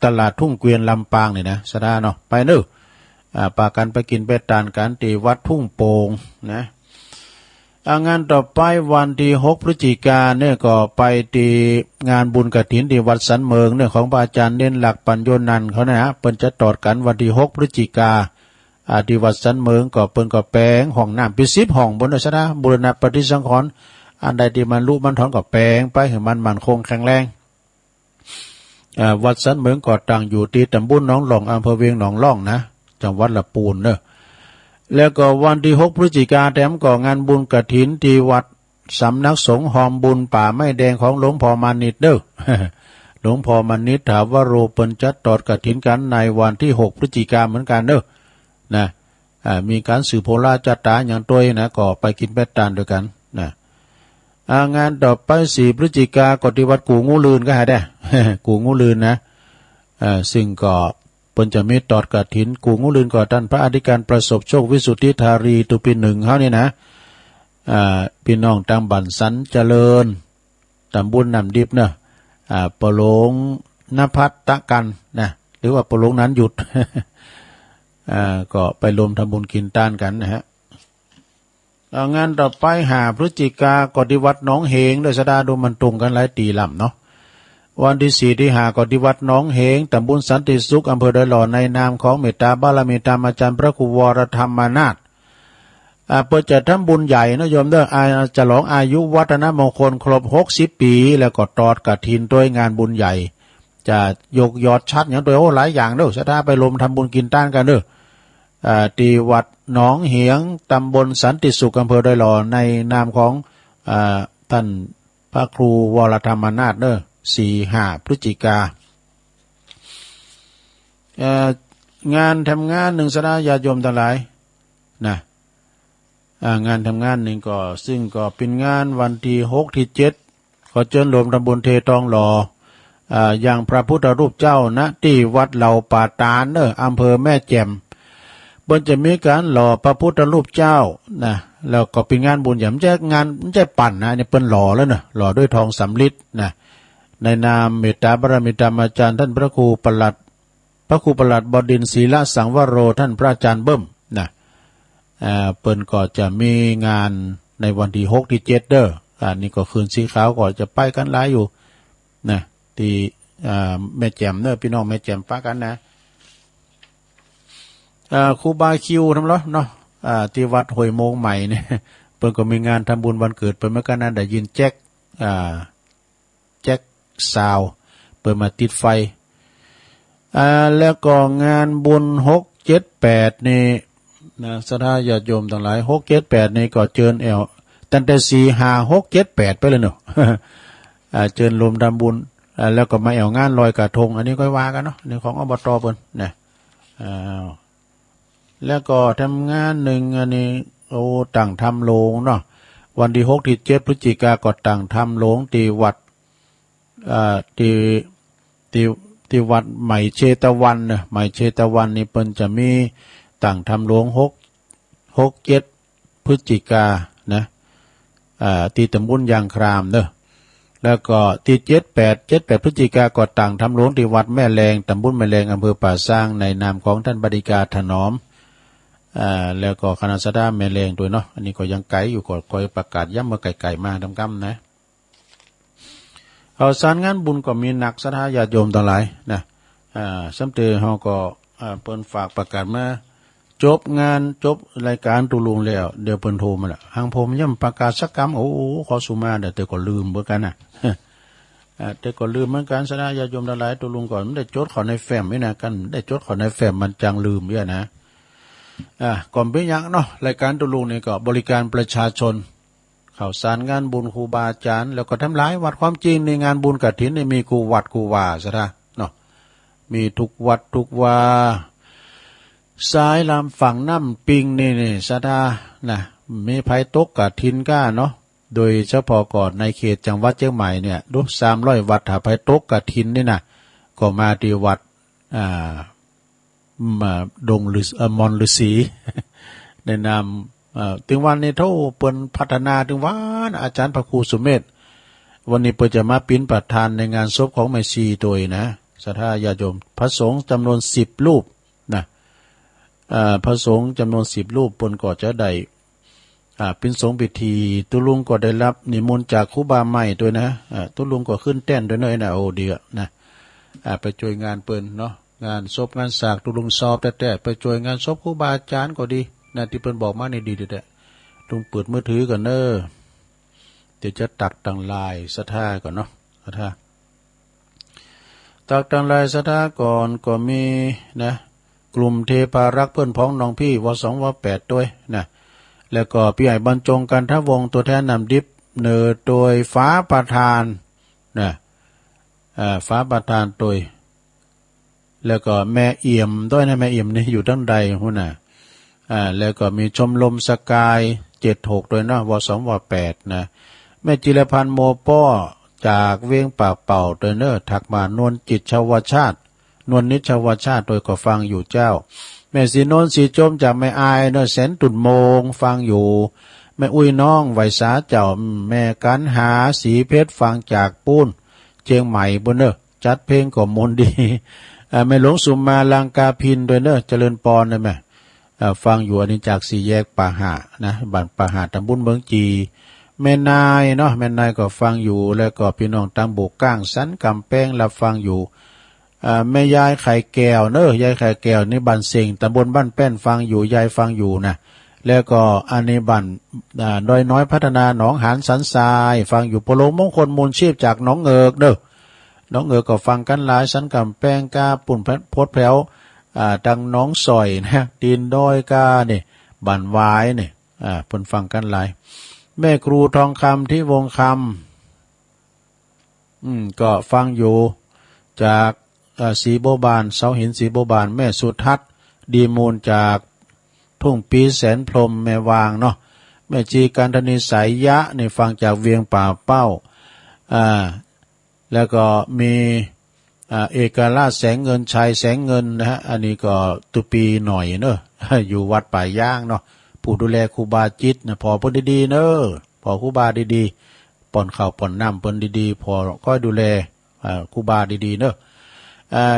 ตลาดทุ่งเกวียนลำปางเนี่ยนะสดาเนาะไปเนอะปากันไปกินไปทานกันตีวัดทุ่งโป่งนะงานต่อไปวันที่6พฤศจิกายนเนี่ยก็ไปที่งานบุญกฐินที่วัดสันเมืองเนี่ยของพระอาจารย์เน้นหลักปัญโยนันท์เขานะเปิ้นจะตอดกันวันที่6พฤศจิกายนที่วัดสันเมืองก็เปิ้นก็แปลงห้องน้ำเป็น10ห้องบนนะบูรณะปฏิสังขรณ์อันใดที่มันรู้มันถอนก็แปลงไปให้มันมั่นคงแข็งแรงวัดสันเมืองก็ตั้งอยู่ที่ตำบลหนองหลองอำเภอเวียงหนองล่องนะจังหวัดลำพูนเนอะแล้วก็วันที่6พฤศจิกายนแถมก็งานบุญกฐินที่วัด สำนักสงฆ์หอมบุญป่าไม้แดงของหลวงพ่อมานิดเด้อ หลวงพ่อมานิดถามว่าโรเปินจัดตอดกฐินกันในวันที่6 พฤศจิกายนเหมือนกันเด้อนะมีการสื่อโพลาจัดตาอย่างตัวนะก็ไปกินแปดตานด้วยกันนะงานต่อไป4 พฤศจิกายนก็ที่วัดกูงูลืนก็หาได้ กูงูลืนนะซึ่งก็เปิ้นจะมีตอดกฐินกูงูลืนก่อท่านพระอธิการประสบโชควิสุทธิธารีตุปี1เฮานี่นะพี่น้องตามบันสันเจริญตำบลน้ำดิบเนอะปะหลงนภัตตะกันนะหรือว่าปะหลงนั้นหยุด ก็ไปรวมทำบุญกินต้านกันนะฮะงานต่อไป5 พฤศจิกายนก็ที่วัดหนองเหงโดยสดาดูมันตรงกันหลายตีลำเนาะวันที่4 ที่5ก็ที่วัดหนองเหงตำบลสันติสุขอำเภอดอยหล่อในนามของเมตตาบารมีธรรมอาจารย์พระครูวรธรรมนาถเปิดจัดทำบุญใหญ่นะโยมเด้อจะหลองอายุวัฒนมงคลครบ60 ปีแล้วก็ตอดกฐินด้วยงานบุญใหญ่จะยกยอดชัดอย่างตัวหลายอย่างเด้อสถาไปรวมทำบุญกินต้านกันเด้อที่วัดหนองเหียงตำบลสันติสุขอำเภอดอยหล่อในนามของท่านพระครูวรธรรมนาถเด้อ4-5 พฤศจิกางานทำงานหนึ่งสดาญาติโยมทั้งหลายนะงานทำงานหนึ่งก็ซึ่งก็เป็นงานวันที่6 ที่ 7ขอเชิญรวมตำบลเททองหล่ออย่างพระพุทธรูปเจ้าณที่วัดเหล่าป่าตาลเนออำเภอแม่แจ่มบนจะมีการหล่อพระพุทธรูปเจ้านะแล้วก็เป็นงานบุญอย่างไม่ใช่งานไม่ใช่ปั่นนะเนี่ยเป็นหล่อแล้วนะหล่อด้วยทองสำริดนะในนามเมตตาบารมีธรรมอาจารย์ท่านพระครูประหลัดบดินทร์ศรีละสังวโรท่านพระอาจารย์เบิ้มนะเปิ้นก็จะมีงานในวันที่6 ที่ 7เด้อนี่ก็คืนสีขาวก็จะไปกันหลายอยู่นะที่แม่แจ่มเด้อพี่น้องแม่แจ่มปะกันนะครูบาคิวทำแล้วเนาะที่วัดห้วยโมงใหม่เนี่ยเปิ้นก็มีงานทำบุญวันเกิดเปิ้นเมื่อกันนั้นได้ยินแจ็คซาวเปิ้นมาติดไฟแล้วก็งานบุญ6 7 8นี่นะศรัทธาญาติโยมทั้งหลาย6 7 8นี่ก็เชิญตั้งแต่4 5 6 7 8ไปเลยเนาะ เชิญรวมทำบุญแล้วก็มางานลอยกระทงอันนี้ก็ว่ากันเนาะนี่ของอบตเปิ้นนะแล้วก็ทำงานหนึ่งอันนี้ตั้งทำโลงเนาะวันที่6 ที่ 7 พฤศจิกายนก็ตั้งทำโลงที่วัดที่วัดใหม่เชตวันนะใหม่เชตวันนี่เปิ้นจะมีตั้งทำโลง6 7 พฤศจิกายนนะที่ตำบลยางครามเด้อแล้วก็ที่7 8 พฤศจิกายนก็ตั้งทำโลงที่วัดแม่แรงตำบลแม่แรงอำเภอป่าซางในนามของท่านบดิกาถนอมแล้วก็คณะสดาแม่แรงด้วยเนาะอันนี้ก็ยังไกลอยู่ก็คอยประกาศย้ำมาไกลๆมาทำกำนะเอาสารงานบุญก็มีหนักศรัทธาญาติโยมทั้งหลายนะสำเตือเฮาก็เปิ้นฝากประกาศมาจบงานจบรายการตุลุงแล้วเดี๋ยวเปิ้นโทรมาละทางผมย่ำประกาศสักกรรมโอ้ขอสุมาเดี๋ยวแต่ก็ลืมเหมือนกันน่ะแต่ก็ลืมเหมือนกันศรัทธาญาติโยมทั้งหลายตุลุงก่อนไม่ได้จดขอในแฟ้มไม่นะกันได้จดขอในแฟ้มมันจังลืมเยอะนะก่อนเป็นอย่างเนาะรายการตุลุงนี่ก็บริการประชาชนข่าวสารงานบุญครูบาอาจารย์แล้วก็ทำหลายวัดความจริงในงานบุญกฐินนี่มีกูวัดกูวาซะนะเนาะมีทุกวัดทุกวาสายลำฝั่งน้ำปิงนี่ซะนะมีภัยตกกฐินก้าเนาะโดยเฉพาะก่อนในเขตจังหวัดเชียงใหม่เนี่ยรูป300 วัดถ้าภัยตกกฐินนี่นะก็มาที่วัดมาดงฤาษีมอนฤาษีในนามถึงวันนี้เท่าเปิ้นพัฒนาถึงวันอาจารย์พระครูสุเมธวันนี้เปิ้นจะมาปิ้นประธานในงานศพของแม่ชีตัวนะศรัทธาญาติโยมพระสงฆ์จำนวน10 รูปนะพระสงฆ์จำนวน10 รูปเปิ้นก็จะได้เป็นสงฆ์พิธีตุลุงก็ได้รับนิมนต์จากครูบาใหม่ด้วยนะตุลุงก็ขึ้นแต้นด้วยเนาะนะโอ้เดียวนะไปช่วยงานเปิ้นเนาะงานศพงานสากตุลุงสอบแต่ไปช่วยงานศพครูบาอาจารย์ก็ดีนะที่เพิ่นบอกมานี่ดีๆแท้ลุงเปิดมือถือก่อนเด้อเดี๋ยวจะตักตังลายศรัทธาก่อนเนาะศรัทธาตักตังลายศรัทธาก่อนก็มีนะกลุ่มเทพารักษ์เพื่อนพ้องน้องพี่ว2 ว8ด้วยนะแล้วก็พี่ใหญ่บรรจงกันทวงศ์ตัวแทนนำดิบ เนอโดยฟ้าประทานนะฟ้าประทานโดยแล้วก็แม่เอี่ยมด้วยนะแม่เอี่ยมนี่อยู่ตั้งใดหุ่นน่ะแล้วก็มีชมรมสกาย76ด้วยนะว2 ว 8นะแม่จิรพันธ์โมป้อจากเวียงปากเป่าโดยเนอถักมานวลจิตชาวชาตินวลนิชาวชาติโดยก็ฟังอยู่เจ้าแม่สีโนนสีจมจากแม่อายเนอแสนตุ่นโมงฟังอยู่แม่อุ้ยน้องไหวสาเจ้าแม่กันหาสีเพชรฟังจากปูนเชียงใหม่บนเนอจัดเพลงก็มนดีแม่หลวงสุมาลังกาพินโดยเนอเจริญปอนได้ไหมฟังอยู่อันนี้จากสี่แยกป่าหานะบ้านป่าหาตำบลเมืองจีแม่นายเนาะแม่นายก็ฟังอยู่แล้วก็พี่น้องตามโบกก้างสันกำแป้งรับฟังอยู่แม่ยายไข่แก้วเนอะยายไข่แก้วนี่บ้านเสียงตำบลบ้านแป้นฟังอยู่ยายฟังอยู่นะแล้วก็อันนี้บ้านดอยน้อยพัฒนาหนองหานสันทรายฟังอยู่โปโลมงคลมูลชีพจากหนองเอิกเด้อน้องเอิกก็ฟังกันหลายสันกำแป้งกาปุ่นพดแผวดังน้องสอยนะดินดอยกาเนี่ยบ้านวายเนี่ยเพิ่นฟังกันหลายแม่ครูทองคำที่วงคำก็ฟังอยู่จากสีโบบานเสาหินสีโบบานแม่สุทัศน์ดีมูลจากทุ่งปีแสนพรมแม่วางเนาะแม่จีการธนิสายยะนี่ฟังจากเวียงป่าเป้าแล้วก็มีเอกราชแสงเงินชัยแสงเงินนะฮะอันนี้ก็ตุปีหน่อยเนอะอยู่วัดป่าย่างเนาะผู้ดูแลครูบาจิตนะพอเพิ่นดีๆเนอะพอครูบาดีๆป่อนข้าวป่อนน้ำเพิ่นดีๆพอก็ดูแลครูบาดีๆเนอะ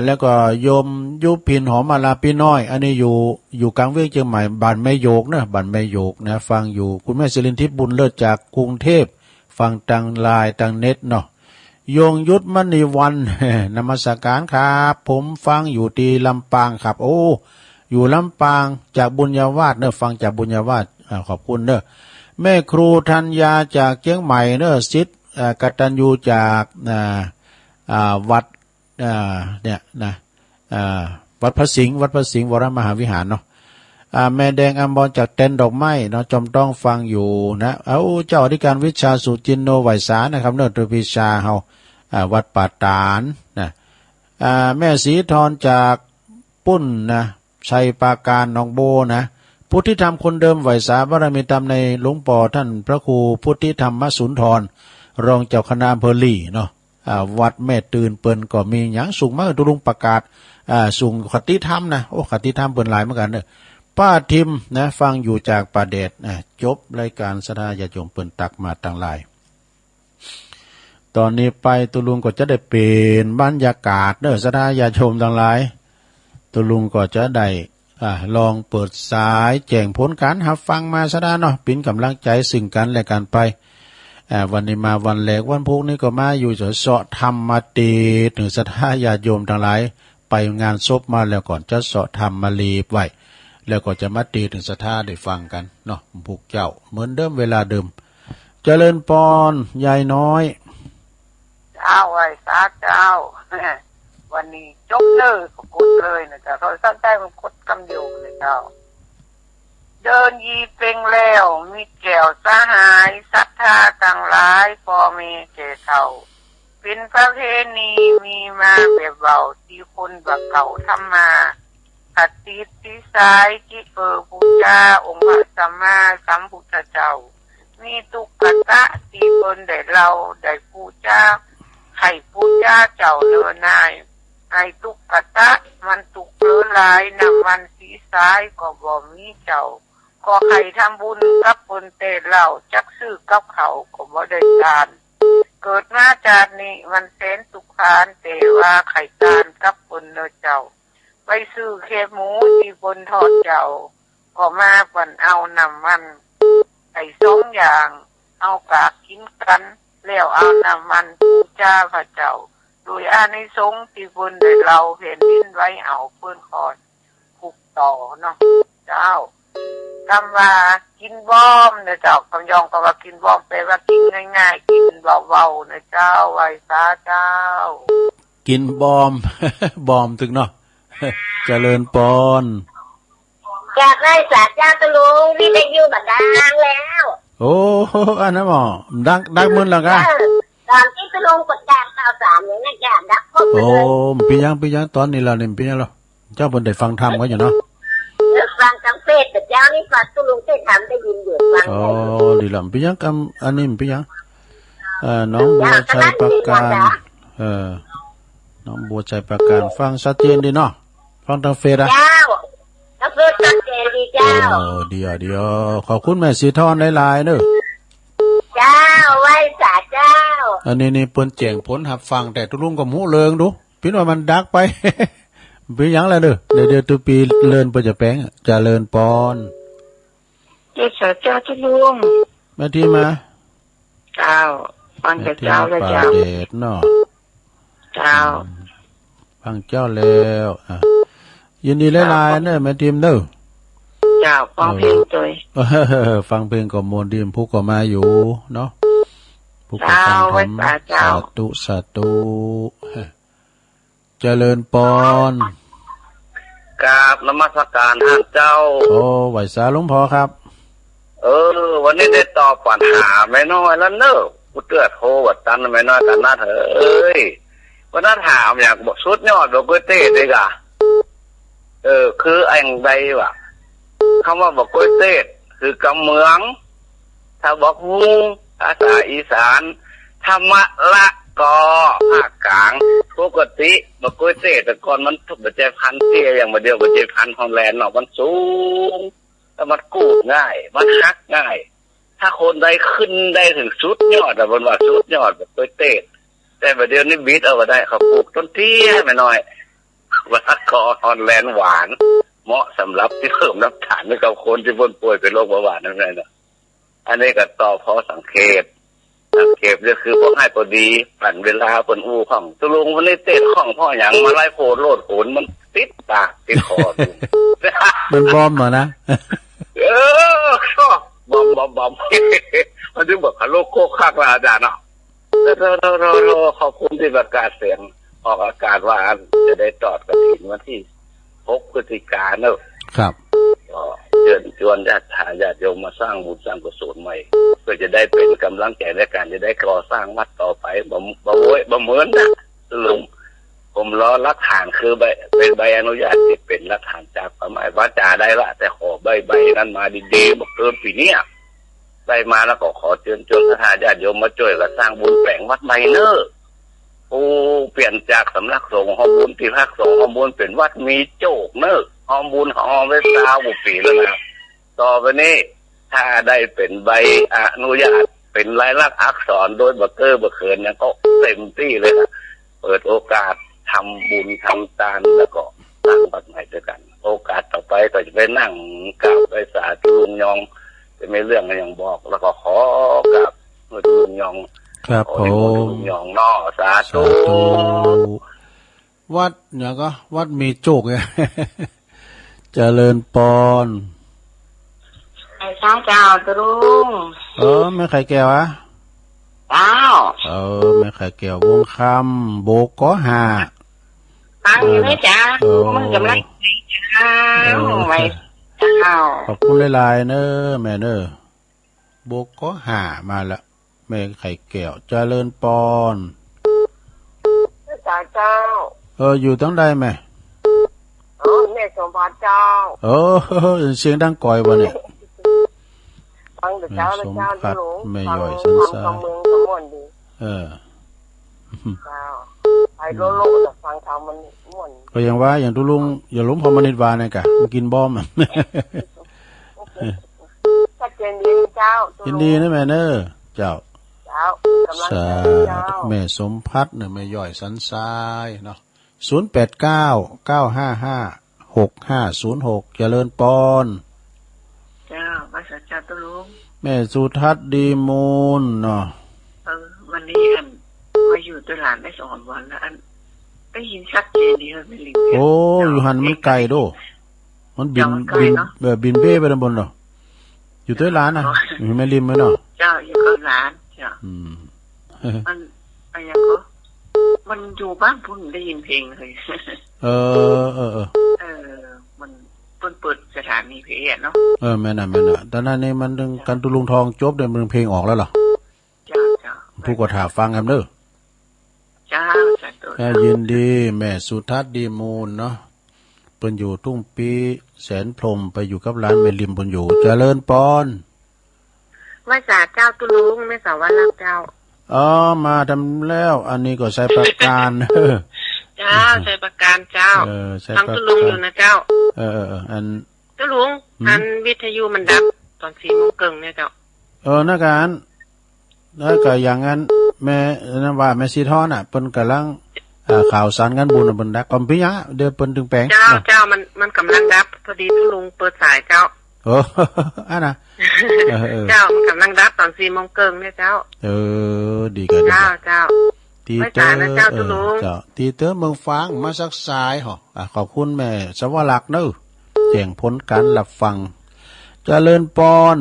แล้วก็โยมยุพินหอมมาลาพี่น้อยอันนี้อยู่กลางเวียงเชียงใหม่บ้านแม่โยกนะบ้านแม่โยกนะฟังอยู่คุณแม่ศิรินทิพย์บุญเลิศจากกรุงเทพฟังทางไลน์ทางเน็ตเนาะยงยุทธมณีวันนมัสการครับผมฟังอยู่ที่ลำปางครับโอ้อยู่ลำปางจากบุญญาวาสเนอะฟังจากบุญญาวาสขอบคุณเนอะแม่ครูธัญญาจากเชียงใหม่เนอะศิษย์กตัญญูจากวัดเนี่ยนะวัดพระสิงห์วรมหาวิหารเนาะแม่แดงอัมบรจากเต็นดอกไม้เนาะจอมต้องฟังอยู่นะเจ้าอธิการวิชาสุจินโนไหวสานะครับเนอะตัวพิชาเฮาวัดป่าตานนะแม่ศรีธรจากปุ้นนะชัยปาการหนองโบนะพุทธิธรรมคนเดิมไหวสาบารมีธรรมในหลวงปู่ท่านพระครูพุทธิธรรมสุนทรรองเจ้าคณะอำเภอลี่เนาะวัดแม่ตื่นเปิ้นก็มีหยังสูงมากตุลุงประกาศสูงคติธรรมนะโอ้คติธรรมเปิ้นหลายเหมือนกันเด้อป้าทิมนะฟังอยู่จากป่าเดชจบรายการสถาญาติโยมเปิ้นตักมาต่างหลายตอนนี้ไปตุลุงก็จะได้เปลี่ยนบรรยากาศเด้อสถาญาติโยมต่างหลายตุลุงก็จะได้ลองเปิดสายแจ้งผลการรับฟังมาซะได้เนาะเป็นกำลังใจซึ่งกันและกันไปวันนี้มาวันแรกวันพุธนี้ก็มาอยู่เสาะธรรมตีถึงสถาญาติโยมทั้งหลายไปงานศพมาแล้วก่อนจะเสาะธรรมมาลีบไว้แล้วก็จะมาตีถึงสถาได้ฟังกันเนาะพวกเจ้าเหมือนเดิมเวลาเดิมเจริญปอนยายน้อยเจ้าไอ้สาเจ้าวันนี้จบเลยก็กดเลยนะจ๊ะเขาสั้นได้มันกดคำเดียวเลยเจ้าเดินยีเป็งแล้วมีแก้วสหายศรัทธาต่างหลายพอมีเจเท่าเป็นประเพณีมีมาแบบเบาที่คนบักเก่าทำมาขัดติดที่สายที่บูชาองค์พระสัมมาสัมพุทธเจ้ามีตุกตะที่เปิ้นได้เราได้บูชาไข่บูชาเจ้าเลือนายไอ้ตุกตะมันตุกเลือหลายนำมันสีสายก็บ่มีเจ้าก็ใครทำบุญกับเปิ้นเตเหล่าจักซื้อกับเขาก็บ่ได้ทานเกิดมาจากนี้มันแสนสุขานแต่ว่าไข่ทานกับเปิ้นเนอเจ้าไปซื้อแค่หมูที่เปิ้นทอดเจ้าก็มาเปิ้นเอาน้ำมันไอ้สองอย่างเอากากกินกันแล้วเอาน้ำมันบูชาพระเจ้าโดยอานิสงส์ที่เปิ้นได้เราเห็นดินไว้เอาเปิ้นคอนผูกต่อเนาะเจ้าคำว่ากินบ้อมนะเจ้าคำยองก็ว่ากินบ้อมแปลว่ากินง่ายๆกินเบาๆนะเจ้าไหวสาเจ้ากินบอม บอมถึงเนาะ เจริญปอนอยากได้สาเจ้าตะลุงพี่ได้อยู่บัดดางแล้ว โอ้อันนั้นหมอดักมึนแล้วกะตอนที่ไปลงกดการข่าวสารอย่างนั้นจ้ะดักพบโอ้เลยปียังตอนนี้เราเนี่ยปียังเราเจ้าเพิ่นได้ฟังธรรมกันอยู่เนาะฟังทั้งเทศแต่เจ้านี่ฟังตุลุงเทศทำได้ยินอยู่ฟังโอ้ดีละปียังกำอันนี้ปียังน้องบัวชัยประการน้องบัวชัยประการฟังชัดเจนดีเนาะฟังทางเฟซอ่ะเจ้าทางเฟซชัดเจนดีเจ้าเดี๋ยวขอบคุณแม่สีทอนหลายๆเด้อเจ้าไหว้สาเจ้าอันนี้เปิ้นแจ้งผลหับฟังแต่ทุลุงก็หูเลิงดูพี่ว่ามันดักไป เป็นหยังแล้วเด้อเดี๋ยวตุปีเลินเปิ้นจะแป้งจะเลินปอนเจ้าสาเจ้าทุลุงแม่ที่มาเจ้าฟังแต่เจ้าแล้วเจ้าเดชเนาะเจ้าฟังเจ้าแล้วยินดีหลายๆเด้อแม่ทีมเด้อเจ้าฟังเพลงตัวฟังเพลงก็มนต์ดีมผู้ก็มาอยู่เนาะผู้ก็ฟังธรรมสาธุเจริญปอนกราบนมัสการท่านเจ้าโอ้ไหวสาหลวงพ่อครับวันนี้ได้ตอบปัญหาไม่น้อยแล้วเนอะกูเตือนโทวัดตันไม่น้อยกันนะเถอะวันนั้นถามอยากบอกสุดยอดบอกก๋วยเตี๋ยวดีกว่าคือไอ้ใดวะคำว่าบอกก๋วยเตี๋ยวคือกำเมืองถ้าบอกฮูภาษาอีสานธรรมะละกอภาคกลางปกติบอกก๋วยเตี๋ยวแต่ก่อนมันถูกบัจเจพันเตี้ยอย่างมาเดียวบัจเจพันฮอลแลนด์เนาะมันสูงแล้วมันกูดง่ายมันฮักง่ายถ้าคนใดขึ้นได้ถึงสุดยอดบนว่าสุดยอดแบบก๋วยเตี๋ยวแต่ประเดี๋ยวนี้บีทเอาไปได้เขาปลูกต้นเตี้ยไม่น้อยว่าคอฮอลแลนด์หวานเหมาะสำหรับที่เพิ่มน้ำตาลให้กับคนที่ป่วยเป็นโรคเบาหวานนั่นเองนะอันนี้ก็ต่อพอสังเกตก็คือพวกให้พอดีปั่นเวลาปนอู้ของตุลุงวันนี้เต้นของพ่ออย่างมาไล่โผล่โลดโผนมันติดปากติดคอมันบอมเหรอนะชอบบอมมันจึงบอกโลกโคกคักอาจารย์เนาะเราขอบคุณที่ประกาศเสียงออกอากาศว่าจะได้ตอดกระถิ่นวันที่6 พฤศจิกายนเนอะครับก็เชิญชวนญาติโยมมาสร้างบุญสร้างกุศลใหม่เพื่อจะได้เป็นกำลังใจในการจะได้ก่อสร้างวัดต่อไปบ่เหมือนนะลุงผมรอหลักฐานคือเป็นใบอนุญาตที่เป็นหลักฐานจากพระหมายวาจาได้ละแต่ขอใบนั้นมาดีๆบอกเกินปีนี้ได้มาแล้วก็ขอเชิญชวนญาติโยมมาช่วยกันสร้างบุญแปลงวัดใหม่เนอะเปลี่ยนจากสำนักสงฆ์ฮอมบุญที่พักสงฆ์ฮอมบุญเป็นวัดมีโจกเนอะฮอมบุญฮอมไว้ซาบุปีแล้วนะต่อไปนี้ถ้าได้เป็นใบอนุญาตเป็นลายลักษณ์อักษรโดยบักเกอร์บักเขินเนี่ยก็เต็มที่เลยนะเปิดโอกาสทำบุญทำทานแล้วก็สร้างวัดใหม่ด้วยกันโอกาสต่อไปก็จะไปนั่งกับไปสาธุลุงยองจะไม่เรื่องอะไรอย่างบอกแล้วก็ขอกับลุงยองครับผมยองนอสาธุวัดเนี่ยก็วัดมีโจกไงเจริญปอนไอ้ช้างเจ้าตรุงไม่ไข่แก้วอะเจ้าไม่ไข่แก้ววงคำโบกก็หาฟังอยู่ไหมจ้ามึงกำลังเจ้าไว้เจ้าขอบคุณหลายๆเนอะแม่เนอะโบกก็หามาละแม่ไข่แก้วเจริญปอนเจ้าอยู่ตั้งได้ไหมแม่สมบัติเจ้าเสียงดังก่อยวะเนี่ยฟังแต่เจ้าแล้วเจ้าที่หลงแม่ย่อยสันสาเมืองก็ม่วนดีเจ้าไอ้โลโลแต่ฟังเขามันม่วนก็อย่างว่าอย่างทุลุงอย่าล้มพอมนิดวาเนี่ยกะมันกินบอมชัดเจนดีเจ้ายินดีนะแม่เนอะเจ้าสาแม่สมพัฒน์เนี่ยแม่ย่อยสันทรายเนาะ0899556506เจริญปอนเจ้ามาสัจจตุลุงแม่สุทัศน์ดีมูลเนาะวันนี้มาอยู่ตัวหลานได้2 วันแล้วได้ยินชัดเจนดีเลยไม่ลิงอยู่หันมันไกลโดมันบินแบบบินเบ้ไปด้านบนเนาะอยู่ตัวหลานน่ะอยู่แม่ริมมั้ยเนาะเจ้าอยู่กับหลานเจ้ามันอะไรก็มันอยู่บ้านพุ่นได้ยินเพลงเลยมันเปิดสถ ถานีเพจเนาะแม่น่ะตอนนั้นนี่มันกันตุลุงทองจบเดือนมึงเพลงออกแล้วเหรอจ้าผู้ก็ถาฟังกันเด้อจ้ายินดีแม่สุทัศน์ดีมูลเนาะเพิ่นอยู่ทุ่งปีแสนพรหมไปอยู่กับร้านเมลิมเพิ่นอยู่เจริญปอนว่าจ่าเจ้าตุลุงไม่สาวว่ารับเจ้ามาทำแล้วอันนี้ก็ใช้ประการเจ้าใช้ประการเจ้าฟังตุลุงอยู่นะเจ้าอันตุลุงอันวิทยุมันดับตอน4 โมงครึ่งเนี่ยเจ้านักการแล้วก็อย่างนั้นแม่นั่นว่าแม่สีทอน่ะเพิ่นกำลังข่าวสารงานบุญเพิ่นดักกำพิยะเดี๋ยวเพิ่นถึงแปลงเจ้ามันกำลังดับพอดีตุลุงเปิดสายเจ้าน่ะเจ้ามันกำลังดับตอน4 โมงครึ่งเนี่ยเจ้าดีกันเจ้าตีเตอร์เจ้าตีเตอร์เมืองฟ้างมาสักสายหรอขอบคุณแม่สวรักษ์เนอะแจ้งผลการหลับฟังเจริญปอน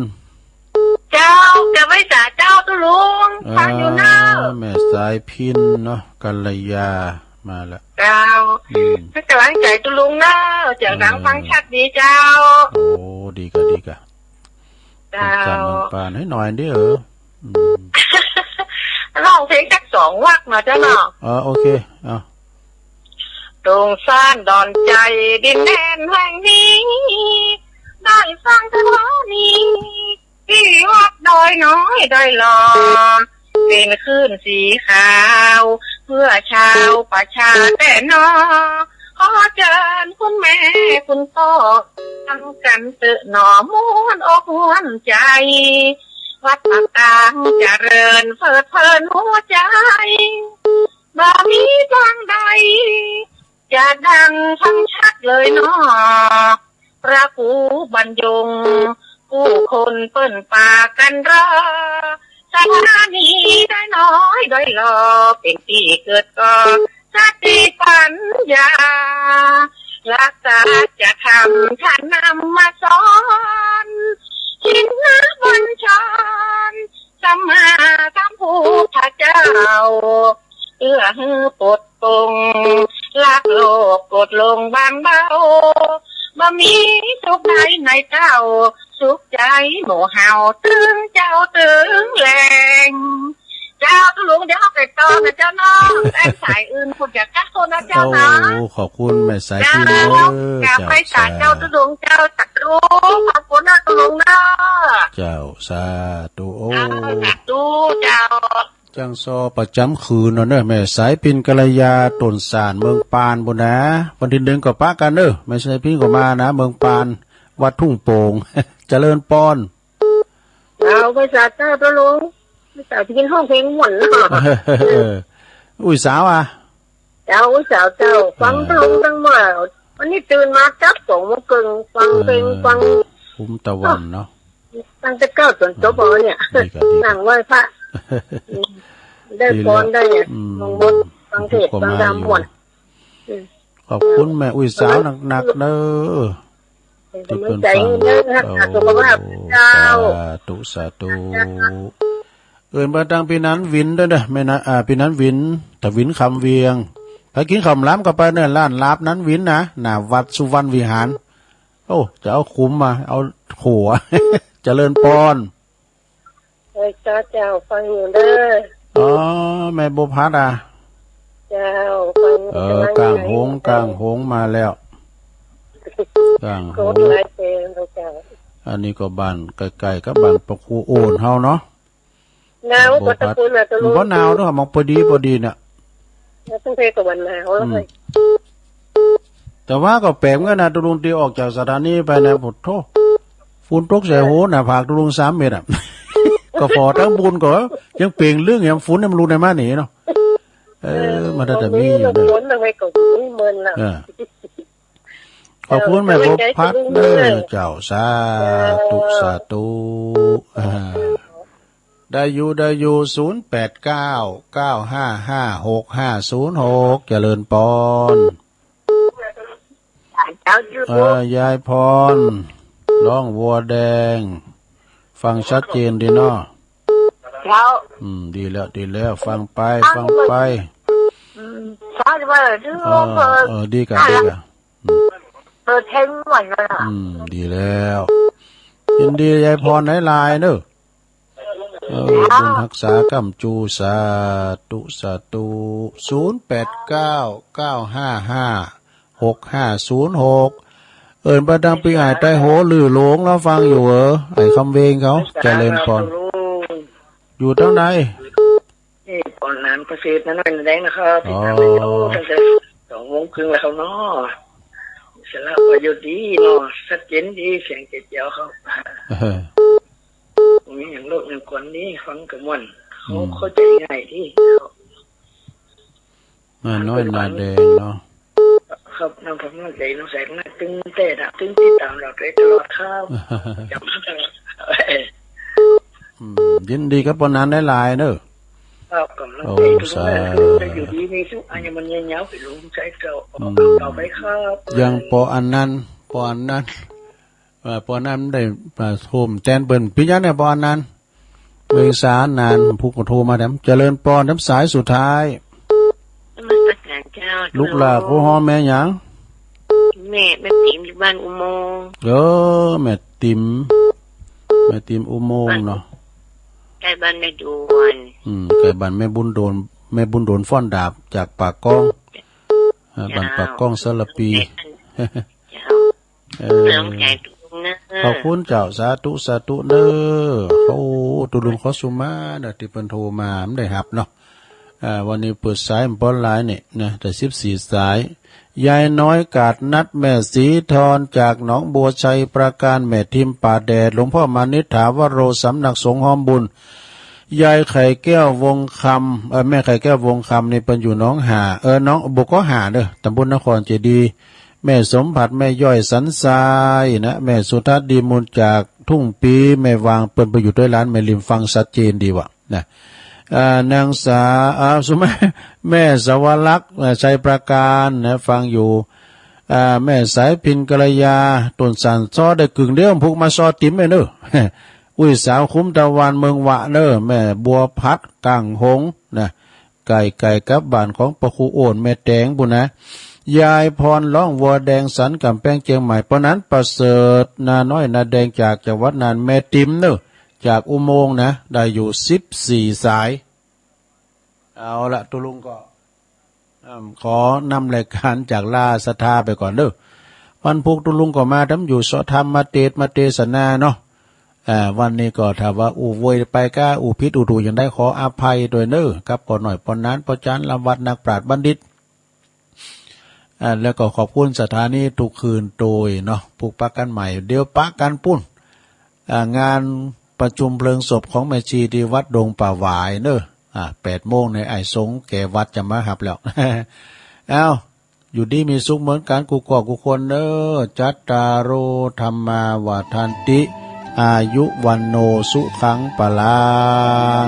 เจ้าจะไม่จ่าเจ้าตุลุงฟังอยู่เนอะแม่สายพินเนาะกัลยามาแล้วเจ้าให้กำลังใจตุลุงเนอะเจ้าดังฟังชัดดีเจ้าดีกะเจ้าจำเมืองปานให้หน่อยดิร้องเพลงสัก2 วรรคหน่อยเจ้าเนาะโอเคตรงซ่านดอนใจดินแดนแห่งนี้ได้ฟังเท่านี้ที่วัดดอยน้อยดอยหลอเป็นคลื่นสีขาวเพื่อชาวประชาแต่นอขอเชิญคุณแม่คุณพ่อทำกันเตอะหน่อม้วนอกม้วนใจวัดปากกลางเจริญเฟิดเพลินหัวใจบ่มีทางใดจะดังทั้งชัดเลยเนาะพระครูบรรยงผู้คนเปิ้นป่ากันรอสถานีได้น้อยด้อยรอเป็นที่เกิดก่อสติปัญญารักษาจะทำท่านนำมาสอนชินนะบัญชรสัมมาสัมพุทธเจ้าฮือปลดปลงลักโลกกดลงบางเบาบ่มีสุขใดในเจ้าสุขใจหมู่เฮาตึงเจ้าตึงแรงเจ้าตุลุงเดี๋ยวเขาไปต่อนะเจ้าน้องแต่สายอื่นคุณจะกักคนนะเจ้านะขอบคุณแม่สายพี่เด้อไปสายเจ้าตุลุงเจ้าตักดูขอบคุณนะตุลุงนะเจ้าสาธุตักดูเจ้าจังซอประจำคืนเนอะแม่สายพินกัลยาต้นสารเมืองปานบุนะวันที่1ก็ปะกันเนอะแม่สายพินก็มานะเมืองปานวัดทุ่งโป่งเจริญปอนเอาไปสาเจ้าตุลุงสาวที่กินห้องเพลงหม่นเนาะอุ้ยสาวเจ้าอุ้ยสาวเจ้าฟังตุลุงตั้งมาวันนี้ตื่นมาจับ2 โมงครึ่งฟังเพลงฟังภูมิตะวันเนาะตั้งแต่9 จนจบเนี่ยนั่งไหว้พระได้พรได้เนี่ยลงบนฟังเทศฟังธรรมหมดขอบคุณแม่อุ้ยสาวหนักๆเด้อที่เพิ่นฟังสุขภาพเจ้าสาธุเอิ้นบ่ตังพี่นั้นวินเด้อแม่นะพี่นั้นวินถ้าวินคำเวียงถ้ากินข้าวล้ำก็ไปเด้อร้านลาบนั้นวินนะหน้าวัดสุวรรณวิหารจะเอาคุ้มมาเอาขัวเจริญปอนเจ้าฟังอยู่เด้อแม่บุพัดเจ้าฟังกลางหงมาแล้วกลางหงอันนี้ก็บ้านใกล้ๆกับบ้านปะคูโอนเฮาเนาะหนาวก็ตะกูลน่ะตะลุงบ่หนาวเนาะมองพอดีน่ะต้องเพกับวันหนาวแล้วเลยแต่ว่าก็แปลกเหมือนกันนะตะลุงที่ออกจากสถานีไปนะพุทโธฝุ่นตกใส่หูน่ะผากตะลุง3 เมตรก็ฟอทั้งบุญก็ยังเปลี่ยนเรื่องอย่างฝุ่นมันรู้ได้มาหนีเนาะมันจะมีอยู่เด้อฝนมันไม่ก็มีเมินแล้วขอบคุณแม่บุพัดเด้อเจ้าสาธุได้อยู่0899555656เจริญปอนยายพรร้องวัวแดงฟังชัดเจนดีเนาะดีแล้วฟังไปฟังไปดีกัน เปิดเท่งหน่อยเลยอ่ะดีแล้วยินดียายพรไหนลายเนอะบุญรักษากำจูสาธุ0899555656เอิญประดังปีหายใต้โหลือหลงแล้วฟังอยู่ไอ้คำเวงเขาเจริญพรอยู่ตั้งไหนนี่ตอนนั้นเกษตรนั่นนั่นแดงนะครับตั้งแต่2:30แล้วเขาเนาะเสร็จแล้วประโยชน์ดีเนาะชัดเจนดีเสียงเจียวครับมีอย่างโลกอย่างคนนี้ฟังกับมันเขาเข้าใจง่ายที่น้อยนาแดงเนาะครับน้ำผมน้ำใจน้ำแสงน้ำตึงเตะตึงที่ตามเราตลอดครับจำตลอดยินดีกับปนันได้ลายเนอะครับกำลังใจทุกท่านจะอยู่ดีมีสุขอันยังมันเงี้ยๆไปลงใจเก่าต่อไปครับยังปออันนั้นปอนั้นได้โทรมแจนเบิ่นพิญญาเนี่ยปออันนั้นเวสานานผู้ก็โทรมาแถมเจริญปอนน้ำสายสุดท้ายลูกหลานผู้ฮอแม่หยังแม่ติ๋มอยู่บ้านอุโมงค์แม่ติ๋มอุโมงค์เนาะใกล้บ้านแม่ดวนใกล้บ้านแม่บุญโดนฟ้อนดาบจากปากก้องบ้านปากก้องสระปีขอบคุณเจ้าสาธุเด้อเขาตุลุงเขาสุมาเด้อที่เพิ่นโทรมาไม่ได้รับเนาะวันนี้เปิดสายมันปอนไลน์เนี่ยนะแต่14สายยายน้อยกาดนัดแม่สีทรจากหนองบัวชัยประการแม่ทิมป่าแดดหลวงพ่อมานิษฐาวโรสำนักสงฆ์หอมบุญยายไข่แก้ววงคำแม่ไข่แก้ววงคำนี่เป็นอยู่น้องหาน้องบุกก็หาเด้อตำบลนครเจดีย์แม่สมผัดแม่ย่อยสันทรายนะแม่สุทัศน์ดีมูลจากทุ่งปีแม่วางเปิ้นไปอยู่ด้วยร้านแม่ริมฟังชัดเจนดีว่ะนะนางสาสมัยแม่สวรักษ์ชัยประการนะฟังอยู่แม่สายพินกัลยาต้นสันซ้อได้กึ่งเดียวพุกมาซ้อติ๋มเด้ออุ้ยสาวคุ้มตะวันเมืองวะเด้อแม่บัวพัดกังหงนะไก่กับบ้านของปะคูโอนแม่แตงบุญนะยายพรร้องวัวแดงสันกำแพงเชียงใหม่เพราะนั้นประเสริฐนาน้อยนาแดงจากจังหวัดนานแม่ติ๋มเด้อจากอุโมงค์นะได้อยู่14สายเอาละตุลุงก็ขอนำรายการจากลาสทาไปก่อนเด้อวันพุธตุลุงก็มาทำอยู่สธรรมมาเทศนาเนาะวันนี้ก็ถ้าว่าอูโวยไปก้าอูพิษอูดูยังได้ขออภัยโดยเน้อครับปอหน่อยปอนนั้นปอจันลำวัดนักปราชญ์บัณฑิตแล้วก็ขอบคุณสถานีทุกคืนโดยเนาะปลูกปักกันใหม่เดี๋ยวปักกันปุ้นงานประชุมเพลิงศพของแม่ชีที่วัดดงป่าหวายเน้อ8 โมงในไอ้สงแก่วัดจะมาหับแล้วเอาอยู่ดีมีสุขเหมือนกันกูก่อกูคนเด้อจัตตารโอธรรมาวาทันติอายุวันโนสุขังปะลัง